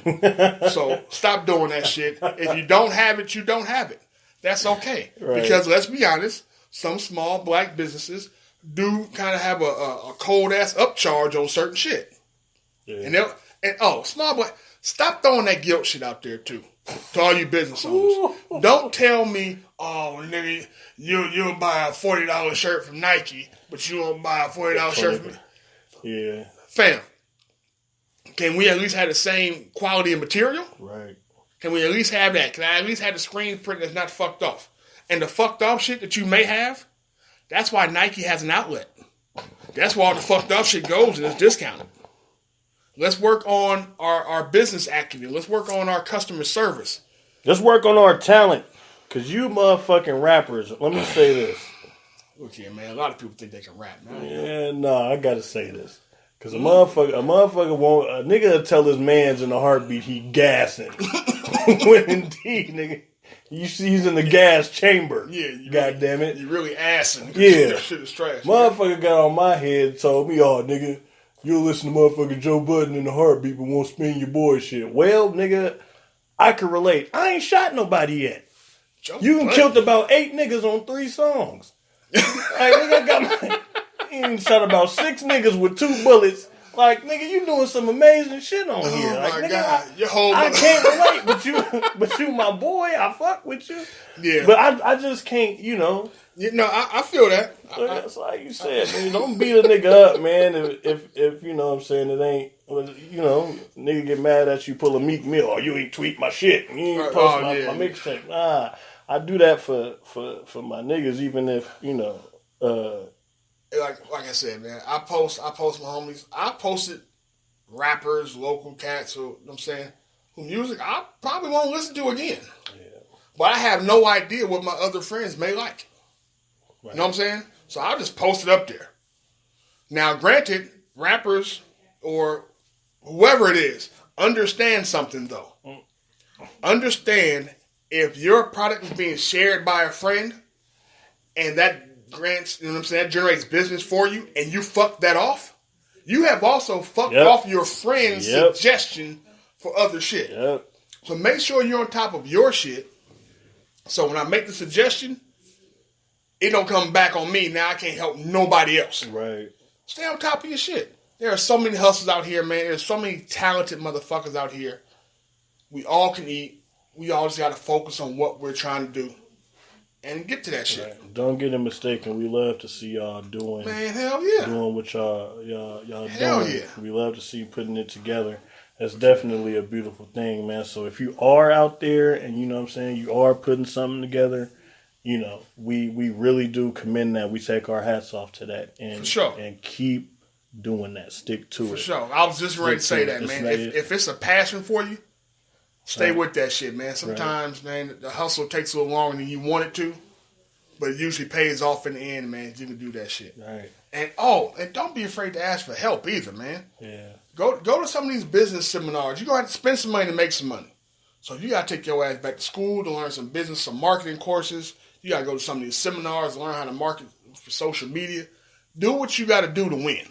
So stop doing that shit. If you don't have it, you don't have it. That's okay. Right. Because let's be honest, some small black businesses do kind of have a cold ass upcharge on certain shit. Yeah. Small black, stop throwing that guilt shit out there too. To all you business owners. Don't tell me, oh nigga, you'll buy a $40 shirt from Nike, but you won't buy a $40 shirt from me. Yeah. Fam, can we at least have the same quality of material? Right. Can we at least have that? Can I at least have the screen print that's not fucked off? And the fucked off shit that you may have, that's why Nike has an outlet. That's where all the fucked off shit goes and it's discounted. Let's work on our business acumen. Let's work on our customer service. Let's work on our talent. Because you motherfucking rappers, let me say this. Look here, man. A lot of people think they can rap. I got to say this. Because a motherfucker won't... A nigga will tell his mans in a heartbeat he gassing. When indeed, nigga, you see he's in the gas chamber. Yeah. God damn it. You really assing. Yeah. That shit is trash. Motherfucker got on my head and told me, oh, nigga... You'll listen to motherfucking Joe Budden in the heartbeat but won't spin your boy shit. Well, nigga, I can relate. I ain't shot nobody yet. You done killed about 8 niggas on 3 songs. Like, nigga, you done shot about 6 niggas with 2 bullets. Like, nigga, you doing some amazing shit on here. Like, my nigga, God. I can't relate, but you my boy. I fuck with you. Yeah. But I just can't, I feel that. That's like you said, man. Don't beat a nigga up, man. If you know what I'm saying, it ain't, nigga get mad at you, pull a Meek Mill. Oh, you ain't tweet my shit. You ain't post my mixtape. Nah, I do that for my niggas, even if, Like I said, man, I post my homies. I posted rappers, local cats, who I'm saying, who music I probably won't listen to again. Yeah. But I have no idea what my other friends may like. Right. You know what I'm saying? So I'll just post it up there. Now, granted, rappers or whoever it is, understand something though. Understand if your product is being shared by a friend and that grants, that generates business for you and you fuck that off, you have also fucked off your friend's suggestion for other shit. Yep. So make sure you're on top of your shit. So when I make the suggestion, it don't come back on me. Now I can't help nobody else. Right. Stay on top of your shit. There are so many hustlers out here, man. There's so many talented motherfuckers out here. We all can eat. We all just got to focus on what we're trying to do and get to that shit. Right. Don't get it mistaken. We love to see y'all doing. Man, hell yeah. Doing what y'all hell doing. Yeah. We love to see you putting it together. That's definitely a beautiful thing, man. So if you are out there and you know what I'm saying, you are putting something together, we really do commend that. We take our hats off to that and For sure. and keep doing that. Stick to it. For sure. I was just ready to say that, man. If it's a passion for you, stay with that shit, man. Sometimes, man, the hustle takes a little longer than you want it to, but it usually pays off in the end, man. You can do that shit. Right. And don't be afraid to ask for help either, man. Yeah. Go to some of these business seminars. You're going to have to spend some money to make some money. So you got to take your ass back to school to learn some business, some marketing courses. You got to go to some of these seminars, learn how to market for social media. Do what you got to do to win.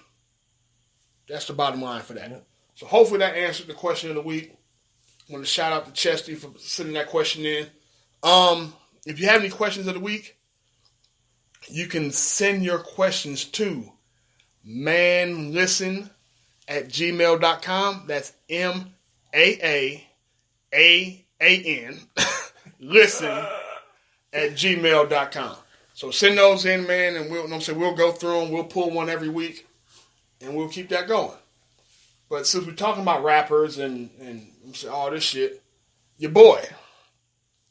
That's the bottom line for that. Yeah. So hopefully that answered the question of the week. I want to shout out to Chesty for sending that question in. If you have any questions of the week, you can send your questions to maanlisten@gmail.com. That's MAAAAN listen@gmail.com. So send those in, man, and we'll go through them. We'll pull one every week, and we'll keep that going. But since we're talking about rappers and all this shit, your boy,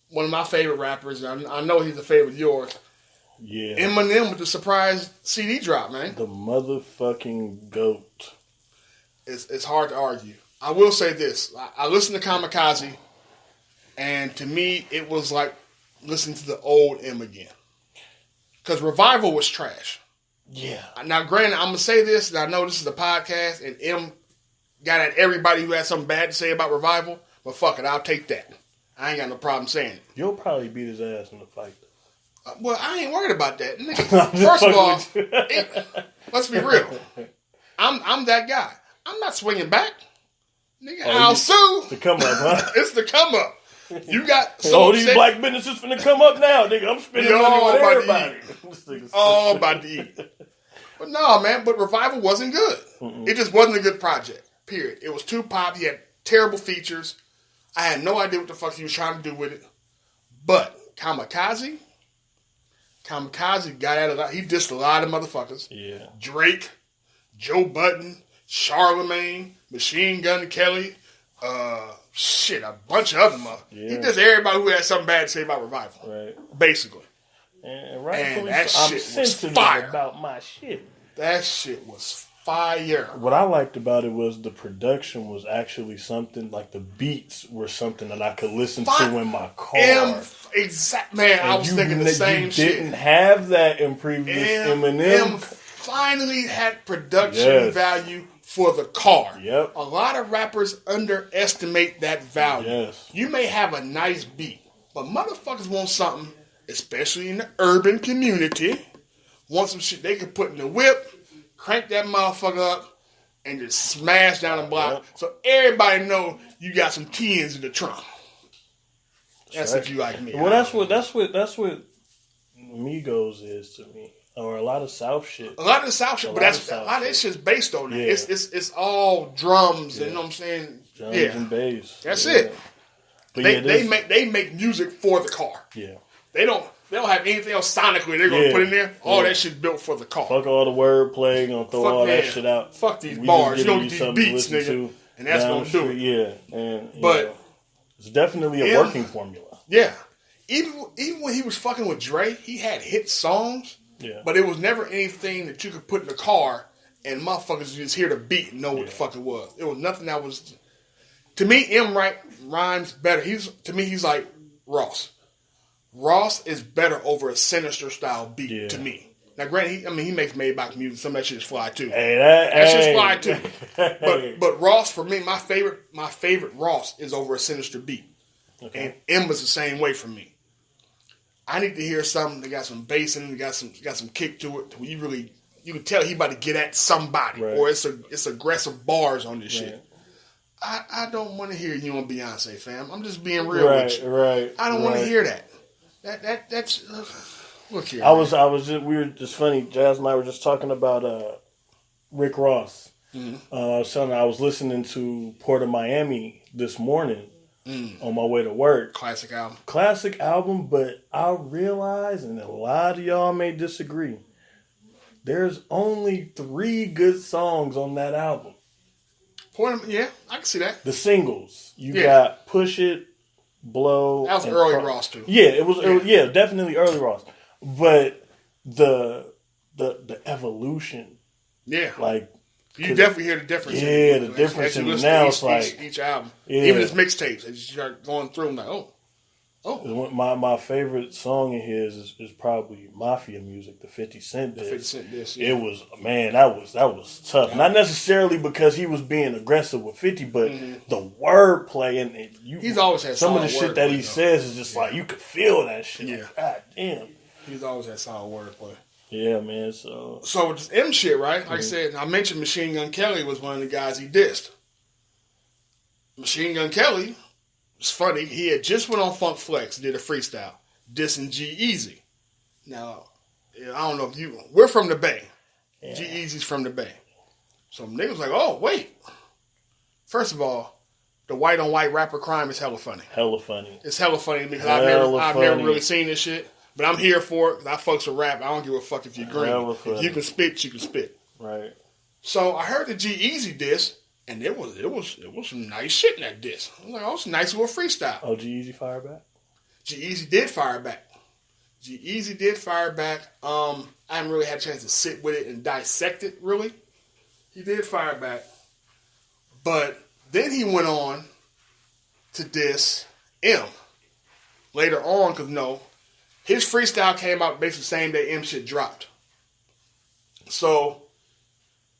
one of my favorite rappers, and I know he's a favorite of yours. Yeah. Eminem with the surprise CD drop, man. The motherfucking GOAT. It's hard to argue. I will say this. I listened to Kamikaze, and to me, it was like listening to the old M again. Because Revival was trash. Yeah. Now, granted, I'm going to say this, and I know this is a podcast, and M got at everybody who had something bad to say about Revival, but fuck it, I'll take that. I ain't got no problem saying it. You'll probably beat his ass in the fight. Well, I ain't worried about that. Nigga, first of all, let's be real. I'm that guy. I'm not swinging back. Nigga, I'll sue. The come up, huh? It's the come up. You got so all these black businesses finna come up now, nigga. I'm spending money on everybody. All about to eat. But no, man. But Revival wasn't good. Mm-mm. It just wasn't a good project. Period. It was too pop. He had terrible features. I had no idea what the fuck he was trying to do with it. But Kamikaze got at a lot. He dissed a lot of motherfuckers. Yeah. Drake, Joe Budden, Charlemagne, Machine Gun Kelly, a bunch of other motherfuckers. Yeah. He dissed everybody who had something bad to say about Revival. Right. Basically. And that shit was fire. About my shit. That shit was fire. What I liked about it was the production was actually something, like the beats were something that I could listen to in my car. Man, I was thinking the same shit. You didn't have that in previous Eminem. Finally had production value for the car. Yep. A lot of rappers underestimate that value. Yes. You may have a nice beat, but motherfuckers want something, especially in the urban community, want some shit they can put in the whip, crank that motherfucker up, and just smash down the block. Yep. So everybody know you got some TNs in the trunk. That's if you like me. Well, that's what Migos is to me, or a lot of South shit. A lot of the South shit, but a lot of that shit's based on that. Yeah. It's all drums, and you know what I'm saying? Drums and bass. That's it. But they make music for the car. Yeah. They don't have anything else sonically they're gonna put in there. All that shit's built for the car. Fuck all the wordplay, gonna throw all that shit out. Fuck these bars. You don't get these beats, nigga. And that's gonna do it. Yeah. And it's definitely a working formula. Yeah. Even when he was fucking with Dre, he had hit songs. Yeah. But it was never anything that you could put in the car and motherfuckers just hear the beat and know what the fuck it was. It was nothing that was. To me, M rhymes better. He's like Ross. Ross is better over a Sinister style beat to me. Now, granted, he makes Maybach music. Some of that shit is fly too. That shit's fly too. But Ross, for me, my favorite Ross is over a Sinister beat. Okay. And M was the same way for me. I need to hear something that got some bass in it, got some kick to it, where you can tell he about to get at somebody, or it's aggressive bars on this shit. I don't want to hear you and Beyonce, fam. I'm just being real with you. Right. I don't want to hear that. That's look here. We were just funny. Jazz and I were just talking about Rick Ross. Mm-hmm. I was listening to Port of Miami this morning on my way to work. Classic album, but I realize, and a lot of y'all may disagree, there's only 3 good songs on that album. Yeah, I can see that. The singles. You got Push It, Blow. That was early Ross too. Yeah, it was. Definitely early Ross. But the evolution. Yeah. Like You definitely hear the difference. Yeah, the difference in now it's like each album, even his mixtapes. As you start going through them, like My favorite song of his is probably Mafia Music, the 50 Cent disc. 50 Cent disc. Yeah. It was, man, that was tough. Yeah. Not necessarily because he was being aggressive with 50, but the wordplay and he's always had some of the shit that he says is just like you could feel that shit. Yeah, like, God damn. He's always had solid wordplay. Yeah, man. So with this M shit, right? Like I said, I mentioned Machine Gun Kelly was one of the guys he dissed. Machine Gun Kelly, it's funny, he had just went on Funk Flex, did a freestyle, dissing G-Eazy. Now, I don't know if we're from the Bay. Yeah. G-Eazy's from the Bay. So niggas like, oh, wait. First of all, the white on white rapper crime is hella funny. Hella funny. It's hella funny because I've never really seen this shit. But I'm here for it because I fucks with rap. I don't give a fuck if you're green. If you can spit, you can spit. Right. So I heard the G-Eazy diss, and it was some nice shit in that diss. I was like, oh, it's a nice little freestyle. Oh, G-Eazy fired back? G-Eazy did fire back. G-Eazy did fire back. I haven't really had a chance to sit with it and dissect it, really. He did fire back. But then he went on to diss M. Later on, because his freestyle came out basically the same day M shit dropped. So,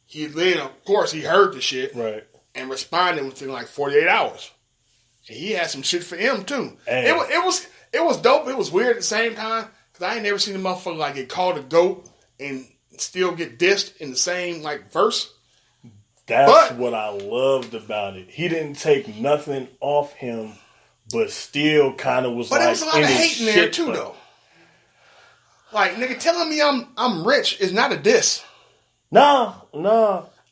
he then, of course, he heard the shit. Right. And responded within like 48 hours. And he had some shit for M, too. It was dope. It was weird at the same time. Because I ain't never seen a motherfucker like get called a goat and still get dissed in the same like verse. That's what I loved about it. He didn't take nothing off him, but still kind of was like... But there was a lot of hate in there, too, though. Like, nigga, telling me I'm rich is not a diss. No.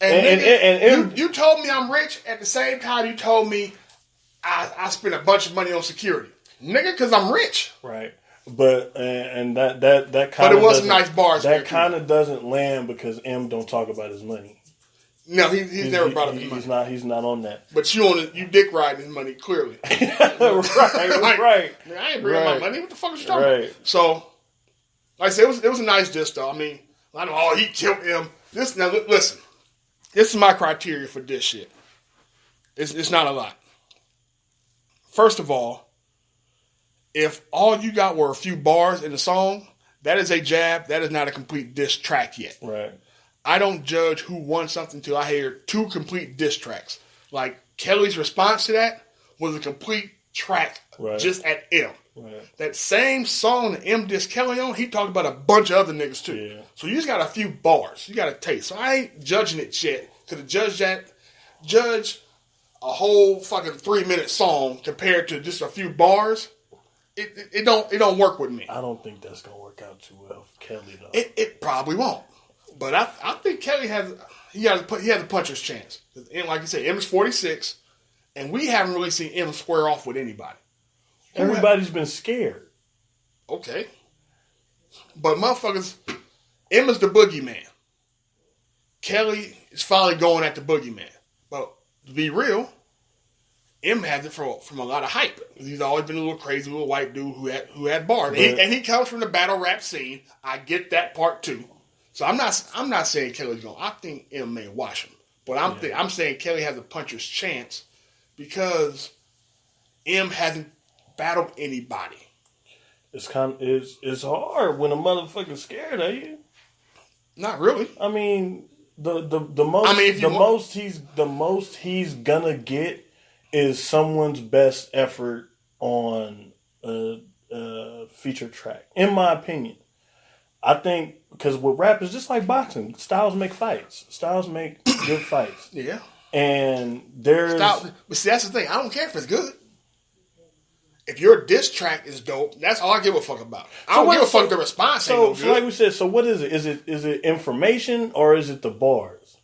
And you told me I'm rich at the same time you told me I spent a bunch of money on security. Nigga, because I'm rich. Right. But, and that kind of... But it was some nice bars. That kind of doesn't land because M don't talk about his money. No, he's never brought up his money. He's not on that. But you dick riding his money, clearly. right. Nigga, I ain't bringing my money. What the fuck is you talking about? So... Like I said, it was a nice diss, though. I mean, I know, he killed him. Now, listen. This is my criteria for diss shit. It's not a lot. First of all, if all you got were a few bars in the song, that is a jab. That is not a complete diss track yet. Right. I don't judge who won something till I hear 2 complete diss tracks. Like, Kelly's response to that was a complete track just at M. Right. That same song that M dissed Kelly on, he talked about a bunch of other niggas too. Yeah. So you just got a few bars. You got a taste. So I ain't judging it yet. To judge a whole fucking 3-minute song compared to just a few bars, it don't work with me. I don't think that's gonna work out too well for Kelly though. It probably won't. But I think Kelly has a puncher's chance. And like you said, M is 46, and we haven't really seen M square off with anybody. Everybody's been scared. Okay. But motherfuckers, M is the boogeyman. Kelly is finally going at the boogeyman. But to be real, M has it from a lot of hype. He's always been a little crazy little white dude who had bars. And he comes from the battle rap scene. I get that part too. So I'm not saying Kelly's going. I think M may wash him. But I'm saying Kelly has a puncher's chance because M hasn't battled anybody. It's hard when a motherfucker's scared of you. Not really. I mean, the most he's gonna get is someone's best effort on a feature track. In my opinion, I think because with rap is just like boxing. Styles make fights. Styles make good fights. Yeah. And but see, that's the thing. I don't care if it's good. If your diss track is dope, that's all I give a fuck about. I don't give a fuck the response. So like we said, so what is it? Is it information or is it the bars?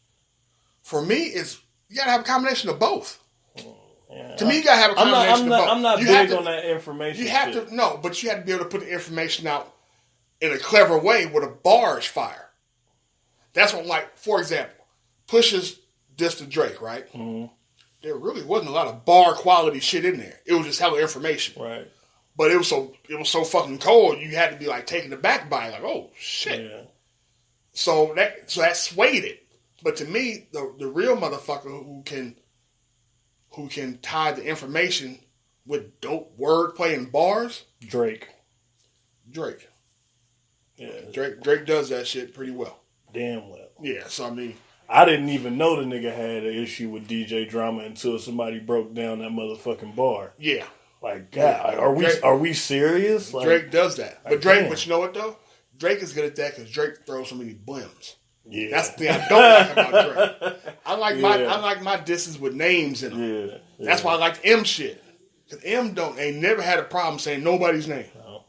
For me, you gotta have a combination of both. Yeah, to me, you gotta have a combination of both. I'm not big on that information. You have to but you have to be able to put the information out in a clever way with a bars fire. That's what, like, for example, Push's diss to Drake, right? Mm-hmm. There really wasn't a lot of bar quality shit in there. It was just hella information. Right. But it was so fucking cold, you had to be like taken aback by it, like, oh shit. Yeah. So that swayed it. But to me, the real motherfucker who can tie the information with dope wordplay and bars, Drake. Yeah, Drake does that shit pretty well. Damn well. Yeah, so I mean, I didn't even know the nigga had an issue with DJ Drama until somebody broke down that motherfucking bar. Yeah. Like, God, are we serious? Like, Drake does that. But but you know what though? Drake is good at that because Drake throws so many blims. Yeah. That's the thing I don't like about Drake. I like my disses with names in them. Yeah. That's why I like M shit. Because M ain't never had a problem saying nobody's name. No.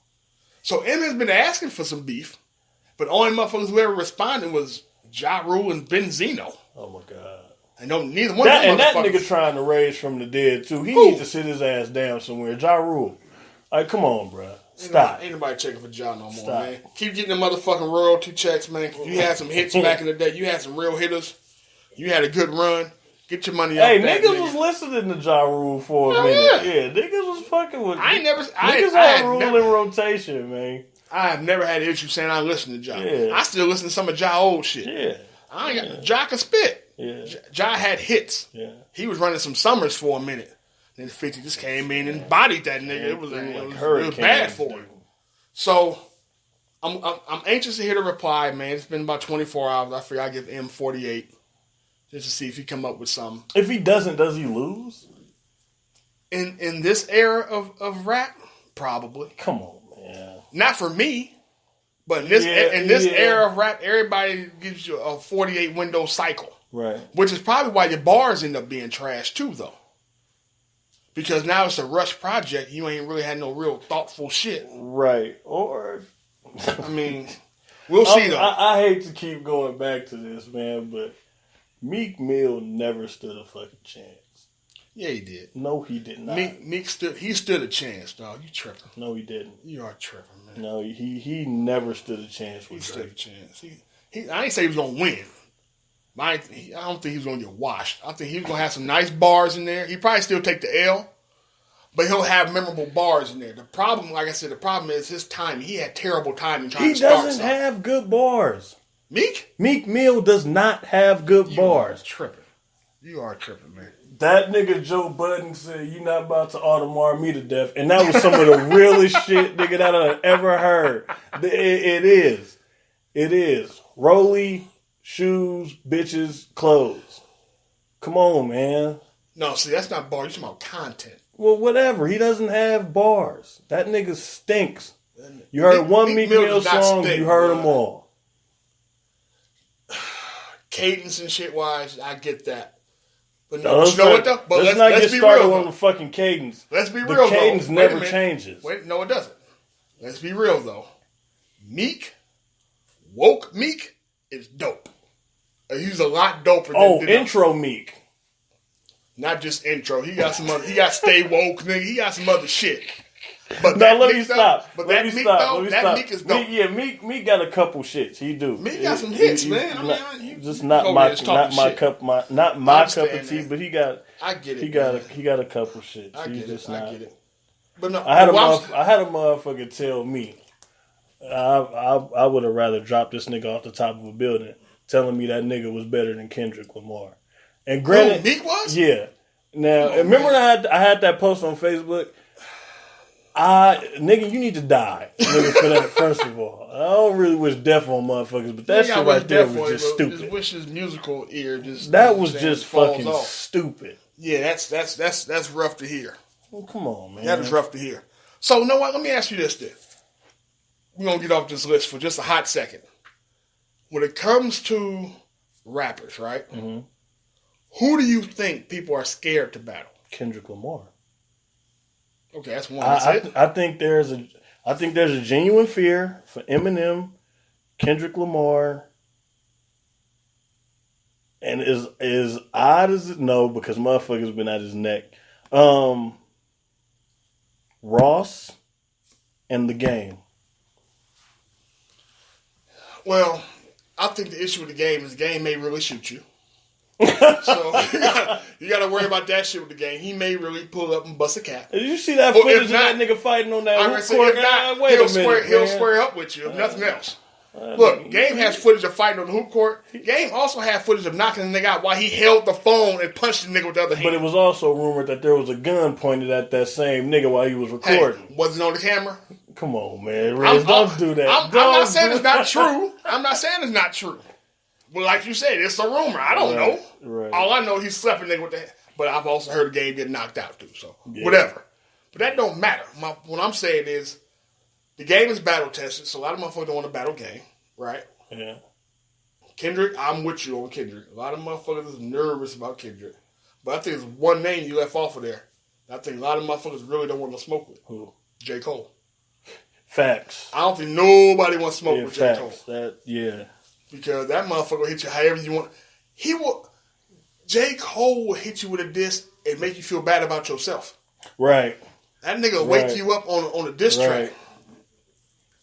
So M has been asking for some beef, but only motherfuckers who ever responded was Ja Rule and Benzino. Oh my God. And neither one of them And that motherfuckers. nigga trying to raise from the dead too. He needs to sit his ass down somewhere. Ja Rule. Like, come on, bro. Stop. Ain't nobody checking for Ja no more, Stop. man. Keep getting the motherfucking royalty checks, man. You had some hits back in the day. You had some real hitters. You had a good run. Get your money out. Hey, that, niggas was listening to Ja Rule for a minute. Yeah, niggas was fucking with. Niggas had Rule in rotation, man. I have never had an issue saying I listen to Ja. Yeah. I still listen to some of Ja old shit. Yeah. Ja can spit. Yeah. Ja had hits. Yeah. He was running some summers for a minute. Then 50 just came in and bodied that nigga. It was bad for him. So I'm anxious to hear the reply, man. It's been about 24 hours. I figure I give M 48 just to see if he come up with something. If he doesn't, does he lose? In this era of rap, probably. Come on, man. Not for me, but in this era of rap, everybody gives you a 48 window cycle. Right. Which is probably why your bars end up being trash too, though. Because now it's a rush project. You ain't really had no real thoughtful shit. Right. Or, I mean, we'll see though. I hate to keep going back to this, man, but Meek Mill never stood a fucking chance. Yeah, he did. No, he did not. Meek stood a chance, dog. You tripping. No, he didn't. You are tripping, man. No, he never stood a chance with Drake. He stood a chance. I ain't say he was going to win. I don't think he was going to get washed. I think he was going to have some nice bars in there. He probably still take the L, but he'll have memorable bars in there. The problem, like I said, is his timing. He had terrible timing trying to start something. He doesn't have good bars. Meek? Meek Mill does not have good bars. You are tripping, man. That nigga Joe Budden said, "You not about to Audemars me to death," and that was some of the realest shit, nigga, that I've ever heard. It is. Rolly, shoes, bitches, clothes. Come on, man. No, see, that's not bars. You're talking about content. Well, whatever. He doesn't have bars. That nigga stinks. You heard one Meek Mill song, you heard them all. Cadence and shit wise, I get that. But no, you know what though? But let's not get started real, on the fucking cadence. Let's be real. The cadence never changes. Wait, no, it doesn't. Let's be real though. Meek, woke Meek is dope. He's a lot doper. Than intro Meek. Not just intro. He got some other. He got stay woke, nigga. He got some other shit. But now let me stop. But that Meek though, that Meek is dope. Meek got a couple shits. He do. Meek got some hits, man. Not my cup of tea. But he got. I get it. He got a couple shits. I get it. But no, I had a motherfucker tell me, I would have rather dropped this nigga off the top of a building, telling me that nigga was better than Kendrick Lamar. And granted, Meek was? Yeah. Now, remember when I had that post on Facebook? Nigga, you need to die. Nigga, for that, first of all. I don't really wish death on motherfuckers, but that shit right there was just stupid. Just wish his musical ear that was just fucking stupid. Yeah, that's rough to hear. Well, come on, man. That is rough to hear. So, you know what? Let me ask you this then. We're going to get off this list for just a hot second. When it comes to rappers, right? Mm-hmm. Who do you think people are scared to battle? Kendrick Lamar. Okay, that's one. I think there's a genuine fear for Eminem, Kendrick Lamar, and as odd as it because motherfucker's been at his neck. Ross and The Game. Well, I think the issue with the Game is the Game may really shoot you. So you gotta worry about that shit with the Game. He may really pull up and bust a cap. Did you see that footage of that nigga fighting on that hoop court? He'll square up with you if nothing else. Look, Game has footage of fighting on the hoop court. Game also had footage of knocking the nigga out while he held the phone and punched the nigga with the other hand. But it was also rumored that there was a gun pointed at that same nigga while he was recording. Hey, wasn't on the camera? Come on, man. Riz, don't do that. I'm not saying it's not true. I'm not saying it's not true. But like you said, it's a rumor. I don't know. Right. All I know, he slapped a nigga with the hand. But I've also heard the Game get knocked out too. So, whatever. But that don't matter. What I'm saying is, the Game is battle tested, so a lot of motherfuckers don't want to battle Game. Right? Yeah. Kendrick, I'm with you on Kendrick. A lot of motherfuckers is nervous about Kendrick. But I think there's one name you left off of there. I think a lot of motherfuckers really don't want to smoke with. Who? J. Cole. Facts. I don't think nobody wants to smoke with J. Cole. Because that motherfucker will hit you however you want. J. Cole will hit you with a diss and make you feel bad about yourself. Right. That nigga will wake you up on a diss track.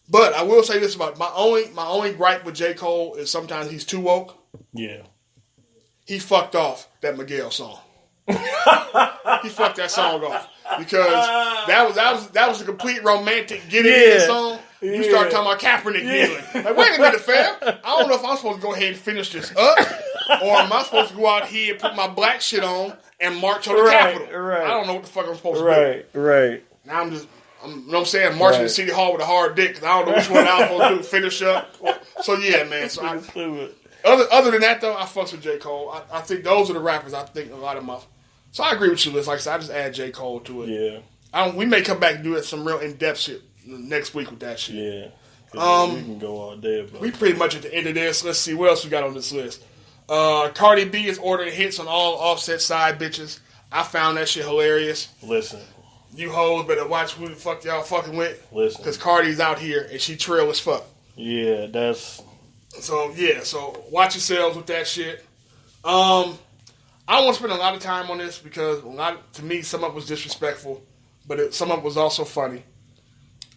But I will say this about my only gripe with J. Cole is sometimes he's too woke. Yeah. He fucked off that Miguel song. He fucked that song off. Because that was a complete romantic get it in song. You start talking about Kaepernick kneeling. Like, wait a minute, fam. I don't know if I'm supposed to go ahead and finish this up, or am I supposed to go out here and put my black shit on and march on the Capitol? I don't know what the fuck I'm supposed to do. Right. Now you know what I'm saying, marching to City Hall with a hard dick, because I don't know which one I was supposed to do, finish up. So yeah, man. So other than that, though, I fucks with J. Cole. I think those are the rappers I think a lot of my... So I agree with you, Liz. Like I said, I just add J. Cole to it. Yeah. We may come back and do some real in-depth shit next week with that shit. Yeah. We can go all day about it. We pretty much at the end of this. Let's see, what else we got on this list? Cardi B is ordering hits on all Offset side bitches. I found that shit hilarious. Listen. You hoes better watch who the fuck y'all fucking with. Listen. Because Cardi's out here and she trill as fuck. Yeah, that's... So watch yourselves with that shit. I don't want to spend a lot of time on this because to me, some of it was disrespectful, but some of it was also funny.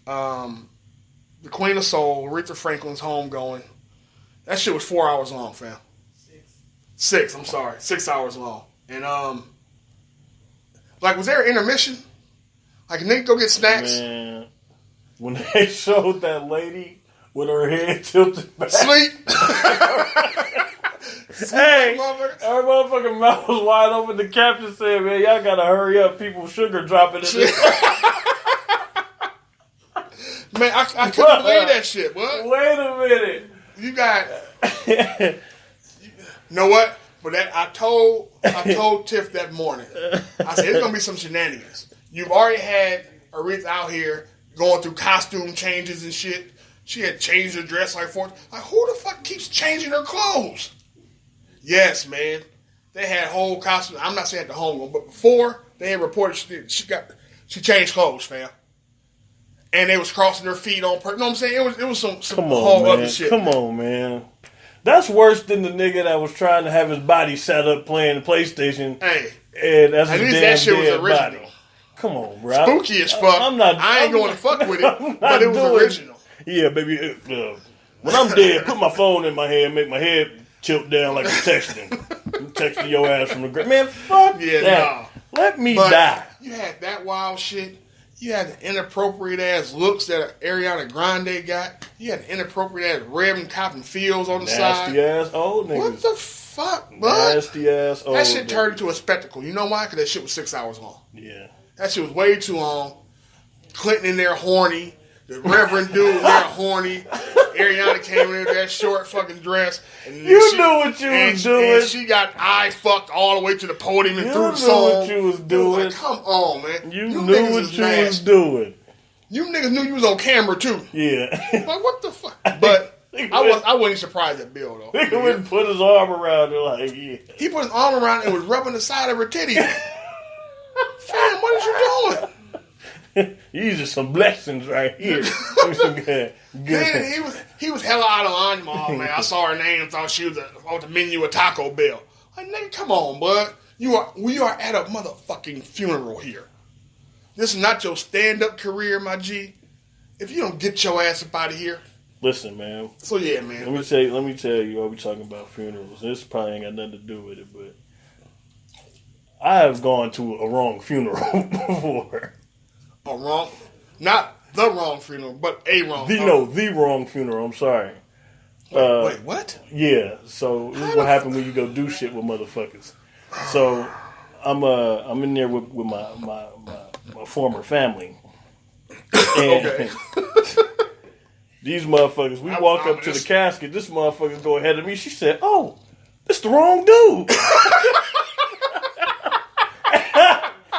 The Queen of Soul, Aretha Franklin's Homegoing. That shit was 4 hours long, fam. 6, I'm sorry. 6 hours long. And, was there an intermission? Like, a nigga go get snacks? Man, when they showed that lady with her head tilted back. Sleep. Hey, her motherfucking mouth was wide open. The captain said, man, y'all gotta hurry up. People's sugar dropping in this. Man, I couldn't believe that shit. What? Wait a minute. You got... You know what? But I told Tiff that morning. I said, it's gonna be some shenanigans. You've already had Aretha out here going through costume changes and shit. She had changed her dress like who the fuck keeps changing her clothes? Yes, man. They had whole costumes. I'm not saying at the home, but before they had reported she changed clothes, fam. And they was crossing their feet on purpose. You know what I'm saying? It was some whole other shit. Come on, man. That's worse than the nigga that was trying to have his body set up playing the PlayStation. Hey, and that's at his least damn that shit was dead original. Body. Come on, bro. Spooky as fuck. I ain't going to fuck with it, but it was original. Yeah, baby. When I'm dead, put my phone in my hand, make my head tilt down like I'm texting. I'm texting your ass from the grave. Man, fuck that. Nah. Let me die. You had that wild shit. You had the inappropriate ass looks that Ariana Grande got. You had the inappropriate ass Reverend Cotton Fields on the side. Nasty ass old niggas. What the fuck, bud? Nasty ass old. That shit turned into a spectacle. You know why? Because that shit was 6 hours long. Yeah. That shit was way too long. Clinton in there horny. The Reverend dude in there horny. Ariana came in that short fucking dress. And you knew what you was doing. And she got eye fucked all the way to the podium and through the song. You knew what you was doing. Like, come on, man. You knew what you was doing. You niggas knew you was on camera, too. Yeah. Like, what the fuck? But I wasn't surprised at Bill, though. Nigga went and put his arm around her like, yeah. He put his arm around her and was rubbing the side of her titty. Fam, what is you doing? These are some blessings right here. Good. Then he was hella out of line. Oh, man, I saw her name and thought she was on the menu of Taco Bell. Like, nigga, come on, bud. We are at a motherfucking funeral here. This is not your stand-up career, my G. If you don't get your ass up out of here. Listen, man. So, yeah, man. Let me tell you, while we talking about funerals, this probably ain't got nothing to do with it, but I have gone to a wrong funeral before. A wrong? Not the wrong funeral, but a wrong. The wrong funeral, I'm sorry. Wait, what? Yeah, so this is what happened when you go do shit with motherfuckers. So I'm in there with my former family. And Okay. these motherfuckers, we walk up to the casket. This motherfucker go ahead of me. She said, "Oh, it's the wrong dude."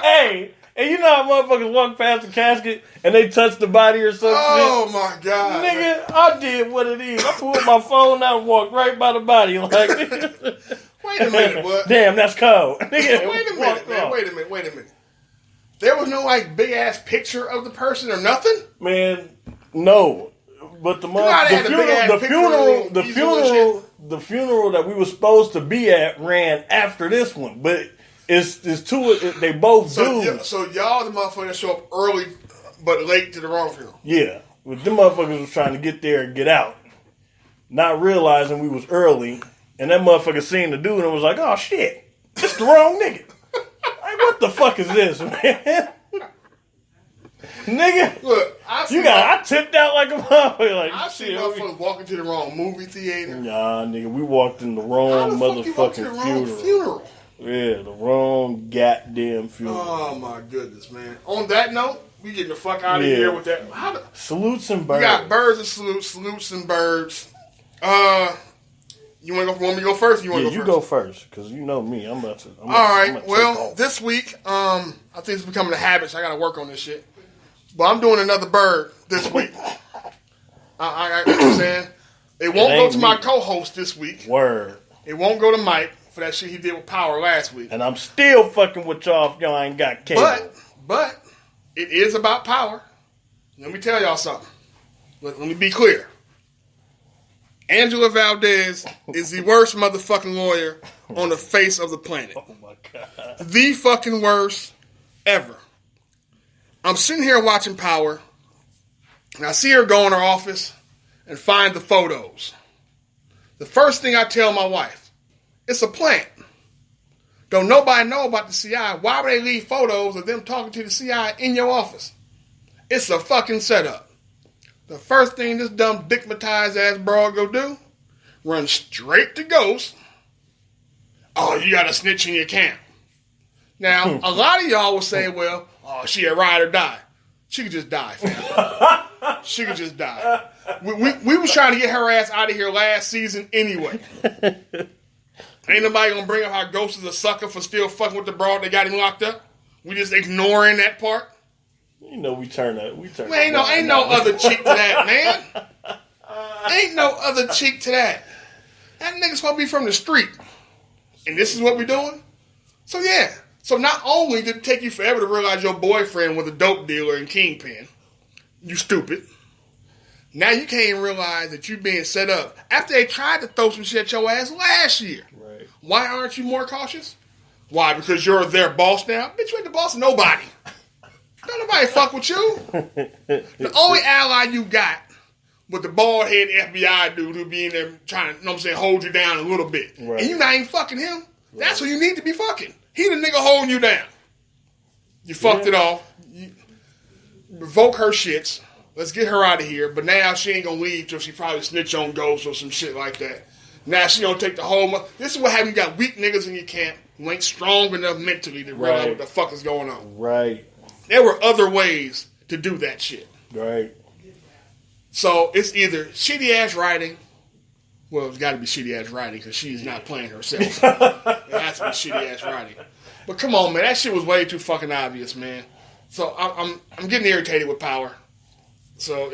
Hey, and you know how motherfuckers walk past the casket and they touch the body or something? Oh my god, nigga! I did what it is. I pulled my phone out and walked right by the body. Like, wait a minute, what? Damn, that's cold. Nigga, wait a minute, man. Wait a minute. There was no like big ass picture of the person or nothing. Man, no. But the funeral that we were supposed to be at ran after this one, but it's two. They both dudes. So y'all the motherfuckers show up early but late to the wrong funeral. Yeah, but them motherfuckers was trying to get there and get out, not realizing we was early, and that motherfucker seen the dude and was like, "Oh shit, it's the wrong nigga." Like, what the fuck is this, man? Nigga, look, I tipped out like a motherfucker. Like, I see motherfuckers walking to the wrong movie theater. Nah, nigga, we walked in the wrong motherfucking funeral. Yeah, the wrong goddamn funeral. Oh my goodness, man. On that note, we getting the fuck out of here with that. Salutes and birds. We got birds and salutes and birds. You want me to go first? You go first, because you know me. I'm about to. All right. Well, this week, I think it's becoming a habit, so I got to work on this shit. But I'm doing another bird this week. I you know what I'm saying? It won't go to my co-host this week. Word. It won't go to Mike for that shit he did with Power last week. And I'm still fucking with y'all if y'all ain't got cable. But it is about Power. Let me tell y'all something. Let me be clear. Angela Valdez is the worst motherfucking lawyer on the face of the planet. Oh my God. The fucking worst ever. I'm sitting here watching Power, and I see her go in her office and find the photos. The first thing I tell my wife, it's a plant. Don't nobody know about the CI. Why would they leave photos of them talking to the CI in your office? It's a fucking setup. The first thing this dumb dickmatized ass broad go do, run straight to Ghost. Oh, you got a snitch in your camp. Now, a lot of y'all will say, well, oh, she a ride or die. She could just die, fam. She could just die. We was trying to get her ass out of here last season anyway. Ain't nobody gonna bring up how Ghost is a sucker for still fucking with the broad that got him locked up. We just ignoring that part. You know we turn that. Ain't no other cheek to that, man. Ain't no other cheek to that. That nigga's supposed to be from the street. And this is what we doing? So yeah. So not only did it take you forever to realize your boyfriend was a dope dealer and kingpin, you stupid. Now you can't even realize that you're being set up after they tried to throw some shit at your ass last year. Right. Why aren't you more cautious? Why? Because you're their boss now? Bitch, you ain't the boss of nobody. Don't nobody fuck with you. The only ally you got with the bald head FBI dude who be in there trying to, you know what I'm saying, hold you down a little bit. Right. And you not even fucking him. Right. That's who you need to be fucking. He the nigga holding you down. You fucked it off. You revoke her shits. Let's get her out of here. But now she ain't gonna leave till she probably snitch on Ghost or some shit like that. Now she gonna take the whole... This is what happens. You got weak niggas in your camp who ain't strong enough mentally to realize what the fuck is going on. Right. There were other ways to do that shit. Right. So it's either shitty ass writing. Well, it's got to be shitty ass writing because she's not playing herself. It has to be shitty ass writing. But come on, man, that shit was way too fucking obvious, man. So I'm getting irritated with Power. So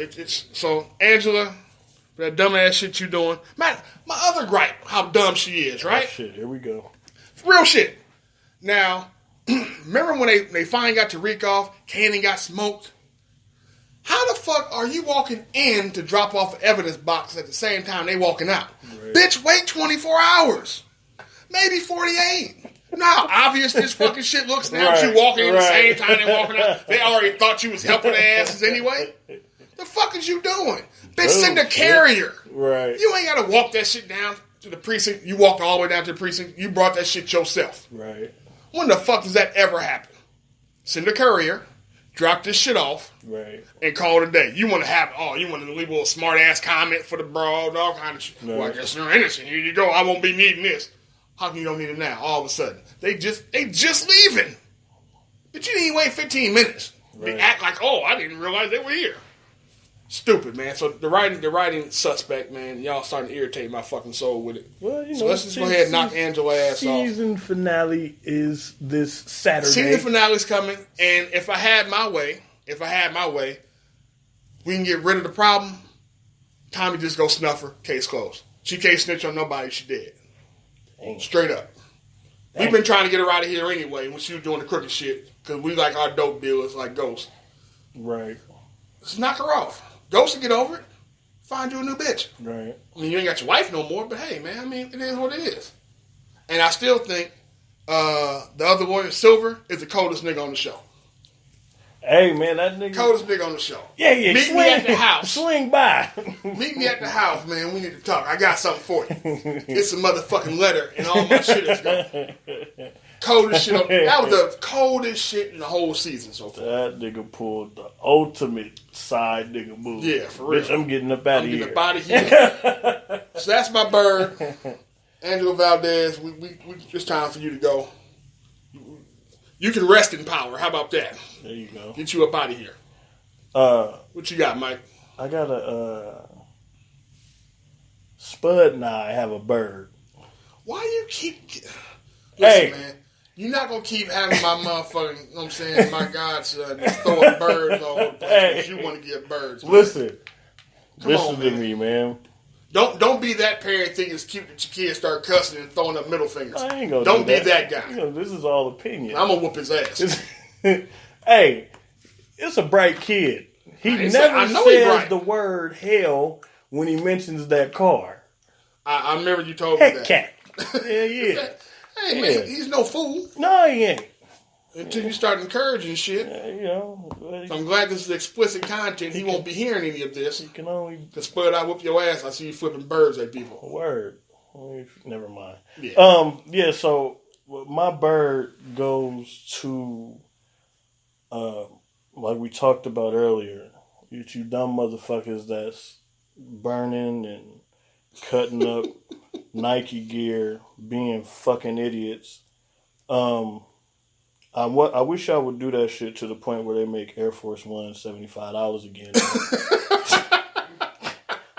so Angela, that dumb ass shit you doing. Man, my other gripe, how dumb she is, right? Oh, shit, here we go. Real shit. Now, remember when they finally got Tariq off, Cannon got smoked? How the fuck are you walking in to drop off an evidence box at the same time they walking out? Right. Bitch, wait 24 hours. Maybe 48. You know how obvious this fucking shit looks now? Right. You walking in the same time they walking out. They already thought you was helping their asses anyway. The fuck is you doing? Bitch, send a carrier. Right. You ain't got to walk that shit down to the precinct. You walked all the way down to the precinct. You brought that shit yourself. Right. When the fuck does that ever happen? Send a courier. drop this shit off, right, and call it a day. You want to you want to leave a little smart ass comment for the bro, and all kind of shit. Right. Well, I guess you're innocent. Here you go. I won't be needing this. How come you don't need it now? All of a sudden, they just leaving, but you didn't even wait 15 minutes. Right. They act like, oh, I didn't realize they were here. Stupid, man. So the writing suspect, man, y'all starting to irritate my fucking soul with it. Well, so let's just go ahead and knock Angela's ass off. Season finale is this Saturday. Season finale's coming, and if I had my way, we can get rid of the problem. Tommy just go snuff her, case closed. She can't snitch on nobody, she dead. Dang. Straight up. Dang. We've been trying to get her out of here anyway when she was doing the crooked shit, because we like our dope dealers like Ghost. Right. Let's knock her off. Ghost will get over it. Find you a new bitch. Right. I mean, you ain't got your wife no more, but hey, man, I mean, it is what it is. And I still think the other lawyer, Silver, is the coldest nigga on the show. Hey, man, that nigga... Coldest nigga on the show. Yeah. Meet me at the house. Swing by. Meet me at the house, man. We need to talk. I got something for you. It's a motherfucking letter, and all my shit is gone. Coldest shit. That was the coldest shit in the whole season so far. That nigga pulled the ultimate side nigga move. Yeah, for real. Bitch, I'm getting up out of here. Getting up out of here. So that's my bird. Angela Valdez, we it's time for you to go. You can rest in power. How about that? There you go. Get you up out of here. What you got, Mike? I got Spud and I have a bird. Why you keep... Listen, man. You're not going to keep having my motherfucking, you know what I'm saying, my godson throwing birds all over the place because you want to get birds. Man. Listen on, to me, man. Don't be that parent thinking it's cute that your kids start cussing and throwing up middle fingers. I ain't gonna Don't do be that guy. You know, this is all opinion. I'm going to whoop his ass. Hey, it's a bright kid. He never says the word hell when he mentions that car. I remember you told me that. Cat. Yeah. Hey, man, he's no fool. No, he ain't. Until you start encouraging shit. You know. So I'm glad this is explicit content. He won't be hearing any of this. You can only... Because Spud, I whoop your ass. I see you flipping birds at people. Word. Never mind. Yeah. So my bird goes to, like we talked about earlier, you dumb motherfuckers that's burning and cutting up Nike gear, being fucking idiots. I wish I would do that shit to the point where they make Air Force One $75 again.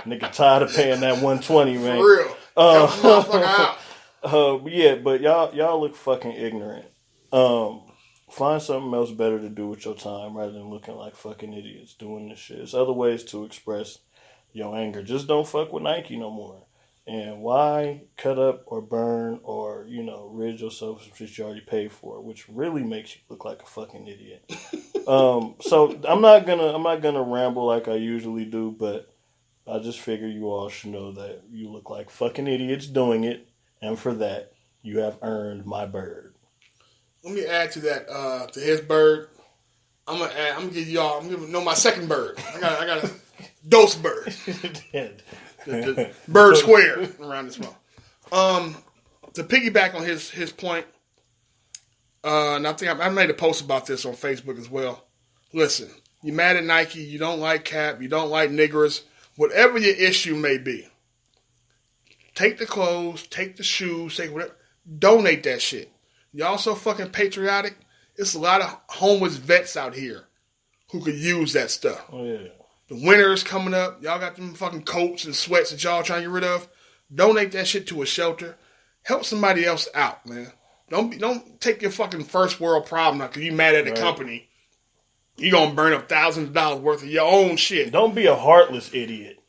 Nigga tired of paying that $120, man. For real. Help the motherfucker out. Yeah, but y'all look fucking ignorant. Find something else better to do with your time rather than looking like fucking idiots doing this shit. There's other ways to express your anger. Just don't fuck with Nike no more. And why cut up or burn or, rid yourself of some shit you already paid for, which really makes you look like a fucking idiot. So I'm not gonna ramble like I usually do, but I just figure you all should know that you look like fucking idiots doing it, and for that, you have earned my bird. Let me add to that, to his bird. I'm gonna give y'all. I'm gonna know my second bird. I got a dose bird. The bird square around this one. To piggyback on his point, and I think I made a post about this on Facebook as well. Listen, you mad at Nike, you don't like Cap, you don't like niggers, whatever your issue may be. Take the clothes, take the shoes, take whatever. Donate that shit. Y'all so fucking patriotic. It's a lot of homeless vets out here who could use that stuff. Oh yeah. The winter is coming up. Y'all got them fucking coats and sweats that y'all trying to get rid of. Donate that shit to a shelter. Help somebody else out, man. Don't take your fucking first world problem out because you mad at the company. You gonna burn up thousands of dollars worth of your own shit. Don't be a heartless idiot.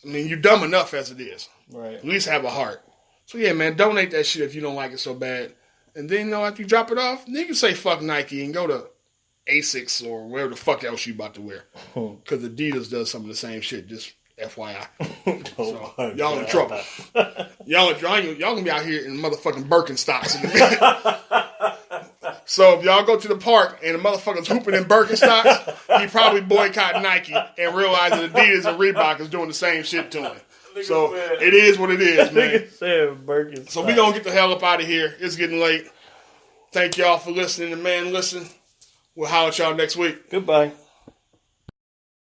I mean, you're dumb enough as it is. Right. At least have a heart. So yeah, man, donate that shit if you don't like it so bad. And then, after you drop it off, then you can say fuck Nike and go to Asics or wherever the fuck else you about to wear. Because Adidas does some of the same shit, just FYI. So, y'all in trouble. y'all gonna be out here in motherfucking Birkenstocks in a minute. So if y'all go to the park and the motherfucker's hooping in Birkenstocks, he probably boycott Nike and realize that Adidas and Reebok is doing the same shit to him. So it is what it is, man. So we gonna get the hell up out of here. It's getting late. Thank y'all for listening to Man Listen. We'll holler at y'all next week. Goodbye.